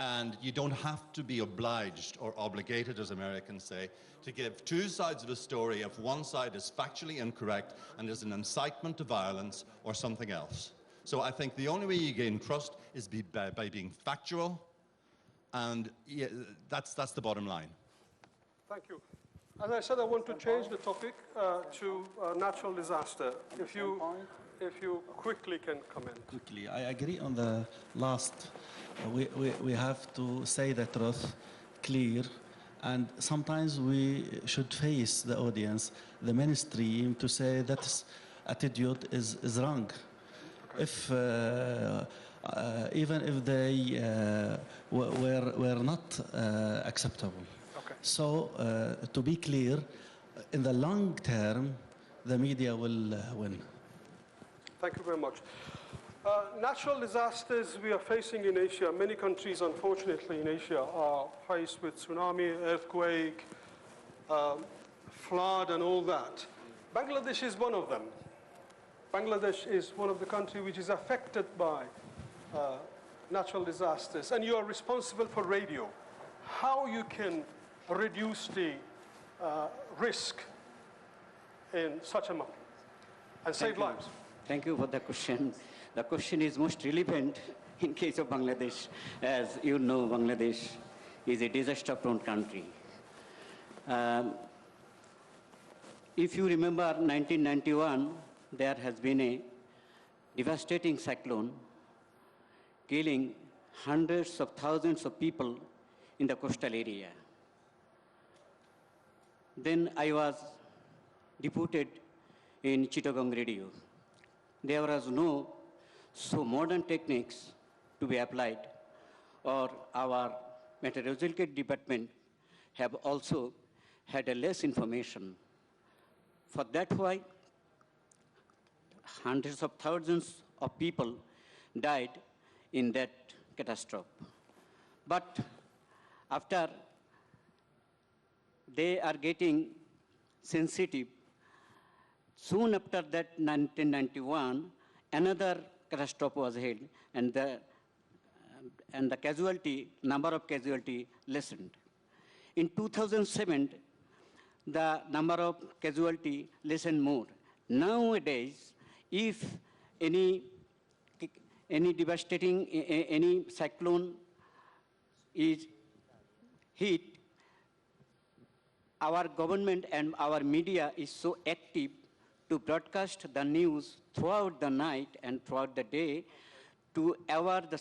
S3: And you don't have to be obliged or obligated, as Americans say, to give two sides of a story if one side is factually incorrect and is an incitement to violence or something else. So I think the only way you gain trust is by being factual, and yeah, that's the bottom line.
S20: Thank you. As I said, I want to change the topic to natural disaster. If you quickly can comment.
S2: Quickly, I agree on the last. We have to say the truth clear, and sometimes we should face the audience, the mainstream, to say that attitude is wrong. If even if they were not acceptable.
S20: Okay.
S2: So to be clear, in the long term, the media will win.
S20: Thank you very much. Natural disasters we are facing in Asia, many countries, unfortunately, in Asia are faced with tsunami, earthquake, flood, and all that. Bangladesh is one of them. Bangladesh is one of the countries which is affected by natural disasters, and you are responsible for radio. How you can reduce the risk in such a moment and save lives?
S12: Thank you for the question. The question is most relevant in case of Bangladesh. As you know, Bangladesh is a disaster-prone country. If you remember 1991, there has been a devastating cyclone killing hundreds of thousands of people in the coastal area. Then I was deputed in Chittagong Radio. There was no so modern techniques to be applied, or our meteorological department have also had a less information. For that why hundreds of thousands of people died in that catastrophe. But after they are getting sensitive, soon after that 1991, another catastrophe was held, and the casualty, number of casualty lessened. In 2007, the number of casualty lessened more. Nowadays, if any devastating, any cyclone is hit, our government and our media is so active to broadcast the news throughout the night and throughout the day to aware the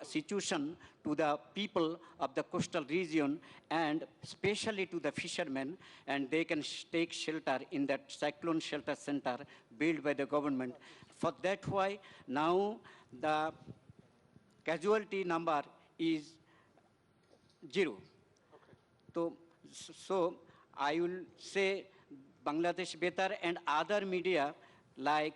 S12: situation to the people of the coastal region, and especially to the fishermen, and they can take shelter in that cyclone shelter center built by the government. For that why now the casualty number is 0. Okay. So I will say Bangladesh Betar and other media like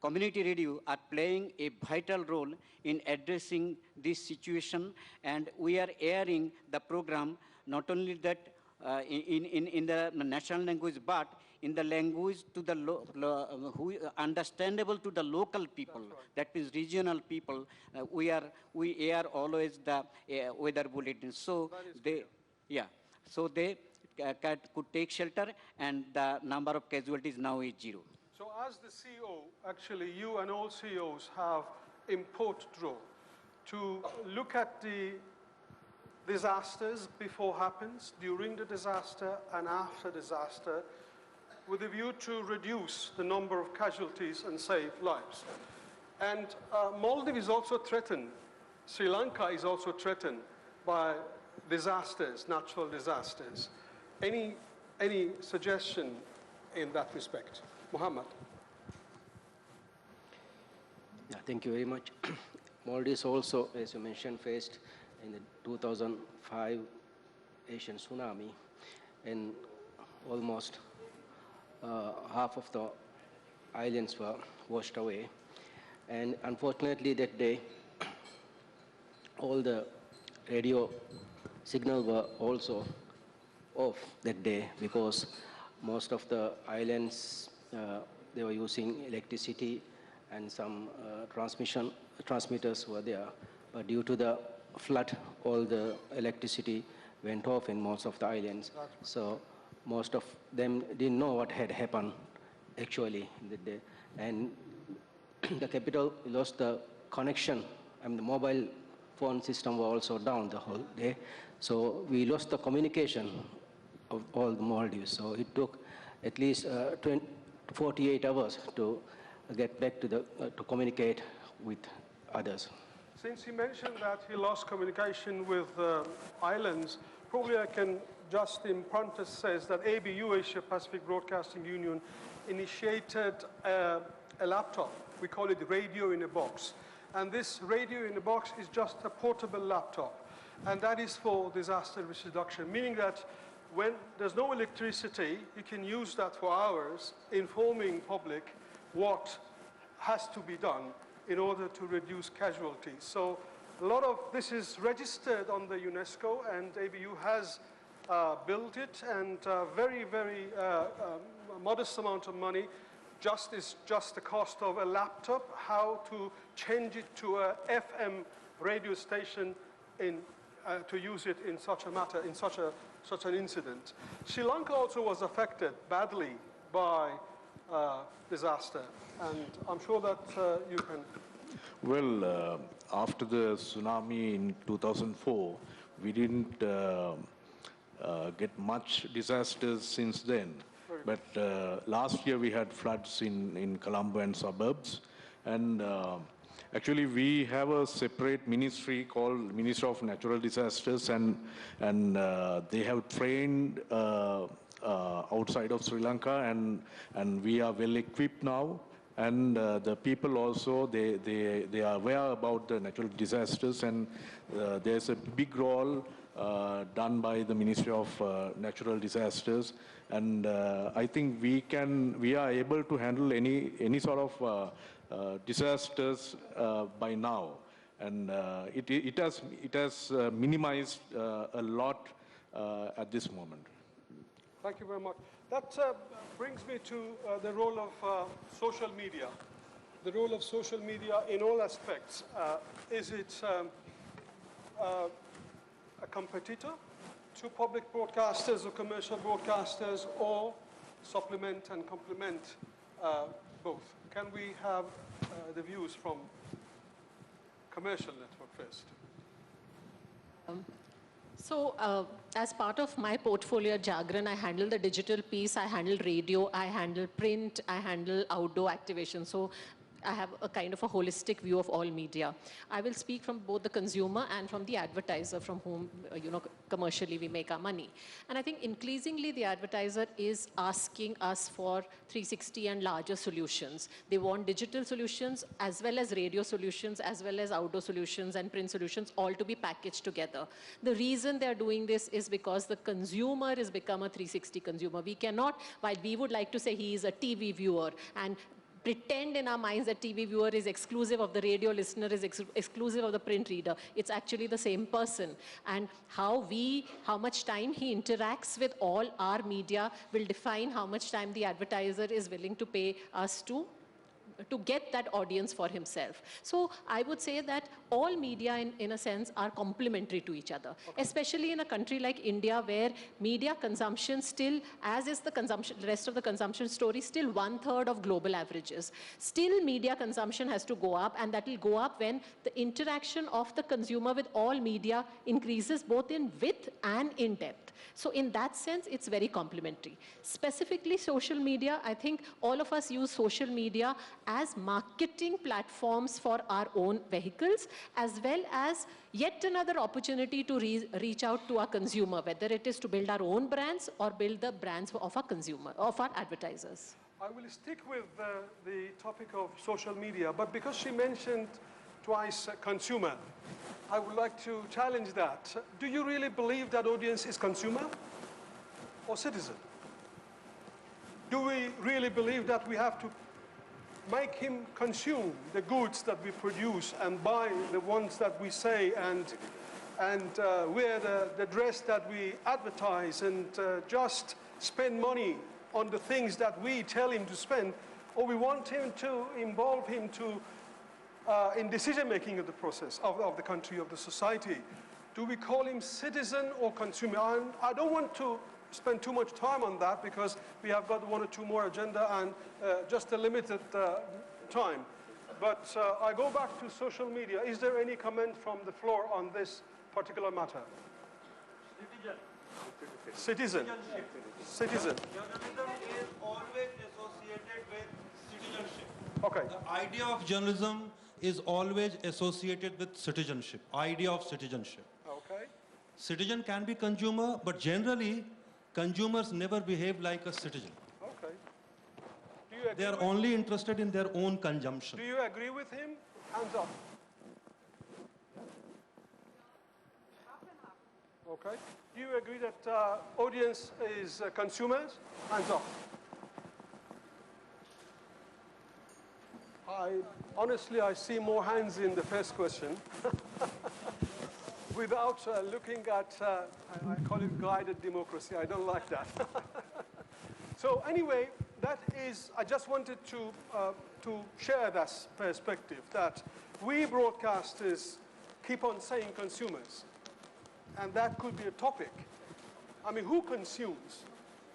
S12: community radio are playing a vital role in addressing this situation, and we are airing the program not only that in the national language, but in the language to the who understandable to the local people. That means regional people. We air always the weather bulletins. So they, so they could take shelter, and the number of casualties now is 0.
S20: So as the CEO, actually you and all CEOs have important role to look at the disasters before happens, during the disaster, and after disaster, with a view to reduce the number of casualties and save lives. And Maldives is also threatened. Sri Lanka is also threatened by disasters, natural disasters. Any suggestion in that respect? Muhammad.
S4: Yeah, thank you very much. Maldives also, as you mentioned, faced in the 2005 Asian tsunami, and almost half of the islands were washed away. And unfortunately that day, all the radio signals were also off that day because most of the islands, they were using electricity and some transmitters were there. But due to the flood, all the electricity went off in most of the islands. So most of them didn't know what had happened actually in the day. And the capital lost the connection, and the mobile phone system was also down the whole day. So we lost the communication of all the Maldives. So it took at least 48 hours to get back to to communicate with others.
S20: Since he mentioned that he lost communication with islands, probably I can just in parenthesis says that ABU, Asia Pacific Broadcasting Union, initiated a laptop. We call it radio in a box. And this radio in a box is just a portable laptop. And that is for disaster risk reduction, meaning that when there's no electricity, you can use that for hours, informing public what has to be done in order to reduce casualties. So a lot of this is registered on the UNESCO, and ABU has built it, and very, very modest amount of money is just the cost of a laptop, how to change it to a FM radio station to use it in such a matter, in such an incident. Sri Lanka also was affected badly by disaster, and I'm sure that you can.
S23: Well, after the tsunami in 2004, we didn't get much disasters since then. But last year we had floods in Colombo and suburbs, and actually we have a separate ministry called Ministry of Natural Disasters, and they have trained outside of Sri Lanka, and we are well equipped now. And the people also, they are aware about the natural disasters, and there's a big role done by the Ministry of Natural Disasters. And I think we are able to handle any sort of disasters by now. And it has minimized a lot at this moment.
S20: Thank you very much. That brings me to the role of social media. The role of social media in all aspects. Is it a competitor to public broadcasters or commercial broadcasters, or supplement and complement both? Can we have the views from commercial network first?
S21: So as part of my portfolio at Jagran, I handle the digital piece, I handle radio, I handle print, I handle outdoor activation. So I have a kind of a holistic view of all media. I will speak from both the consumer and from the advertiser, from whom, commercially we make our money. And I think increasingly the advertiser is asking us for 360 and larger solutions. They want digital solutions as well as radio solutions, as well as outdoor solutions and print solutions, all to be packaged together. The reason they're doing this is because the consumer has become a 360 consumer. We cannot, while we would like to say he is a TV viewer and pretend in our minds that TV viewer is exclusive of the radio listener, is exclusive of the print reader. It's actually the same person. And how much time he interacts with all our media will define how much time the advertiser is willing to pay us to get that audience for himself. So I would say that all media in a sense are complementary to each other, especially in a country like India, where media consumption still, as is the rest of the consumption story, still 1/3 of global averages. Still media consumption has to go up, and that will go up when the interaction of the consumer with all media increases both in width and in depth. So in that sense, it's very complementary. Specifically social media, I think all of us use social media as marketing platforms for our own vehicles, as well as yet another opportunity to reach out to our consumer, whether it is to build our own brands or build the brands of our consumer, of our advertisers.
S20: I will stick with the topic of social media, but because she mentioned twice consumer, I would like to challenge that. Do you really believe that audience is consumer or citizen? Do we really believe that we have to make him consume the goods that we produce and buy the ones that we say and wear the dress that we advertise and just spend money on the things that we tell him to spend, or we want him to involve him in decision-making of the process of the country, of the society? Do we call him citizen or consumer? I don't want to spend too much time on that because we have got 1 or 2 more agenda and just a limited time. But I go back to social media. Is there any comment from the floor on this particular matter? Citizen. Citizen.
S9: Journalism is always associated with citizenship.
S20: Okay.
S9: The idea of journalism is always associated with citizenship. Idea of citizenship.
S20: Okay.
S9: Citizen can be consumer, but generally, consumers never behave like a citizen.
S20: Okay. Do you agree
S9: They are
S20: with
S9: only interested in their own consumption.
S20: Do you agree with him? Hands up. Okay. Do you agree that audience is consumers? Hands up. Honestly, I see more hands in the first question. Without looking at, I call it guided democracy. I don't like that. So anyway, that is, I just wanted to share this perspective that we broadcasters keep on saying consumers. And that could be a topic. I mean, who consumes?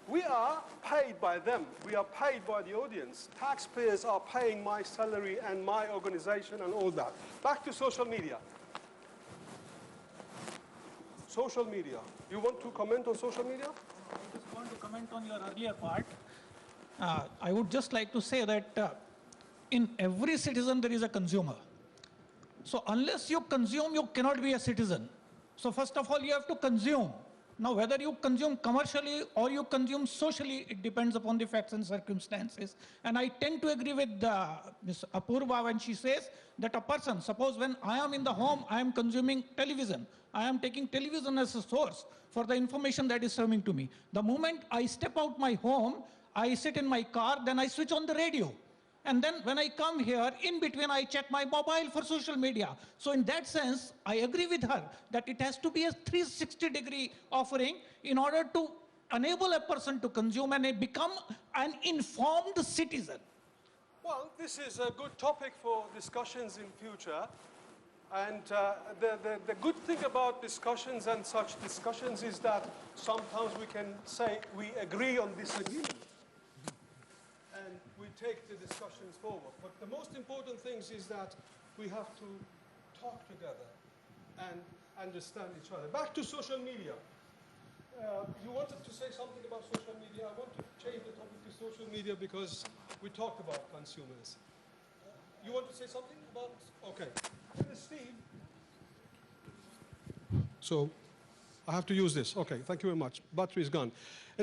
S20: We are paid by them. We are paid by the audience. Taxpayers are paying my salary and my organization and all that. Back to social media. Social media. You want to comment on social media?
S10: I just want to comment on your earlier part. I would just like to say that in every citizen there is a consumer. So unless you consume, you cannot be a citizen. So first of all, you have to consume. Now, whether you consume commercially or you consume socially, it depends upon the facts and circumstances. And I tend to agree with Ms. Apurva when she says that a person, suppose when I am in the home, I am consuming television. I am taking television as a source for the information that is coming to me. The moment I step out my home, I sit in my car, then I switch on the radio. And then when I come here, in between, I check my mobile for social media. So in that sense, I agree with her that it has to be a 360-degree offering in order to enable a person to consume and become an informed citizen.
S20: Well, this is a good topic for discussions in future. And the good thing about discussions and such discussions is that sometimes we can say we agree on disagreement. And we take the discussions forward. But the most important thing is that we have to talk together and understand each other. Back to social media. You wanted to say something about social media. I want to change the topic to social media because we talked about consumers. You want to say something about? Okay. Steve. So I have to use this. Okay, thank you very much. Battery is gone.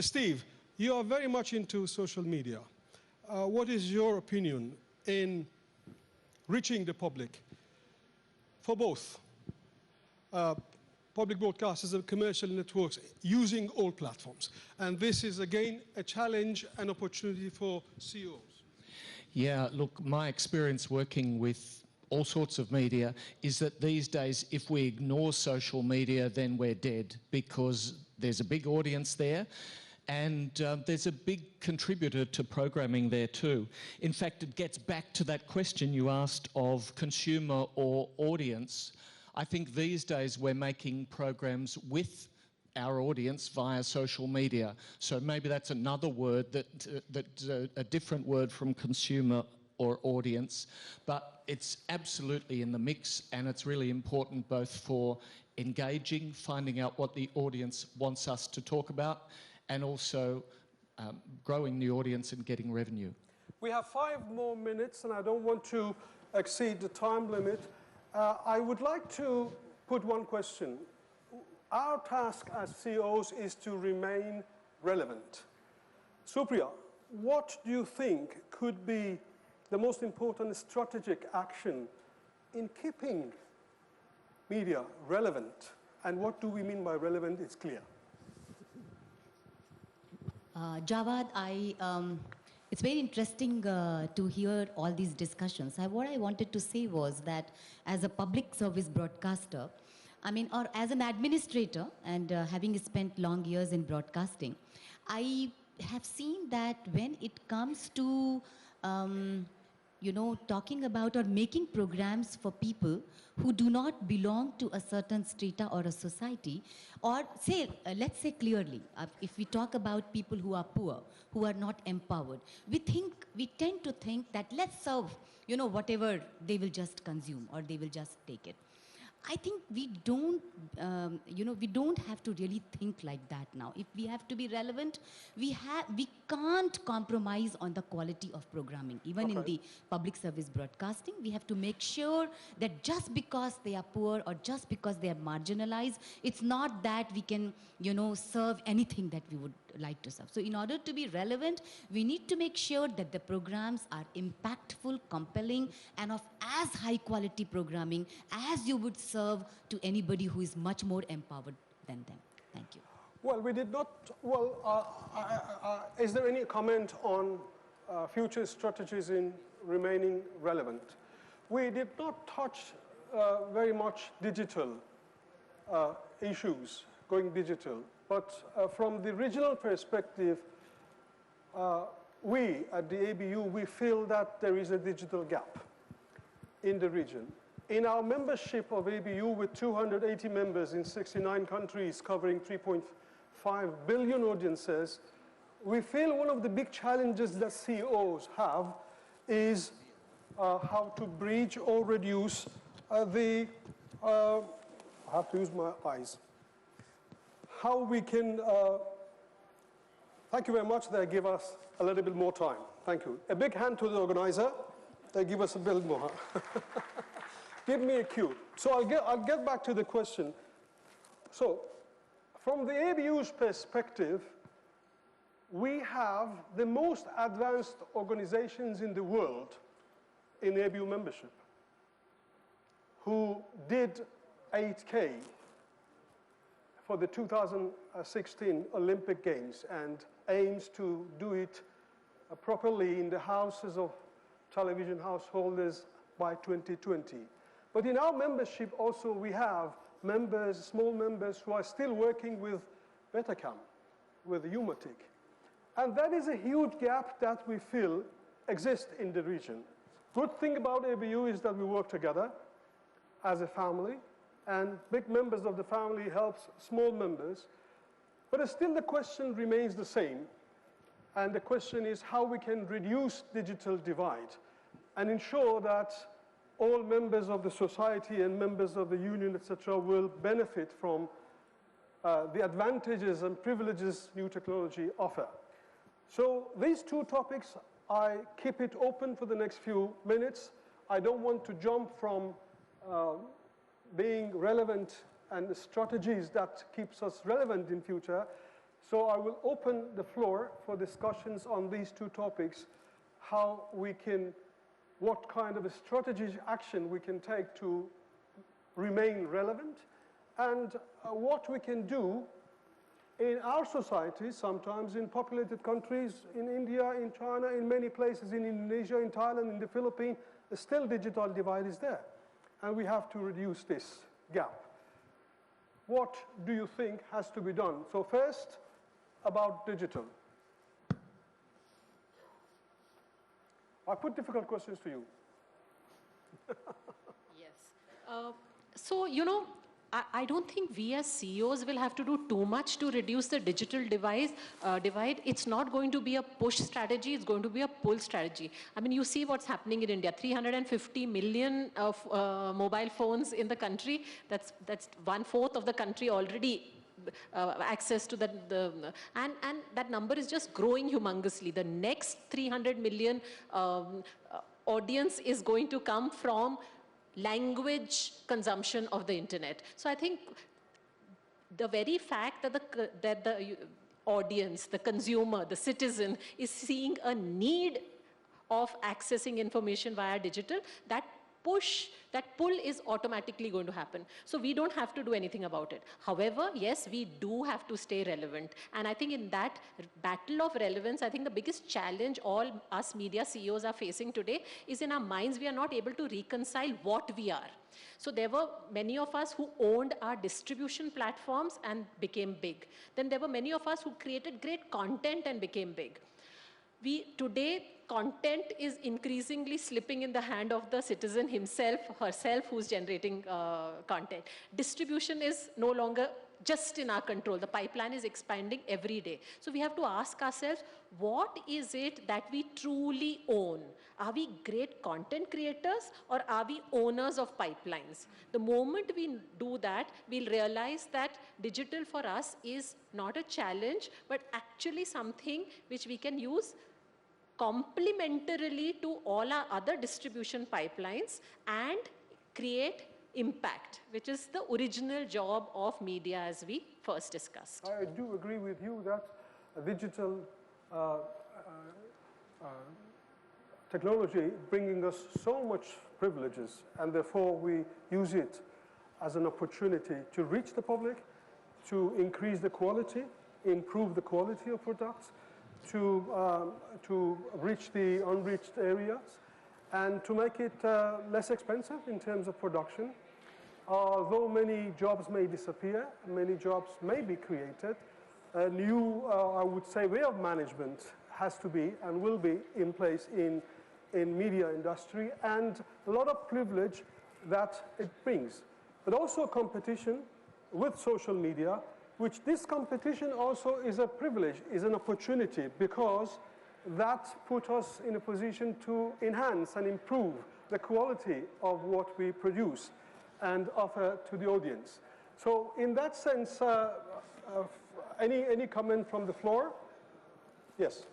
S20: Steve, you are very much into social media. What is your opinion in reaching the public for both public broadcasters and commercial networks using all platforms? And this is, again, a challenge and opportunity for CEOs.
S8: Yeah, look, my experience working with all sorts of media is that these days, if we ignore social media, then we're dead because there's a big audience there. And there's a big contributor to programming there too. In fact, it gets back to that question you asked of consumer or audience. I think these days we're making programs with our audience via social media. So maybe that's another word that's a different word from consumer or audience. But it's absolutely in the mix, and it's really important both for engaging, finding out what the audience wants us to talk about, and also growing the audience and getting revenue.
S20: We have 5 more minutes, and I don't want to exceed the time limit. I would like to put one question. Our task as CEOs is to remain relevant. Supriya, what do you think could be the most important strategic action in keeping media relevant? And what do we mean by relevant is clear.
S5: Jawad, it's very interesting to hear all these discussions. What I wanted to say was that as a public service broadcaster, or as an administrator and having spent long years in broadcasting, I have seen that when it comes to talking about or making programs for people who do not belong to a certain strata or a society, or say, let's say clearly, if we talk about people who are poor, who are not empowered, we tend to think that let's serve, whatever they will just consume or they will just take it. I think we don't have to really think like that now. If we have to be relevant, we can't compromise on the quality of programming. Even in the public service broadcasting, we have to make sure that just because they are poor or just because they are marginalized, it's not that we can, serve anything that we would like to serve. So in order to be relevant, we need to make sure that the programs are impactful, compelling, and of as high quality programming as you would serve to anybody who is much more empowered than them. Thank you.
S20: Well, we did not, is there any comment on future strategies in remaining relevant? We did not touch very much digital issues, going digital. But from the regional perspective, we at the ABU, we feel that there is a digital gap in the region. In our membership of ABU with 280 members in 69 countries covering 3.5 billion audiences, we feel one of the big challenges that CEOs have is how to bridge or reduce I have to use my eyes. How we can, thank you very much, they give us a little bit more time. Thank you. A big hand to the organizer. They give us a bit more. Give me a cue. So I'll get back to the question. So from the ABU's perspective, we have the most advanced organizations in the world in ABU membership who did 8K for the 2016 Olympic Games and aims to do it properly in the houses of television householders by 2020. But in our membership also we have members, small members, who are still working with Betacam, with Umatic. And that is a huge gap that we feel exists in the region. Good thing about ABU is that we work together as a family, and big members of the family helps small members. But still the question remains the same. And the question is how we can reduce digital divide and ensure that all members of the society and members of the union, etc., will benefit from the advantages and privileges new technology offer. So these two topics, I keep it open for the next few minutes. I don't want to jump from being relevant and the strategies that keeps us relevant in future. So I will open the floor for discussions on these two topics, how we can, what kind of a strategic action we can take to remain relevant, and what we can do in our society, sometimes in populated countries, in India, in China, in many places, in Indonesia, in Thailand, in the Philippines, still digital divide is there. And we have to reduce this gap. What do you think has to be done? So first, about digital. I put difficult questions to you.
S21: Yes. So, I don't think we as CEOs will have to do too much to reduce the digital divide. It's not going to be a push strategy, it's going to be a pull strategy. I mean, you see what's happening in India, 350 million of mobile phones in the country. That's 1/4 of the country already access to and that number is just growing humongously. The next 300 million audience is going to come from language consumption of the internet. So I think the very fact that audience, the consumer, the citizen is seeing a need of accessing information via digital, that pull is automatically going to happen. So we don't have to do anything about it. However, yes, we do have to stay relevant. And I think in that battle of relevance, I think the biggest challenge all us media CEOs are facing today is in our minds, we are not able to reconcile what we are. So there were many of us who owned our distribution platforms and became big. Then there were many of us who created great content and became big. Today, content is increasingly slipping in the hand of the citizen himself, herself, who's generating content. Distribution is no longer just in our control. The pipeline is expanding every day. So we have to ask ourselves, what is it that we truly own? Are we great content creators or are we owners of pipelines? The moment we do that, we'll realize that digital for us is not a challenge, but actually something which we can use complementarily to all our other distribution pipelines and create impact, which is the original job of media as we first discussed.
S20: I do agree with you that digital technology bringing us so much privileges, and therefore we use it as an opportunity to reach the public, to increase the quality, improve the quality of products, to reach the unreached areas, and to make it less expensive in terms of production. Although many jobs may disappear, many jobs may be created, a new, I would say, way of management has to be and will be in place in media industry, and a lot of privilege that it brings. But also competition with social media, which this competition also is a privilege, is an opportunity, because that put us in a position to enhance and improve the quality of what we produce and offer to the audience. So in that sense, any comment from the floor? Yes.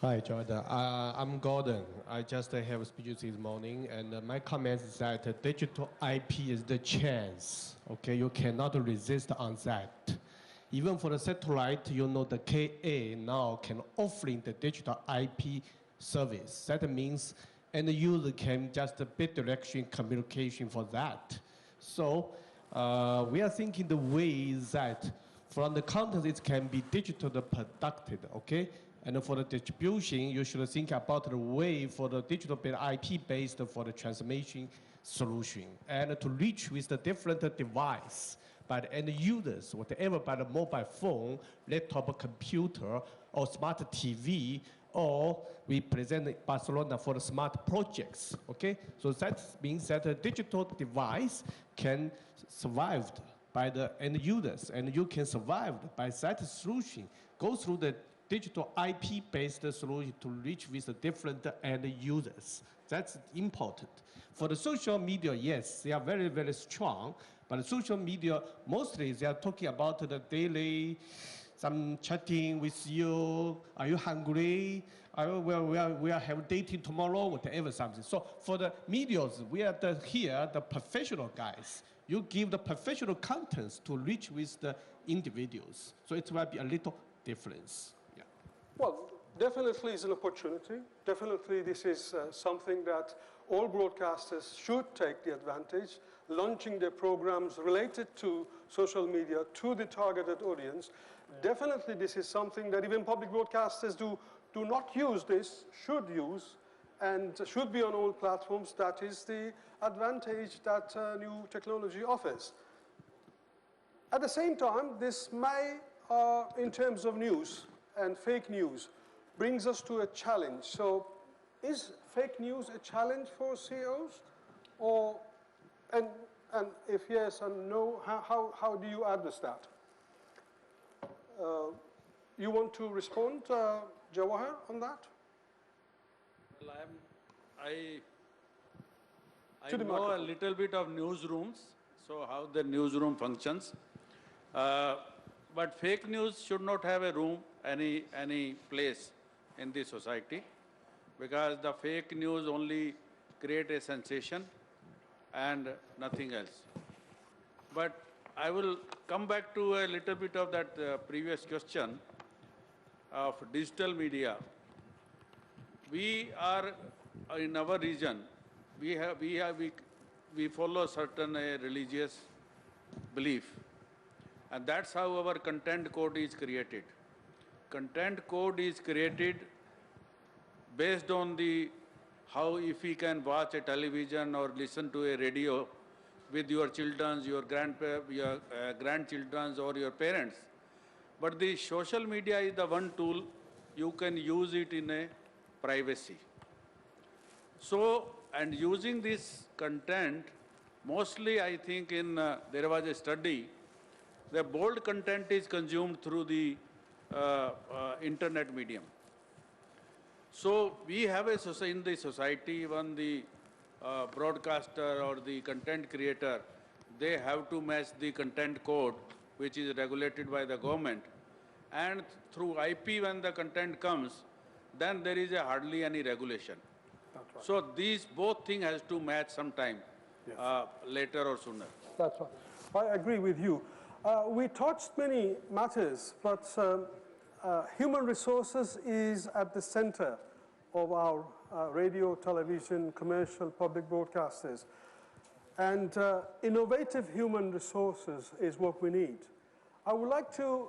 S13: Hi, Jordan. I'm Gordon. I just have a speech this morning, and my comment is that digital IP is the chance. Okay, you cannot resist on that. Even for the satellite, you know, the KA now can offering the digital IP service. That means any user can just bidirectional communication for that. So we are thinking the way that from the content it can be digitally produced. Okay. And for the distribution, you should think about the way for the digital IP-based for the transmission solution, and to reach with the different device by the end users, whatever, by the mobile phone, laptop, computer, or smart TV, or we present in Barcelona for the smart projects, okay? So that means that a digital device can survive by the end users, and you can survive by that solution, go through the digital IP-based solution to reach with the different end users. That's important. For the social media, yes, they are very, very strong, but the social media, mostly they are talking about the daily, some chatting with you, are you hungry? We are having dating tomorrow, whatever something. So for the medias, we are here, the professional guys. You give the professional contents to reach with the individuals. So it will be a little difference.
S20: Well, definitely is an opportunity. Definitely this is something that all broadcasters should take the advantage, launching their programs related to social media to the targeted audience. Definitely this is something that even public broadcasters do not use this, should use, and should be on all platforms. That is the advantage that new technology offers. At the same time, this may, in terms of news, and fake news brings us to a challenge. So is fake news a challenge for CEOs? Or, and if yes and no, how do you address that? You want to respond, Jawahar, on that?
S22: Well, I know a little bit of newsrooms, so how the newsroom functions. But fake news should not have a room, any place in the society, because the fake news only create a sensation and nothing else. But I will come back to a little bit of that previous question of digital media. We are in our region. We follow certain religious belief, and that's how our content code is created. Content code is created based on the how if we can watch a television or listen to a radio with your children's, your grandchildren's or your parents. But the social media is the one tool you can use it in a privacy. So, and using this content, mostly I think there was a study, the bold content is consumed through the internet medium. So we have in the society, even the broadcaster or the content creator, they have to match the content code which is regulated by the government. And through IP, when the content comes, then there is hardly any regulation.
S20: That's right.
S22: So these both things has to match sometime, later or sooner.
S20: That's right. I agree with you. We touched many matters, but human resources is at the center of our radio, television, commercial, public broadcasters. And innovative human resources is what we need. I would like to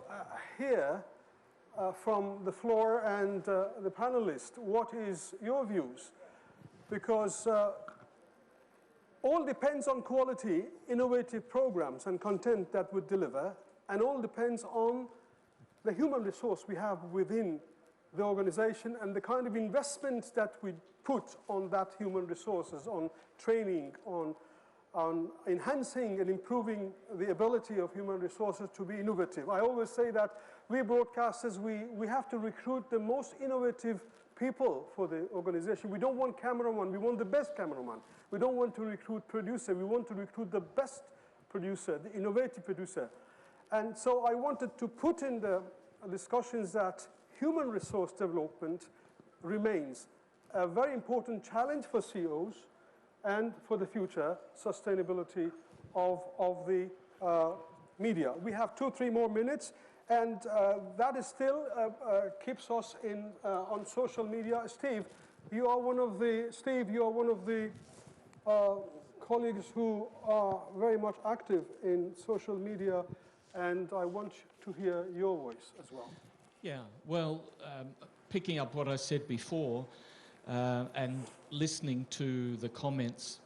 S20: hear from the floor and the panelists, what is your views? Because all depends on quality, innovative programs and content that we deliver, and all depends on the human resource we have within the organization and the kind of investment that we put on that human resources, on training, on enhancing and improving the ability of human resources to be innovative. I always say that we broadcasters, we have to recruit the most innovative people for the organization. We don't want cameraman, we want the best cameraman. We don't want to recruit producer, we want to recruit the best producer, the innovative producer. And so I wanted to put in the discussions that human resource development remains a very important challenge for CEOs and for the future sustainability of the media. We have 2-3 more minutes, and that is still keeps us on social media. Steve, you are one of the colleagues who are very much active in social media, and I want to hear your voice as well.
S8: Yeah, well, picking up what I said before and listening to the comments,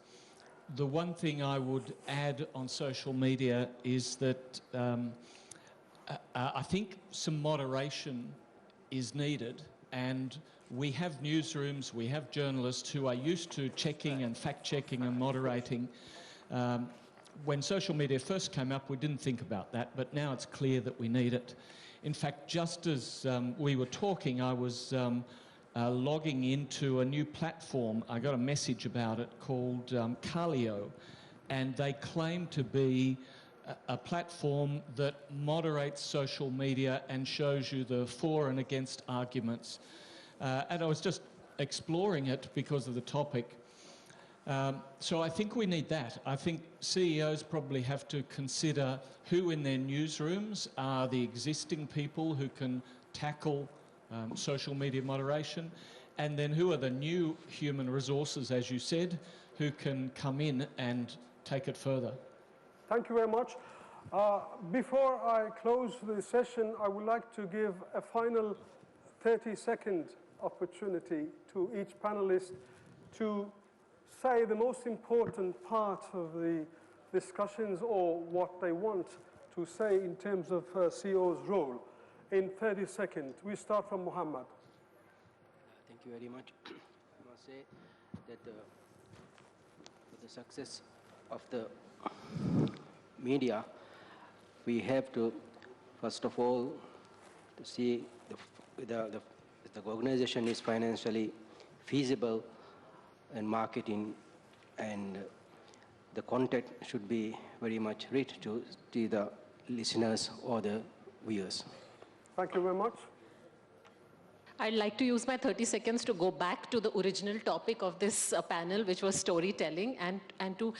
S8: the one thing I would add on social media is that I think some moderation is needed, and we have newsrooms, we have journalists who are used to checking and fact-checking and moderating. When social media first came up, we didn't think about that, but now it's clear that we need it. In fact, just as we were talking, I was logging into a new platform. I got a message about it called Kalio, and they claim to be a platform that moderates social media and shows you the for and against arguments. And I was just exploring it because of the topic. So I think we need that. I think CEOs probably have to consider who in their newsrooms are the existing people who can tackle social media moderation, and then who are the new human resources, as you said, who can come in and take it further.
S20: Thank you very much. Before I close the session, I would like to give a final 30-second opportunity to each panelist to say the most important part of the discussions or what they want to say in terms of CEO's role in 30 seconds. We start from Muhammad.
S4: Thank you very much. I must say that for the success of the media, we have to, first of all, to see the organization is financially feasible and marketing, and the content should be very much rich to the listeners or the viewers.
S20: Thank you very much.
S21: I'd like to use my 30 seconds to go back to the original topic of this panel, which was storytelling, and to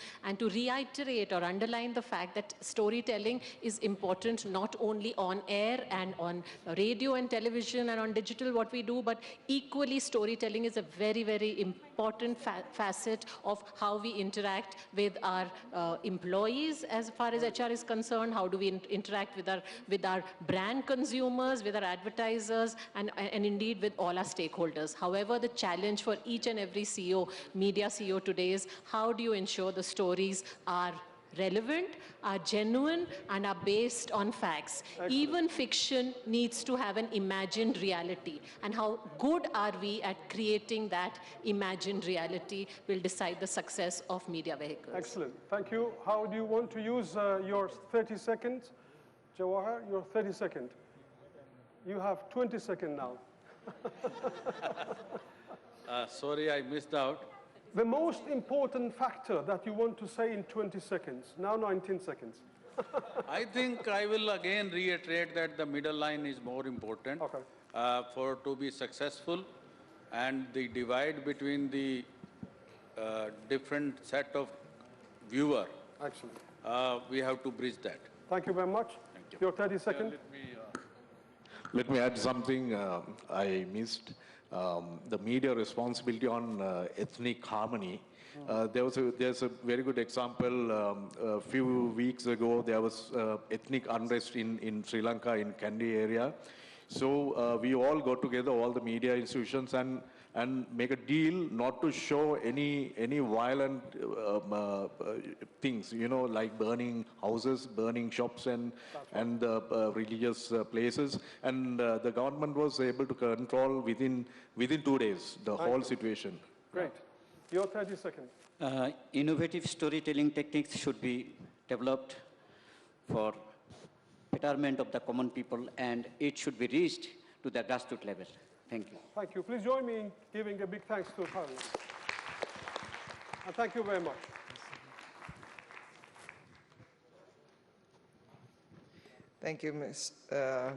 S21: reiterate or underline the fact that storytelling is important not only on air and on radio and television and on digital, what we do, but equally storytelling is a very, very important facet of how we interact with our employees as far as HR is concerned. How do we interact with our brand consumers, with our advertisers, and indeed with all our stakeholders. However, the challenge for each and every CEO, media CEO today, is how do you ensure the stories are relevant, are genuine, and are based on facts. Excellent. Even fiction needs to have an imagined reality. And how good are we at creating that imagined reality will decide the success of media vehicles.
S20: Excellent. Thank you. How do you want to use your 30 seconds? Jawahar, your 30 seconds. You have 20 seconds now.
S22: Sorry, I missed out.
S20: The most important factor that you want to say in 20 seconds, now 19 seconds.
S22: I think I will again reiterate that the middle line is more important for to be successful, and the divide between the different set of viewer.
S20: Excellent.
S22: We have to bridge that.
S20: Thank you very much.
S22: Thank you.
S20: Your 30 seconds.
S23: Let me add something I missed. The media responsibility on ethnic harmony. There's a very good example. A few weeks ago, there was ethnic unrest in Sri Lanka, in Kandy area. So we all got together, all the media institutions, and make a deal not to show any violent things, you know, like burning houses, burning shops, and religious places. And the government was able to control within 2 days the whole situation.
S20: Great. Your 30 seconds.
S12: Innovative storytelling techniques should be developed for betterment of the common people, and it should be reached to the grassroots level. Thank you.
S20: Thank you. Please join me in giving a big thanks to Harun. And thank you very much.
S19: Thank you,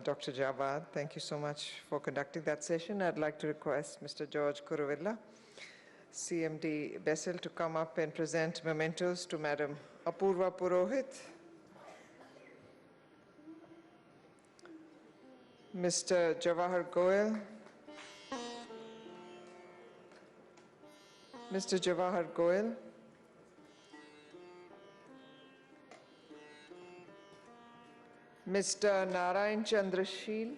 S19: Dr. Javad. Thank you so much for conducting that session. I'd like to request Mr. George Kuruvilla, CMD Bessel, to come up and present mementos to Madam Apurva Purohit, Mr. Jawahar Goel, Mr. Jawahar Goel, Mr. Narayan Chandrashil,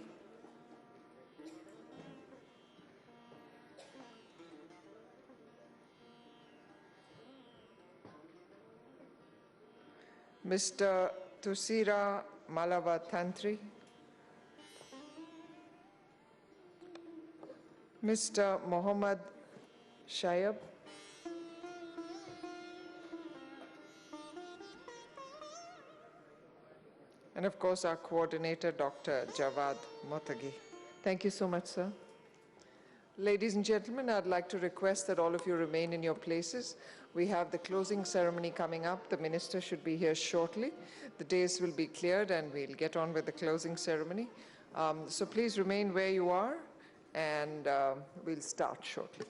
S19: Mr. Tusira Malava Tantri, Mr. Mohammad Shayab, and of course our coordinator, Dr. Javad Motagi. Thank you so much, sir. Ladies and gentlemen, I'd like to request that all of you remain in your places. We have the closing ceremony coming up. The minister should be here shortly. The dais will be cleared and we'll get on with the closing ceremony. So please remain where you are, and we'll start shortly.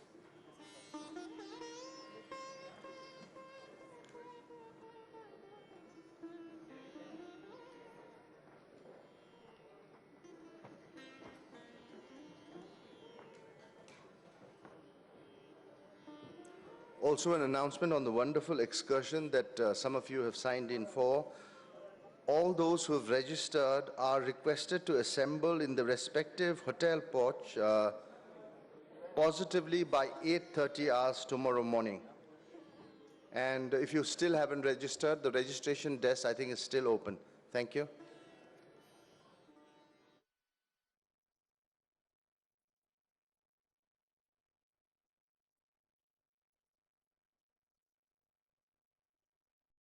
S11: Also an announcement on the wonderful excursion that some of you have signed in for. All those who have registered are requested to assemble in the respective hotel porch positively by 8:30 hours tomorrow morning. And if you still haven't registered, the registration desk, I think, is still open. Thank you.